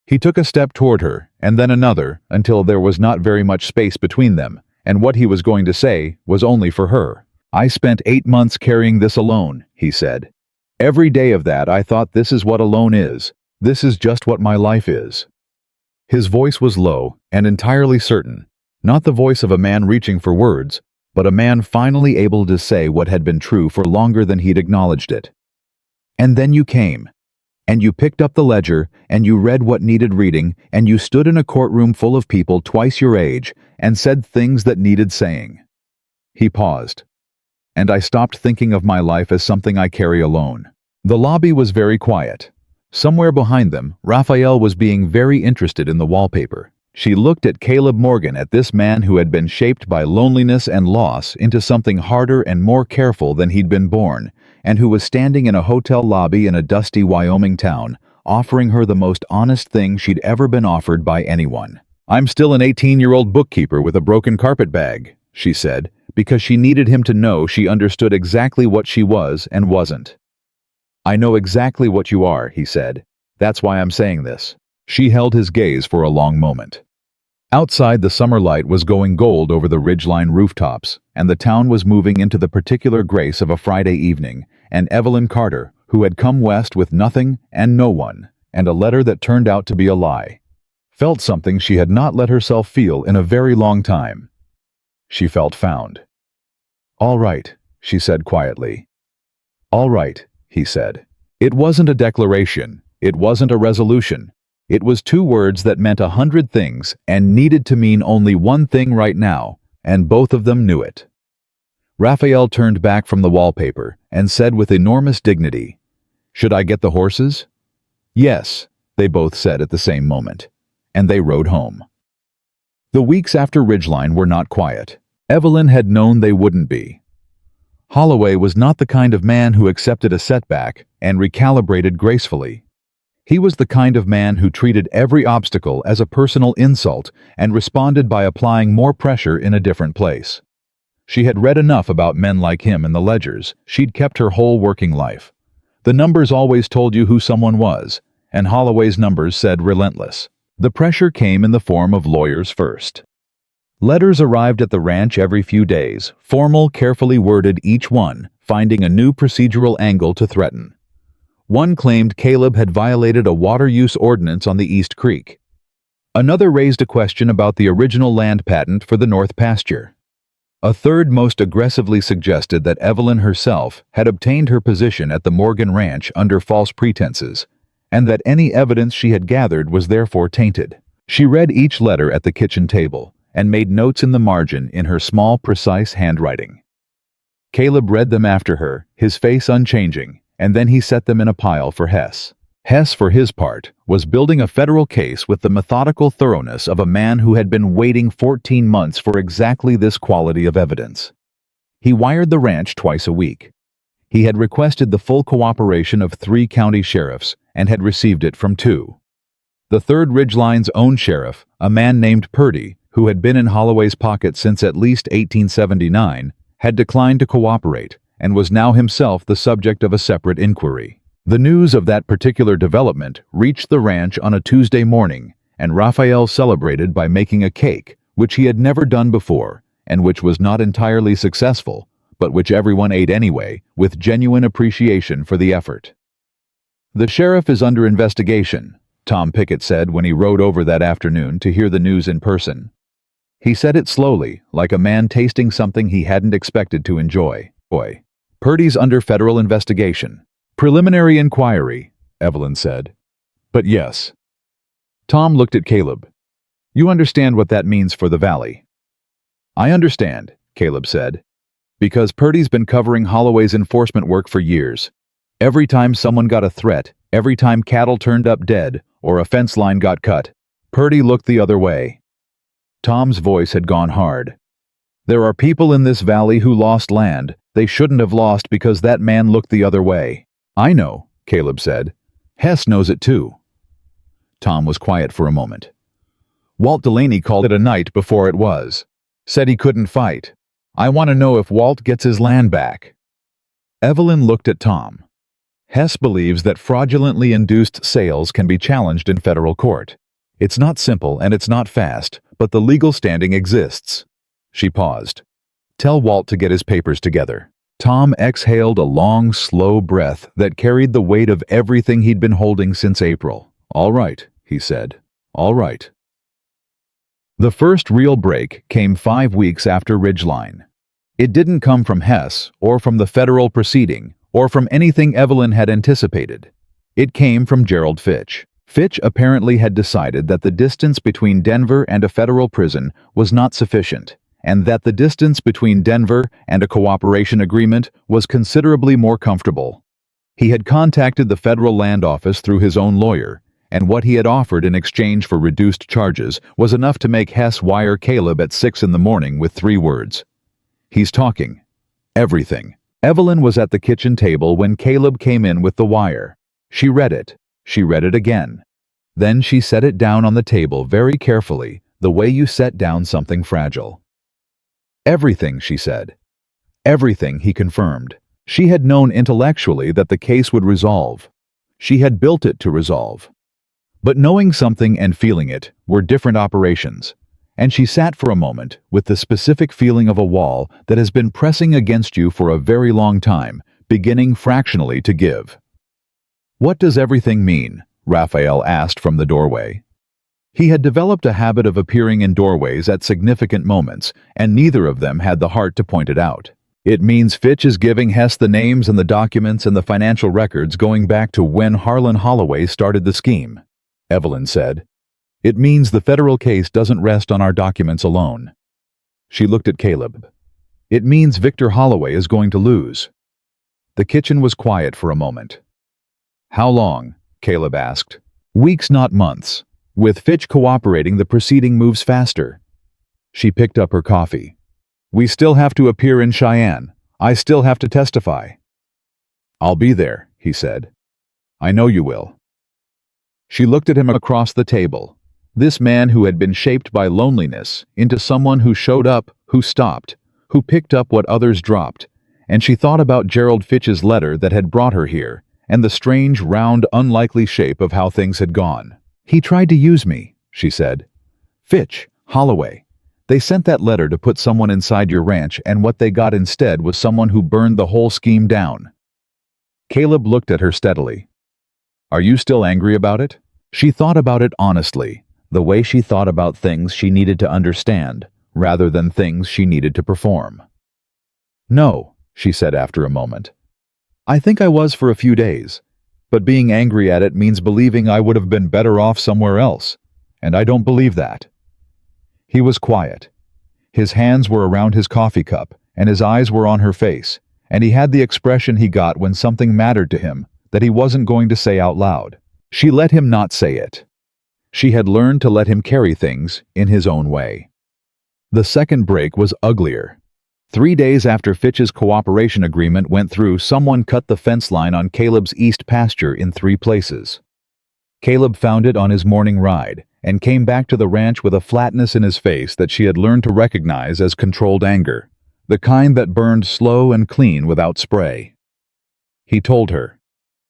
[SPEAKER 1] He took a step toward her, and then another, until there was not very much space between them, and what he was going to say was only for her. "I spent 8 months carrying this alone," he said. "Every day of that I thought, this is what alone is. This is just what my life is." His voice was low and entirely certain, not the voice of a man reaching for words, but a man finally able to say what had been true for longer than he'd acknowledged it. "And then you came. And you picked up the ledger, and you read what needed reading, and you stood in a courtroom full of people twice your age, and said things that needed saying." He paused. "And I stopped thinking of my life as something I carry alone." The lobby was very quiet. Somewhere behind them, Raphael was being very interested in the wallpaper. She looked at Caleb Morgan, at this man who had been shaped by loneliness and loss into something harder and more careful than he'd been born, and who was standing in a hotel lobby in a dusty Wyoming town, offering her the most honest thing she'd ever been offered by anyone. "I'm still an 18-year-old bookkeeper with a broken carpet bag," she said, because she needed him to know she understood exactly what she was and wasn't. "I know exactly what you are," he said. "That's why I'm saying this." She held his gaze for a long moment. Outside, the summer light was going gold over the ridgeline rooftops, and the town was moving into the particular grace of a Friday evening, and Evelyn Carter, who had come west with nothing and no one, and a letter that turned out to be a lie, felt something she had not let herself feel in a very long time. She felt found. "All right," she said quietly. "All right," he said. It wasn't a declaration. It wasn't a resolution. It was two words that meant 100 things and needed to mean only one thing right now, and both of them knew it. Raphael turned back from the wallpaper and said with enormous dignity, "Should I get the horses?" "Yes," they both said at the same moment, and they rode home. The weeks after Ridgeline were not quiet. Evelyn had known they wouldn't be. Holloway was not the kind of man who accepted a setback and recalibrated gracefully. He was the kind of man who treated every obstacle as a personal insult and responded by applying more pressure in a different place. She had read enough about men like him in the ledgers. She'd kept her whole working life. The numbers always told you who someone was, and Holloway's numbers said relentless. The pressure came in the form of lawyers first. Letters arrived at the ranch every few days, formal, carefully worded, each one finding a new procedural angle to threaten. One claimed Caleb had violated a water use ordinance on the East Creek. Another raised a question about the original land patent for the North Pasture. A third most aggressively suggested that Evelyn herself had obtained her position at the Morgan Ranch under false pretenses, and that any evidence she had gathered was therefore tainted. She read each letter at the kitchen table and made notes in the margin in her small, precise handwriting. Caleb read them after her, his face unchanging, and then he set them in a pile for Hess. Hess, for his part, was building a federal case with the methodical thoroughness of a man who had been waiting 14 months for exactly this quality of evidence. He wired the ranch twice a week. He had requested the full cooperation of 3 county sheriffs and had received it from 2. The third, Ridgeline's own sheriff, a man named Purdy, who had been in Holloway's pocket since at least 1879, had declined to cooperate and was now himself the subject of a separate inquiry. The news of that particular development reached the ranch on a Tuesday morning, and Raphael celebrated by making a cake, which he had never done before, and which was not entirely successful, but which everyone ate anyway, with genuine appreciation for the effort. "The sheriff is under investigation," Tom Pickett said when he rode over that afternoon to hear the news in person. He said it slowly, like a man tasting something he hadn't expected to enjoy. "Purdy's under federal investigation. Preliminary inquiry," Evelyn said. "But yes." Tom looked at Caleb. "You understand what that means for the valley?" "I understand," Caleb said. "Because Purdy's been covering Holloway's enforcement work for years. Every time someone got a threat, every time cattle turned up dead, or a fence line got cut, Purdy looked the other way." Tom's voice had gone hard. "There are people in this valley who lost land they shouldn't have lost because that man looked the other way." "I know," Caleb said. "Hess knows it too." Tom was quiet for a moment. "Walt Delaney called it a night before it was. Said he couldn't fight. I want to know if Walt gets his land back." Evelyn looked at Tom. "Hess believes that fraudulently induced sales can be challenged in federal court. It's not simple and it's not fast, but the legal standing exists." She paused. "Tell Walt to get his papers together." Tom exhaled a long, slow breath that carried the weight of everything he'd been holding since April. "All right," he said. "All right." The first real break came 5 weeks after Ridgeline. It didn't come from Hess, or from the federal proceeding, or from anything Evelyn had anticipated. It came from Gerald Fitch. Fitch apparently had decided that the distance between Denver and a federal prison was not sufficient, and that the distance between Denver and a cooperation agreement was considerably more comfortable. He had contacted the federal land office through his own lawyer, and what he had offered in exchange for reduced charges was enough to make Hess wire Caleb at 6 in the morning with 3 words. "He's talking. Everything." Evelyn was at the kitchen table when Caleb came in with the wire. She read it. She read it again. Then she set it down on the table very carefully, the way you set down something fragile. "Everything," she said. "Everything," he confirmed. She had known intellectually that the case would resolve. She had built it to resolve. But knowing something and feeling it were different operations, and she sat for a moment with the specific feeling of a wall that has been pressing against you for a very long time, beginning fractionally to give. "What does everything mean?" Raphael asked from the doorway. He had developed a habit of appearing in doorways at significant moments, and neither of them had the heart to point it out. "It means Fitch is giving Hess the names and the documents and the financial records going back to when Harlan Holloway started the scheme," Evelyn said. "It means the federal case doesn't rest on our documents alone." She looked at Caleb. "It means Victor Holloway is going to lose." The kitchen was quiet for a moment. "How long?" Caleb asked. "Weeks, not months. With Fitch cooperating, the proceeding moves faster." She picked up her coffee. "We still have to appear in Cheyenne. I still have to testify." "I'll be there," he said. "I know you will." She looked at him across the table. This man who had been shaped by loneliness into someone who showed up, who stopped, who picked up what others dropped, and she thought about Gerald Fitch's letter that had brought her here, and the strange, round, unlikely shape of how things had gone. "He tried to use me," she said. "Fitch, Holloway. They sent that letter to put someone inside your ranch, and what they got instead was someone who burned the whole scheme down." Caleb looked at her steadily. "Are you still angry about it?" She thought about it honestly, the way she thought about things she needed to understand, rather than things she needed to perform. "No," she said after a moment. "I think I was for a few days, but being angry at it means believing I would have been better off somewhere else, and I don't believe that." He was quiet. His hands were around his coffee cup, and his eyes were on her face, and he had the expression he got when something mattered to him that he wasn't going to say out loud. She let him not say it. She had learned to let him carry things in his own way. The second break was uglier. 3 days after Fitch's cooperation agreement went through, someone cut the fence line on Caleb's east pasture in 3 places. Caleb found it on his morning ride, and came back to the ranch with a flatness in his face that she had learned to recognize as controlled anger, the kind that burned slow and clean without spray. He told her.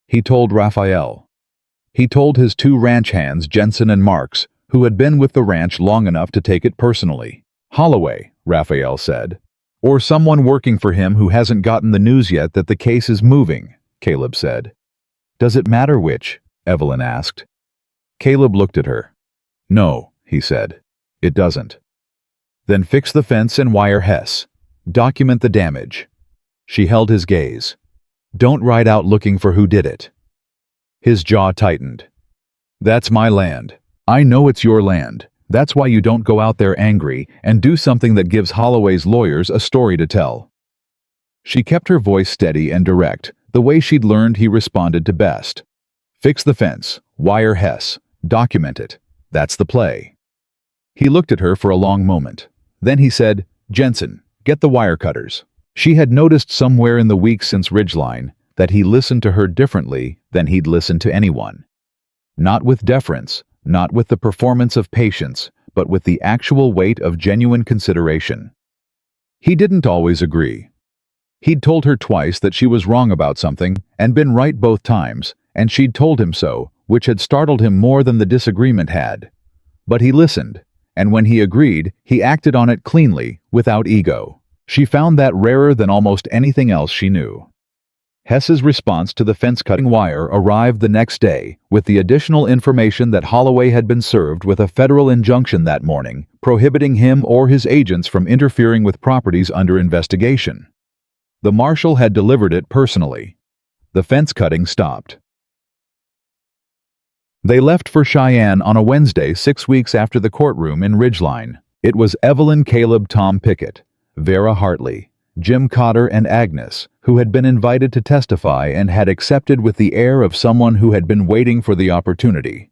[SPEAKER 1] He told Raphael. He told his 2 ranch hands, Jensen and Marks, who had been with the ranch long enough to take it personally. "Holloway," Raphael said. "Or someone working for him who hasn't gotten the news yet that the case is moving," Caleb said. "Does it matter which?" Evelyn asked. Caleb looked at her. "No," he said. "It doesn't." "Then fix the fence and wire Hess. Document the damage." She held his gaze. "Don't ride out looking for who did it." His jaw tightened. "That's my land. I know it's your land. That's why you don't go out there angry and do something that gives Holloway's lawyers a story to tell." She kept her voice steady and direct, the way she'd learned he responded to best. "Fix the fence, wire Hess, document it. That's the play." He looked at her for a long moment. Then he said, "Jensen, get the wire cutters." She had noticed somewhere in the weeks since Ridgeline that he listened to her differently than he'd listened to anyone. Not with deference, not with the performance of patience, but with the actual weight of genuine consideration. He didn't always agree. He'd told her twice that she was wrong about something, and been right both times, and she'd told him so, which had startled him more than the disagreement had. But he listened, and when he agreed, he acted on it cleanly, without ego. She found that rarer than almost anything else she knew. Hess's response to the fence-cutting wire arrived the next day, with the additional information that Holloway had been served with a federal injunction that morning, prohibiting him or his agents from interfering with properties under investigation. The marshal had delivered it personally. The fence-cutting stopped. They left for Cheyenne on a Wednesday 6 weeks after the courtroom in Ridgeline. It was Evelyn, Caleb, Tom Pickett, Vera Hartley, Jim Cotter, and Agnes, who had been invited to testify and had accepted with the air of someone who had been waiting for the opportunity.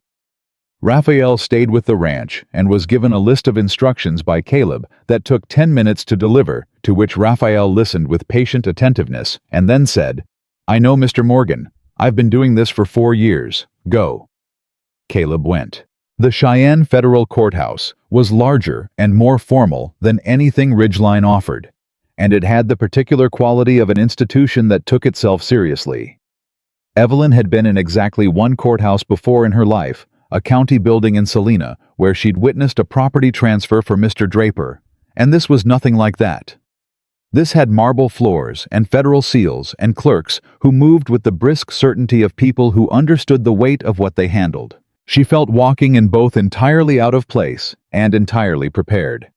[SPEAKER 1] Raphael stayed with the ranch and was given a list of instructions by Caleb that took 10 minutes to deliver, to which Raphael listened with patient attentiveness and then said, "I know, Mr. Morgan. I've been doing this for 4 years. Go." Caleb went. The Cheyenne Federal Courthouse was larger and more formal than anything Ridgeline offered, and it had the particular quality of an institution that took itself seriously. Evelyn had been in exactly one courthouse before in her life, a county building in Salina, where she'd witnessed a property transfer for Mr. Draper, and this was nothing like that. This had marble floors and federal seals and clerks who moved with the brisk certainty of people who understood the weight of what they handled. She felt walking in both entirely out of place and entirely prepared.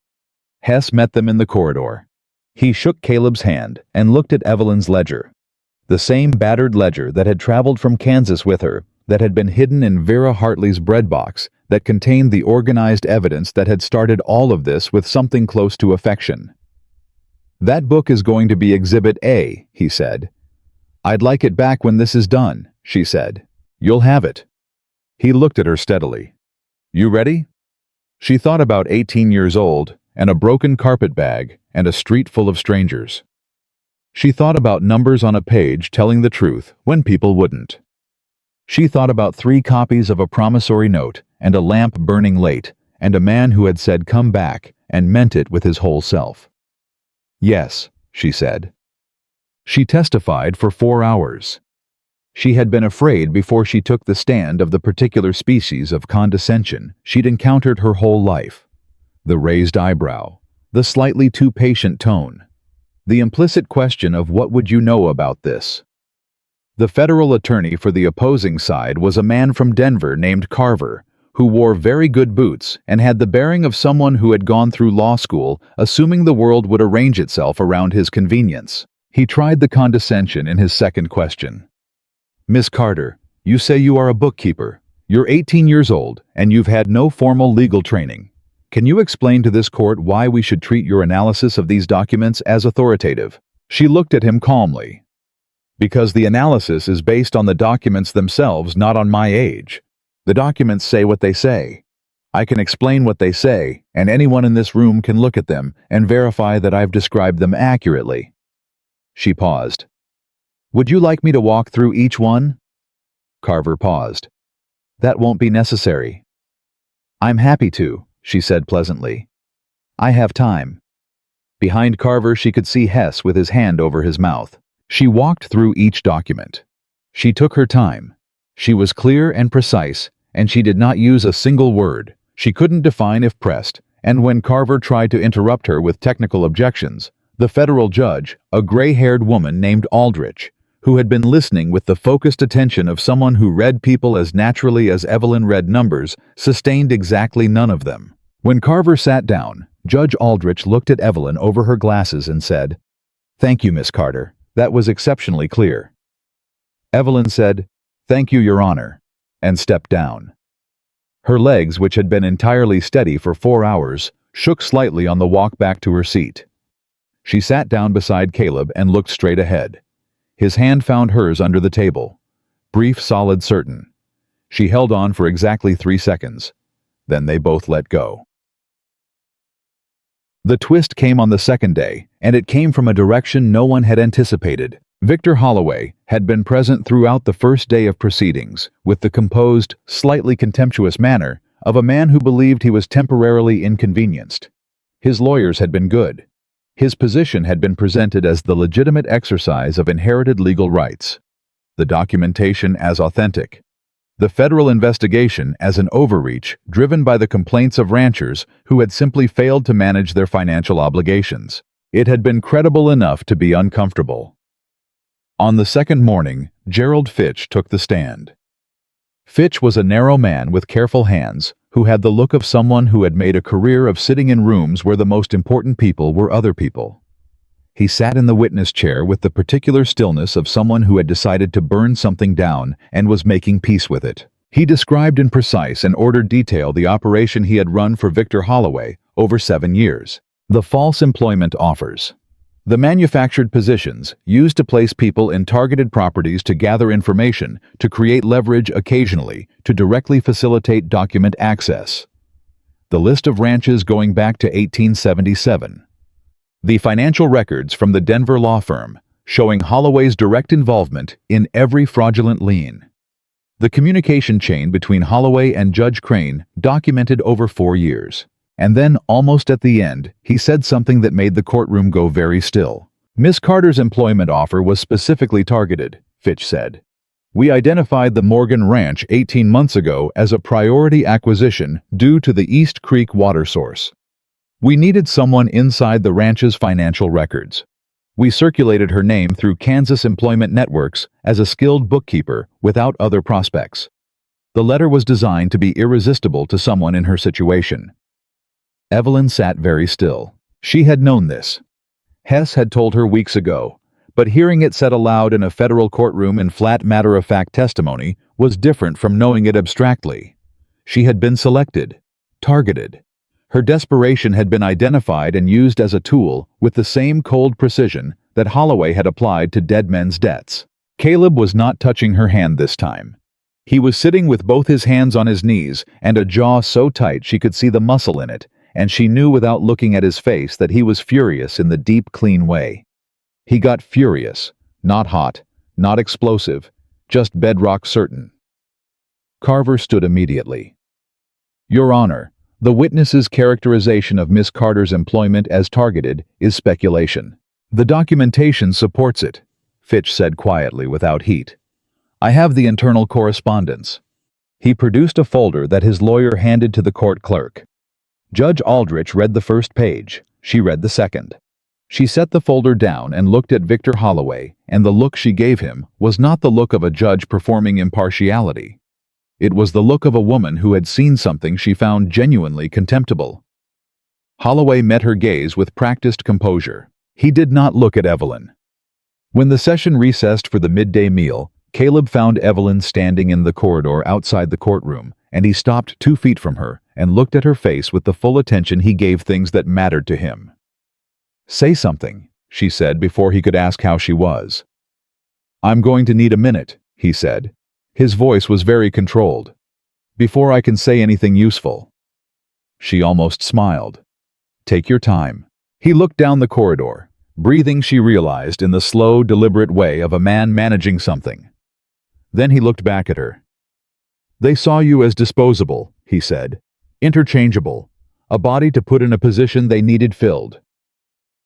[SPEAKER 1] Hess met them in the corridor. He shook Caleb's hand and looked at Evelyn's ledger. The same battered ledger that had traveled from Kansas with her, that had been hidden in Vera Hartley's bread box, that contained the organized evidence that had started all of this with something close to affection. "That book is going to be Exhibit A," he said. "I'd like it back when this is done," she said. "You'll have it." He looked at her steadily. "You ready?" She thought about 18 years old, and a broken carpet bag, and a street full of strangers. She thought about numbers on a page telling the truth when people wouldn't. She thought about 3 copies of a promissory note, and a lamp burning late, and a man who had said come back, and meant it with his whole self. "Yes," she said. She testified for 4 hours. She had been afraid before she took the stand of the particular species of condescension she'd encountered her whole life. The raised eyebrow, the slightly too patient tone, the implicit question of what would you know about this? The federal attorney for the opposing side was a man from Denver named Carver, who wore very good boots and had the bearing of someone who had gone through law school, assuming the world would arrange itself around his convenience. He tried the condescension in his second question. "Miss Carter, you say you are a bookkeeper. You're 18 years old, and you've had no formal legal training. Can you explain to this court why we should treat your analysis of these documents as authoritative?" She looked at him calmly. "Because the analysis is based on the documents themselves, not on my age. The documents say what they say. I can explain what they say, and anyone in this room can look at them and verify that I've described them accurately." She paused. "Would you like me to walk through each one?" Carver paused. "That won't be necessary." "I'm happy to," she said pleasantly. "I have time." Behind Carver she could see Hess with his hand over his mouth. She walked through each document. She took her time. She was clear and precise, and she did not use a single word. She couldn't define if pressed, and when Carver tried to interrupt her with technical objections, the federal judge, a gray-haired woman named Aldrich, who had been listening with the focused attention of someone who read people as naturally as Evelyn read numbers, sustained exactly none of them. When Carver sat down, Judge Aldrich looked at Evelyn over her glasses and said, "Thank you, Miss Carter. That was exceptionally clear." Evelyn said, "Thank you, Your Honor," and stepped down. Her legs, which had been entirely steady for 4 hours, shook slightly on the walk back to her seat. She sat down beside Caleb and looked straight ahead. His hand found hers under the table. Brief, solid, certain. She held on for exactly 3 seconds. Then they both let go. The twist came on the second day, and it came from a direction no one had anticipated. Victor Holloway had been present throughout the first day of proceedings, with the composed, slightly contemptuous manner of a man who believed he was temporarily inconvenienced. His lawyers had been good. His position had been presented as the legitimate exercise of inherited legal rights. The documentation as authentic. The federal investigation as an overreach driven by the complaints of ranchers who had simply failed to manage their financial obligations. It had been credible enough to be uncomfortable. On the second morning, Gerald Fitch took the stand. Fitch was a narrow man with careful hands who had the look of someone who had made a career of sitting in rooms where the most important people were other people. He sat in the witness chair with the particular stillness of someone who had decided to burn something down and was making peace with it. He described in precise and ordered detail the operation he had run for Victor Holloway over 7 years. The false employment offers. The manufactured positions, used to place people in targeted properties to gather information, to create leverage occasionally, to directly facilitate document access. The list of ranches going back to 1877. The financial records from the Denver law firm, showing Holloway's direct involvement in every fraudulent lien. The communication chain between Holloway and Judge Crane documented over 4 years. And then, almost at the end, he said something that made the courtroom go very still. Miss Carter's employment offer was specifically targeted, Fitch said. We identified the Morgan Ranch 18 months ago as a priority acquisition due to the East Creek water source. We needed someone inside the ranch's financial records. We circulated her name through Kansas employment networks as a skilled bookkeeper without other prospects. The letter was designed to be irresistible to someone in her situation. Evelyn sat very still. She had known this. Hess had told her weeks ago, but hearing it said aloud in a federal courtroom in flat matter-of-fact testimony was different from knowing it abstractly. She had been selected, targeted. Her desperation had been identified and used as a tool with the same cold precision that Holloway had applied to dead men's debts. Caleb was not touching her hand this time. He was sitting with both his hands on his knees and a jaw so tight she could see the muscle in it, and she knew without looking at his face that he was furious in the deep, clean way. He got furious, not hot, not explosive, just bedrock certain. Carver stood immediately. Your Honor, the witness's characterization of Miss Carter's employment as targeted is speculation. The documentation supports it, Fitch said quietly without heat. I have the internal correspondence. He produced a folder that his lawyer handed to the court clerk. Judge Aldrich read the first page. She read the second. She set the folder down and looked at Victor Holloway, and the look she gave him was not the look of a judge performing impartiality. It was the look of a woman who had seen something she found genuinely contemptible. Holloway met her gaze with practiced composure. He did not look at Evelyn. When the session recessed for the midday meal, Caleb found Evelyn standing in the corridor outside the courtroom, and he stopped 2 feet from her and looked at her face with the full attention he gave things that mattered to him. Say something, she said before he could ask how she was. I'm going to need a minute, he said. His voice was very controlled. Before I can say anything useful. She almost smiled. Take your time. He looked down the corridor. Breathing, she realized, in the slow, deliberate way of a man managing something. Then he looked back at her. They saw you as disposable, he said. Interchangeable. A body to put in a position they needed filled.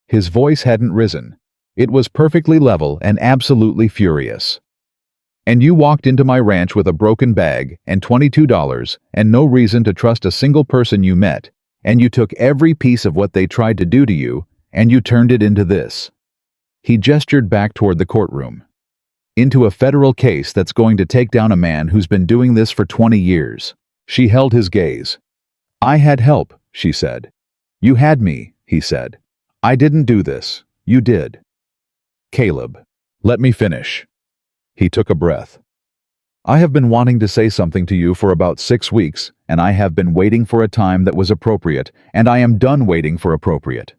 [SPEAKER 1] His voice hadn't risen. It was perfectly level and absolutely furious. And you walked into my ranch with a broken bag and $22 and no reason to trust a single person you met, and you took every piece of what they tried to do to you, and you turned it into this. He gestured back toward the courtroom. Into a federal case that's going to take down a man who's been doing this for 20 years. She held his gaze. I had help, she said. You had me, he said. I didn't do this. You did. Caleb, let me finish. He took a breath. I have been wanting to say something to you for about 6 weeks, and I have been waiting for a time that was appropriate, and I am done waiting for appropriate.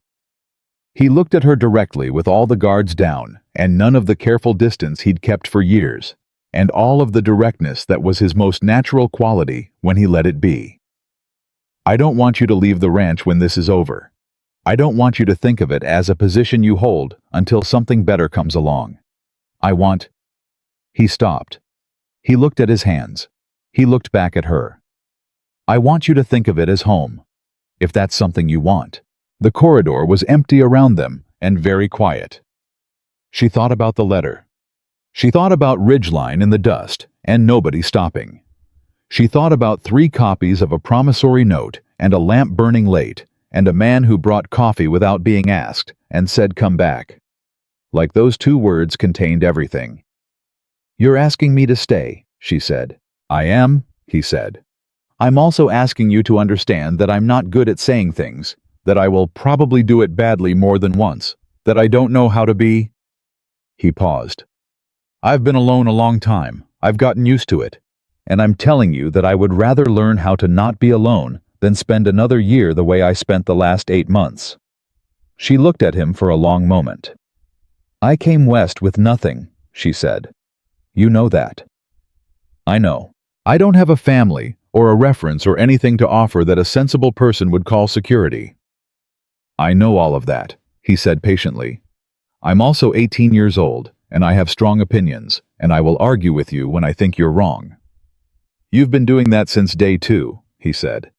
[SPEAKER 1] He looked at her directly with all the guards down, and none of the careful distance he'd kept for years, and all of the directness that was his most natural quality when he let it be. I don't want you to leave the ranch when this is over. I don't want you to think of it as a position you hold until something better comes along. I want... He stopped. He looked at his hands. He looked back at her. I want you to think of it as home, if that's something you want. The corridor was empty around them and very quiet. She thought about the letter. She thought about Ridgeline in the dust and nobody stopping. She thought about 3 copies of a promissory note and a lamp burning late and a man who brought coffee without being asked and said come back. Like those 2 words contained everything. You're asking me to stay, she said. I am, he said. I'm also asking you to understand that I'm not good at saying things, that I will probably do it badly more than once, that I don't know how to be. He paused. I've been alone a long time. I've gotten used to it. And I'm telling you that I would rather learn how to not be alone than spend another year the way I spent the last 8 months. She looked at him for a long moment. "I came west with nothing," she said. "You know that." "I know. I don't have a family, or a reference or anything to offer that a sensible person would call security." "I know all of that," he said patiently. "I'm also 18 years old, and I have strong opinions, and I will argue with you when I think you're wrong." "You've been doing that since day 2, he said.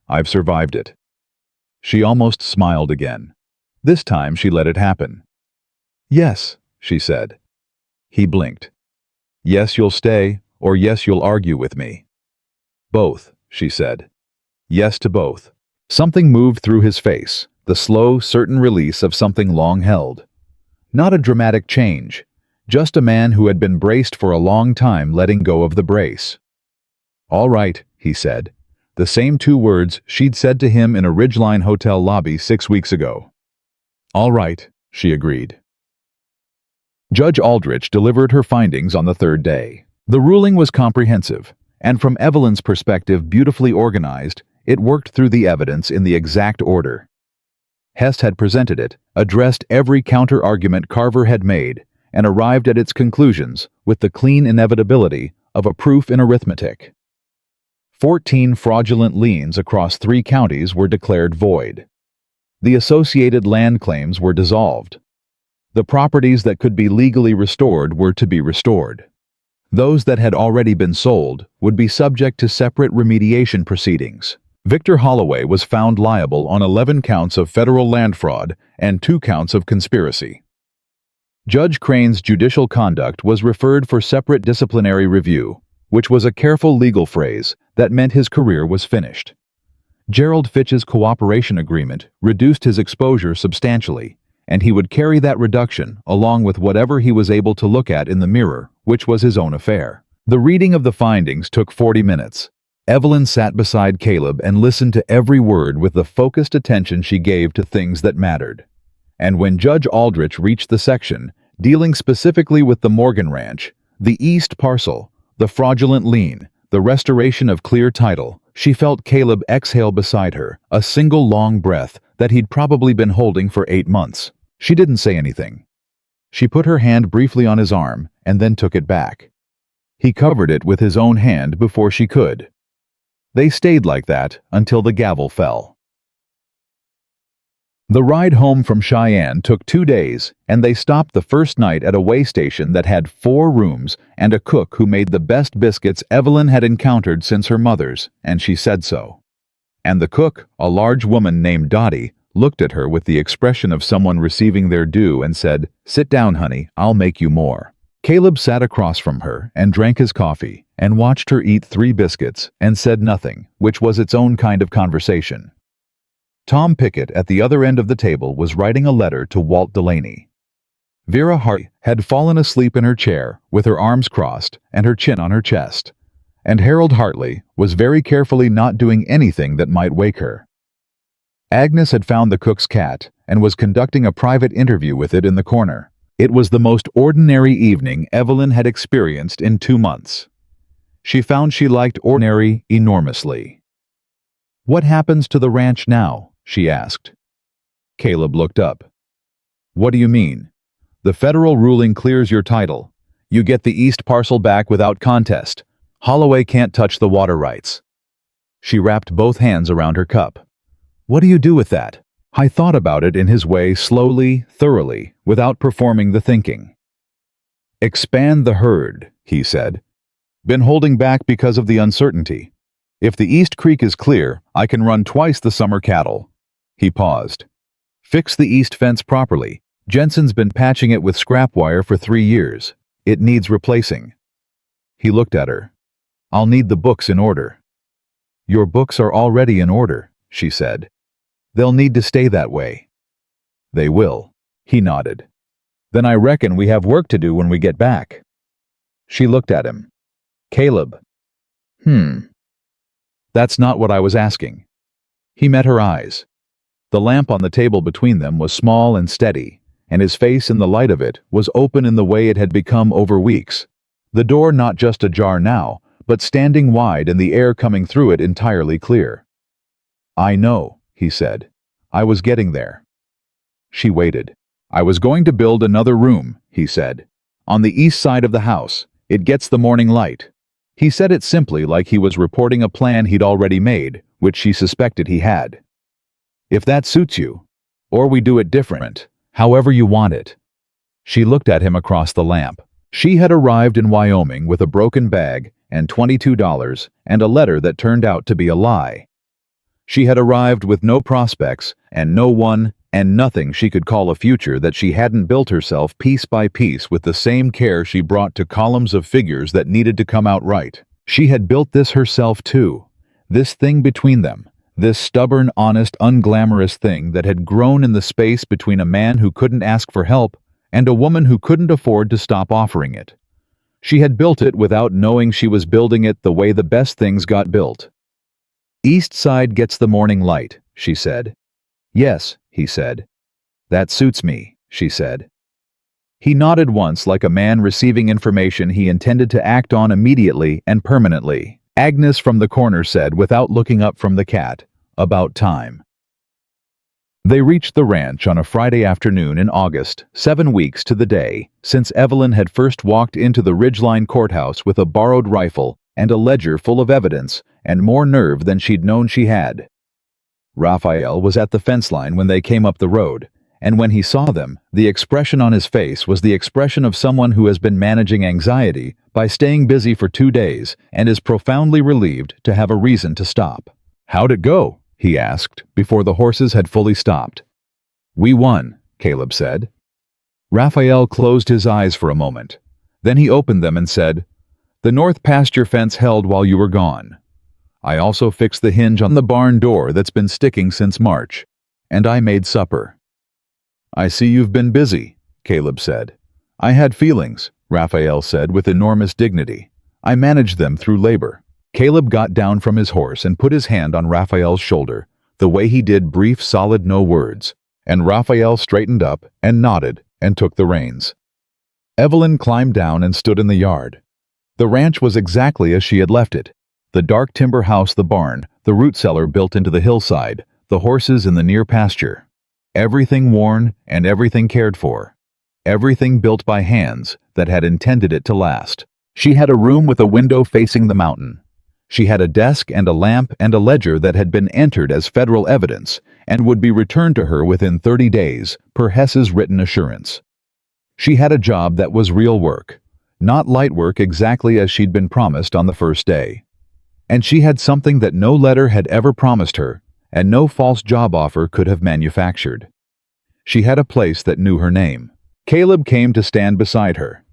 [SPEAKER 1] "I've survived it." She almost smiled again. This time she let it happen. "Yes," she said. He blinked. "Yes, you'll stay, or yes, you'll argue with me." "Both," she said. "Yes to both." Something moved through his face, the slow, certain release of something long held. Not a dramatic change, just a man who had been braced for a long time letting go of the brace. "All right," he said, the same 2 words she'd said to him in a Ridgeline hotel lobby 6 weeks ago. "All right," she agreed. Judge Aldrich delivered her findings on the 3rd day. The ruling was comprehensive, and from Evelyn's perspective beautifully organized. It worked through the evidence in the exact order. Hess had presented it, addressed every counter-argument Carver had made, and arrived at its conclusions with the clean inevitability of a proof in arithmetic. 14 fraudulent liens across 3 counties were declared void. The associated land claims were dissolved. The properties that could be legally restored were to be restored. Those that had already been sold would be subject to separate remediation proceedings. Victor Holloway was found liable on 11 counts of federal land fraud and 2 counts of conspiracy. Judge Crane's judicial conduct was referred for separate disciplinary review, which was a careful legal phrase that meant his career was finished. Gerald Fitch's cooperation agreement reduced his exposure substantially, and he would carry that reduction along with whatever he was able to look at in the mirror, which was his own affair. The reading of the findings took 40 minutes. Evelyn sat beside Caleb and listened to every word with the focused attention she gave to things that mattered. And when Judge Aldrich reached the section dealing specifically with the Morgan Ranch, the East Parcel, the fraudulent lien, the restoration of clear title, she felt Caleb exhale beside her, a single long breath that he'd probably been holding for 8 months. She didn't say anything. She put her hand briefly on his arm and then took it back. He covered it with his own hand before she could. They stayed like that until the gavel fell. The ride home from Cheyenne took 2 days, and they stopped the first night at a way station that had 4 rooms and a cook who made the best biscuits Evelyn had encountered since her mother's, and she said so. And the cook, a large woman named Dottie, looked at her with the expression of someone receiving their due and said, "Sit down, honey, I'll make you more." Caleb sat across from her and drank his coffee and watched her eat 3 biscuits and said nothing, which was its own kind of conversation. Tom Pickett at the other end of the table was writing a letter to Walt Delaney. Vera Hart had fallen asleep in her chair with her arms crossed and her chin on her chest, and Harold Hartley was very carefully not doing anything that might wake her. Agnes had found the cook's cat and was conducting a private interview with it in the corner. It was the most ordinary evening Evelyn had experienced in 2 months. She found she liked ordinary enormously. "What happens to the ranch now?" she asked. Caleb looked up. "What do you mean?" "The federal ruling clears your title. You get the east parcel back without contest. Holloway can't touch the water rights." She wrapped both hands around her cup. "What do you do with that?" I thought about it in his way, slowly, thoroughly, without performing the thinking. "Expand the herd," he said. "Been holding back because of the uncertainty. If the East Creek is clear, I can run twice the summer cattle." He paused. "Fix the east fence properly. Jensen's been patching it with scrap wire for 3 years. It needs replacing." He looked at her. "I'll need the books in order." "Your books are already in order," she said. "They'll need to stay that way." "They will." He nodded. "Then I reckon we have work to do when we get back." She looked at him. "Caleb." "That's not what I was asking." He met her eyes. The lamp on the table between them was small and steady, and his face in the light of it was open in the way it had become over weeks. The door not just ajar now, but standing wide and the air coming through it entirely clear. "I know," he said. "I was getting there." She waited. "I was going to build another room," he said. "On the east side of the house. It gets the morning light." He said it simply, like he was reporting a plan he'd already made, which she suspected he had. "If that suits you. Or we do it different. However you want it." She looked at him across the lamp. She had arrived in Wyoming with a broken bag and $22 and a letter that turned out to be a lie. She had arrived with no prospects and no one and nothing she could call a future that she hadn't built herself piece by piece with the same care she brought to columns of figures that needed to come out right. She had built this herself too. This thing between them. This stubborn, honest, unglamorous thing that had grown in the space between a man who couldn't ask for help and a woman who couldn't afford to stop offering it. She had built it without knowing she was building it the way the best things got built. "East side gets the morning light," she said. "Yes," he said. "That suits me," she said. He nodded once, like a man receiving information he intended to act on immediately and permanently. Agnes from the corner said, without looking up from the cat, "About time." They reached the ranch on a Friday afternoon in August, 7 weeks to the day since Evelyn had first walked into the Ridgeline courthouse with a borrowed rifle and a ledger full of evidence and more nerve than she'd known she had. Raphael was at the fence line when they came up the road, and when he saw them, the expression on his face was the expression of someone who has been managing anxiety by staying busy for 2 days and is profoundly relieved to have a reason to stop. "How'd it go?" he asked, before the horses had fully stopped. "We won," Caleb said. Raphael closed his eyes for a moment. Then he opened them and said, "The north pasture fence held while you were gone. I also fixed the hinge on the barn door that's been sticking since March, and I made supper." "I see you've been busy," Caleb said. "I had feelings," Raphael said with enormous dignity. "I managed them through labor." Caleb got down from his horse and put his hand on Raphael's shoulder, the way he did brief, solid no words, and Raphael straightened up and nodded and took the reins. Evelyn climbed down and stood in the yard. The ranch was exactly as she had left it. The dark timber house, the barn, the root cellar built into the hillside, the horses in the near pasture. Everything worn and everything cared for. Everything built by hands that had intended it to last. She had a room with a window facing the mountain. She had a desk and a lamp and a ledger that had been entered as federal evidence and would be returned to her within 30 days, per Hess's written assurance. She had a job that was real work, not light work exactly as she'd been promised on the first day. And she had something that no letter had ever promised her, and no false job offer could have manufactured. She had a place that knew her name. Caleb came to stand beside her.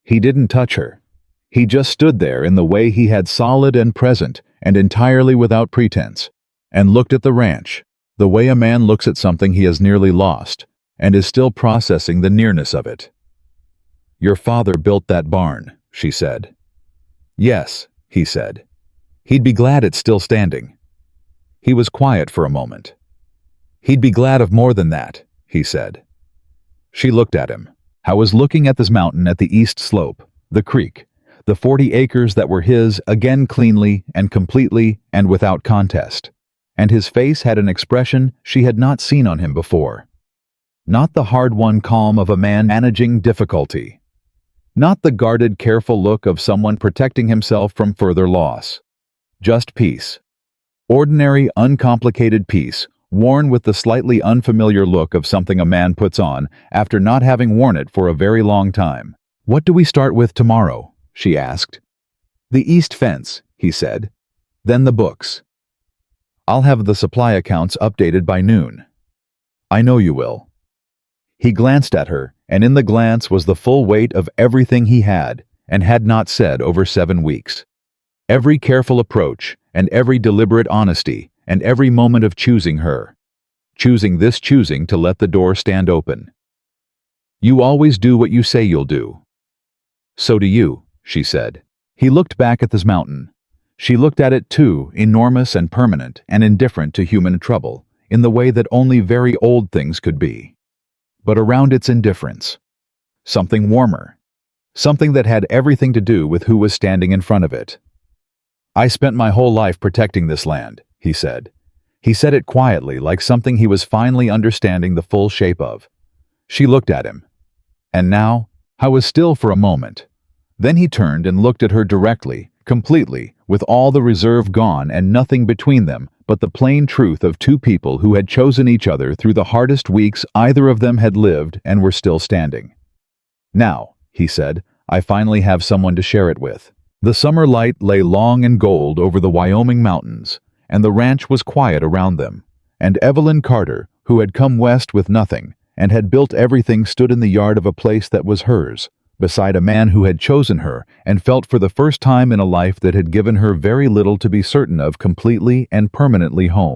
[SPEAKER 1] He didn't touch her. He just stood there in the way he had, solid and present and entirely without pretense, and looked at the ranch, the way a man looks at something he has nearly lost and is still processing the nearness of it. "Your father built that barn," she said. "Yes," he said. He'd be glad it's still standing. He was quiet for a moment. "He'd be glad of more than that," he said. She looked at him. I was looking at this mountain at the east slope, the creek, the 40 acres that were his again, cleanly and completely and without contest. And his face had an expression she had not seen on him before. Not the hard-won calm of a man managing difficulty. Not the guarded, careful look of someone protecting himself from further loss. Just peace. Ordinary, uncomplicated peace, worn with the slightly unfamiliar look of something a man puts on after not having worn it for a very long time. "What do we start with tomorrow?" she asked. "The east fence," he said. "Then the books. I'll have the supply accounts updated by noon." "I know you will." He glanced at her, and in the glance was the full weight of everything he had and had not said over 7 weeks. Every careful approach, and every deliberate honesty, and every moment of choosing her. Choosing to let the door stand open. "You always do what you say you'll do." "So do you," she said. He looked back at this mountain. She looked at it too, enormous and permanent and indifferent to human trouble, in the way that only very old things could be. But around its indifference, something warmer. Something that had everything to do with who was standing in front of it. "I spent my whole life protecting this land," he said. He said it quietly, like something he was finally understanding the full shape of. She looked at him. And now? I was still for a moment. Then he turned and looked at her directly, completely, with all the reserve gone and nothing between them but the plain truth of two people who had chosen each other through the hardest weeks either of them had lived and were still standing. Now, he said, I finally have someone to share it with. The summer light lay long and gold over the Wyoming mountains, and the ranch was quiet around them. And Evelyn Carter, who had come west with nothing, and had built everything, stood in the yard of a place that was hers, beside a man who had chosen her and felt for the first time in a life that had given her very little to be certain of completely and permanently home.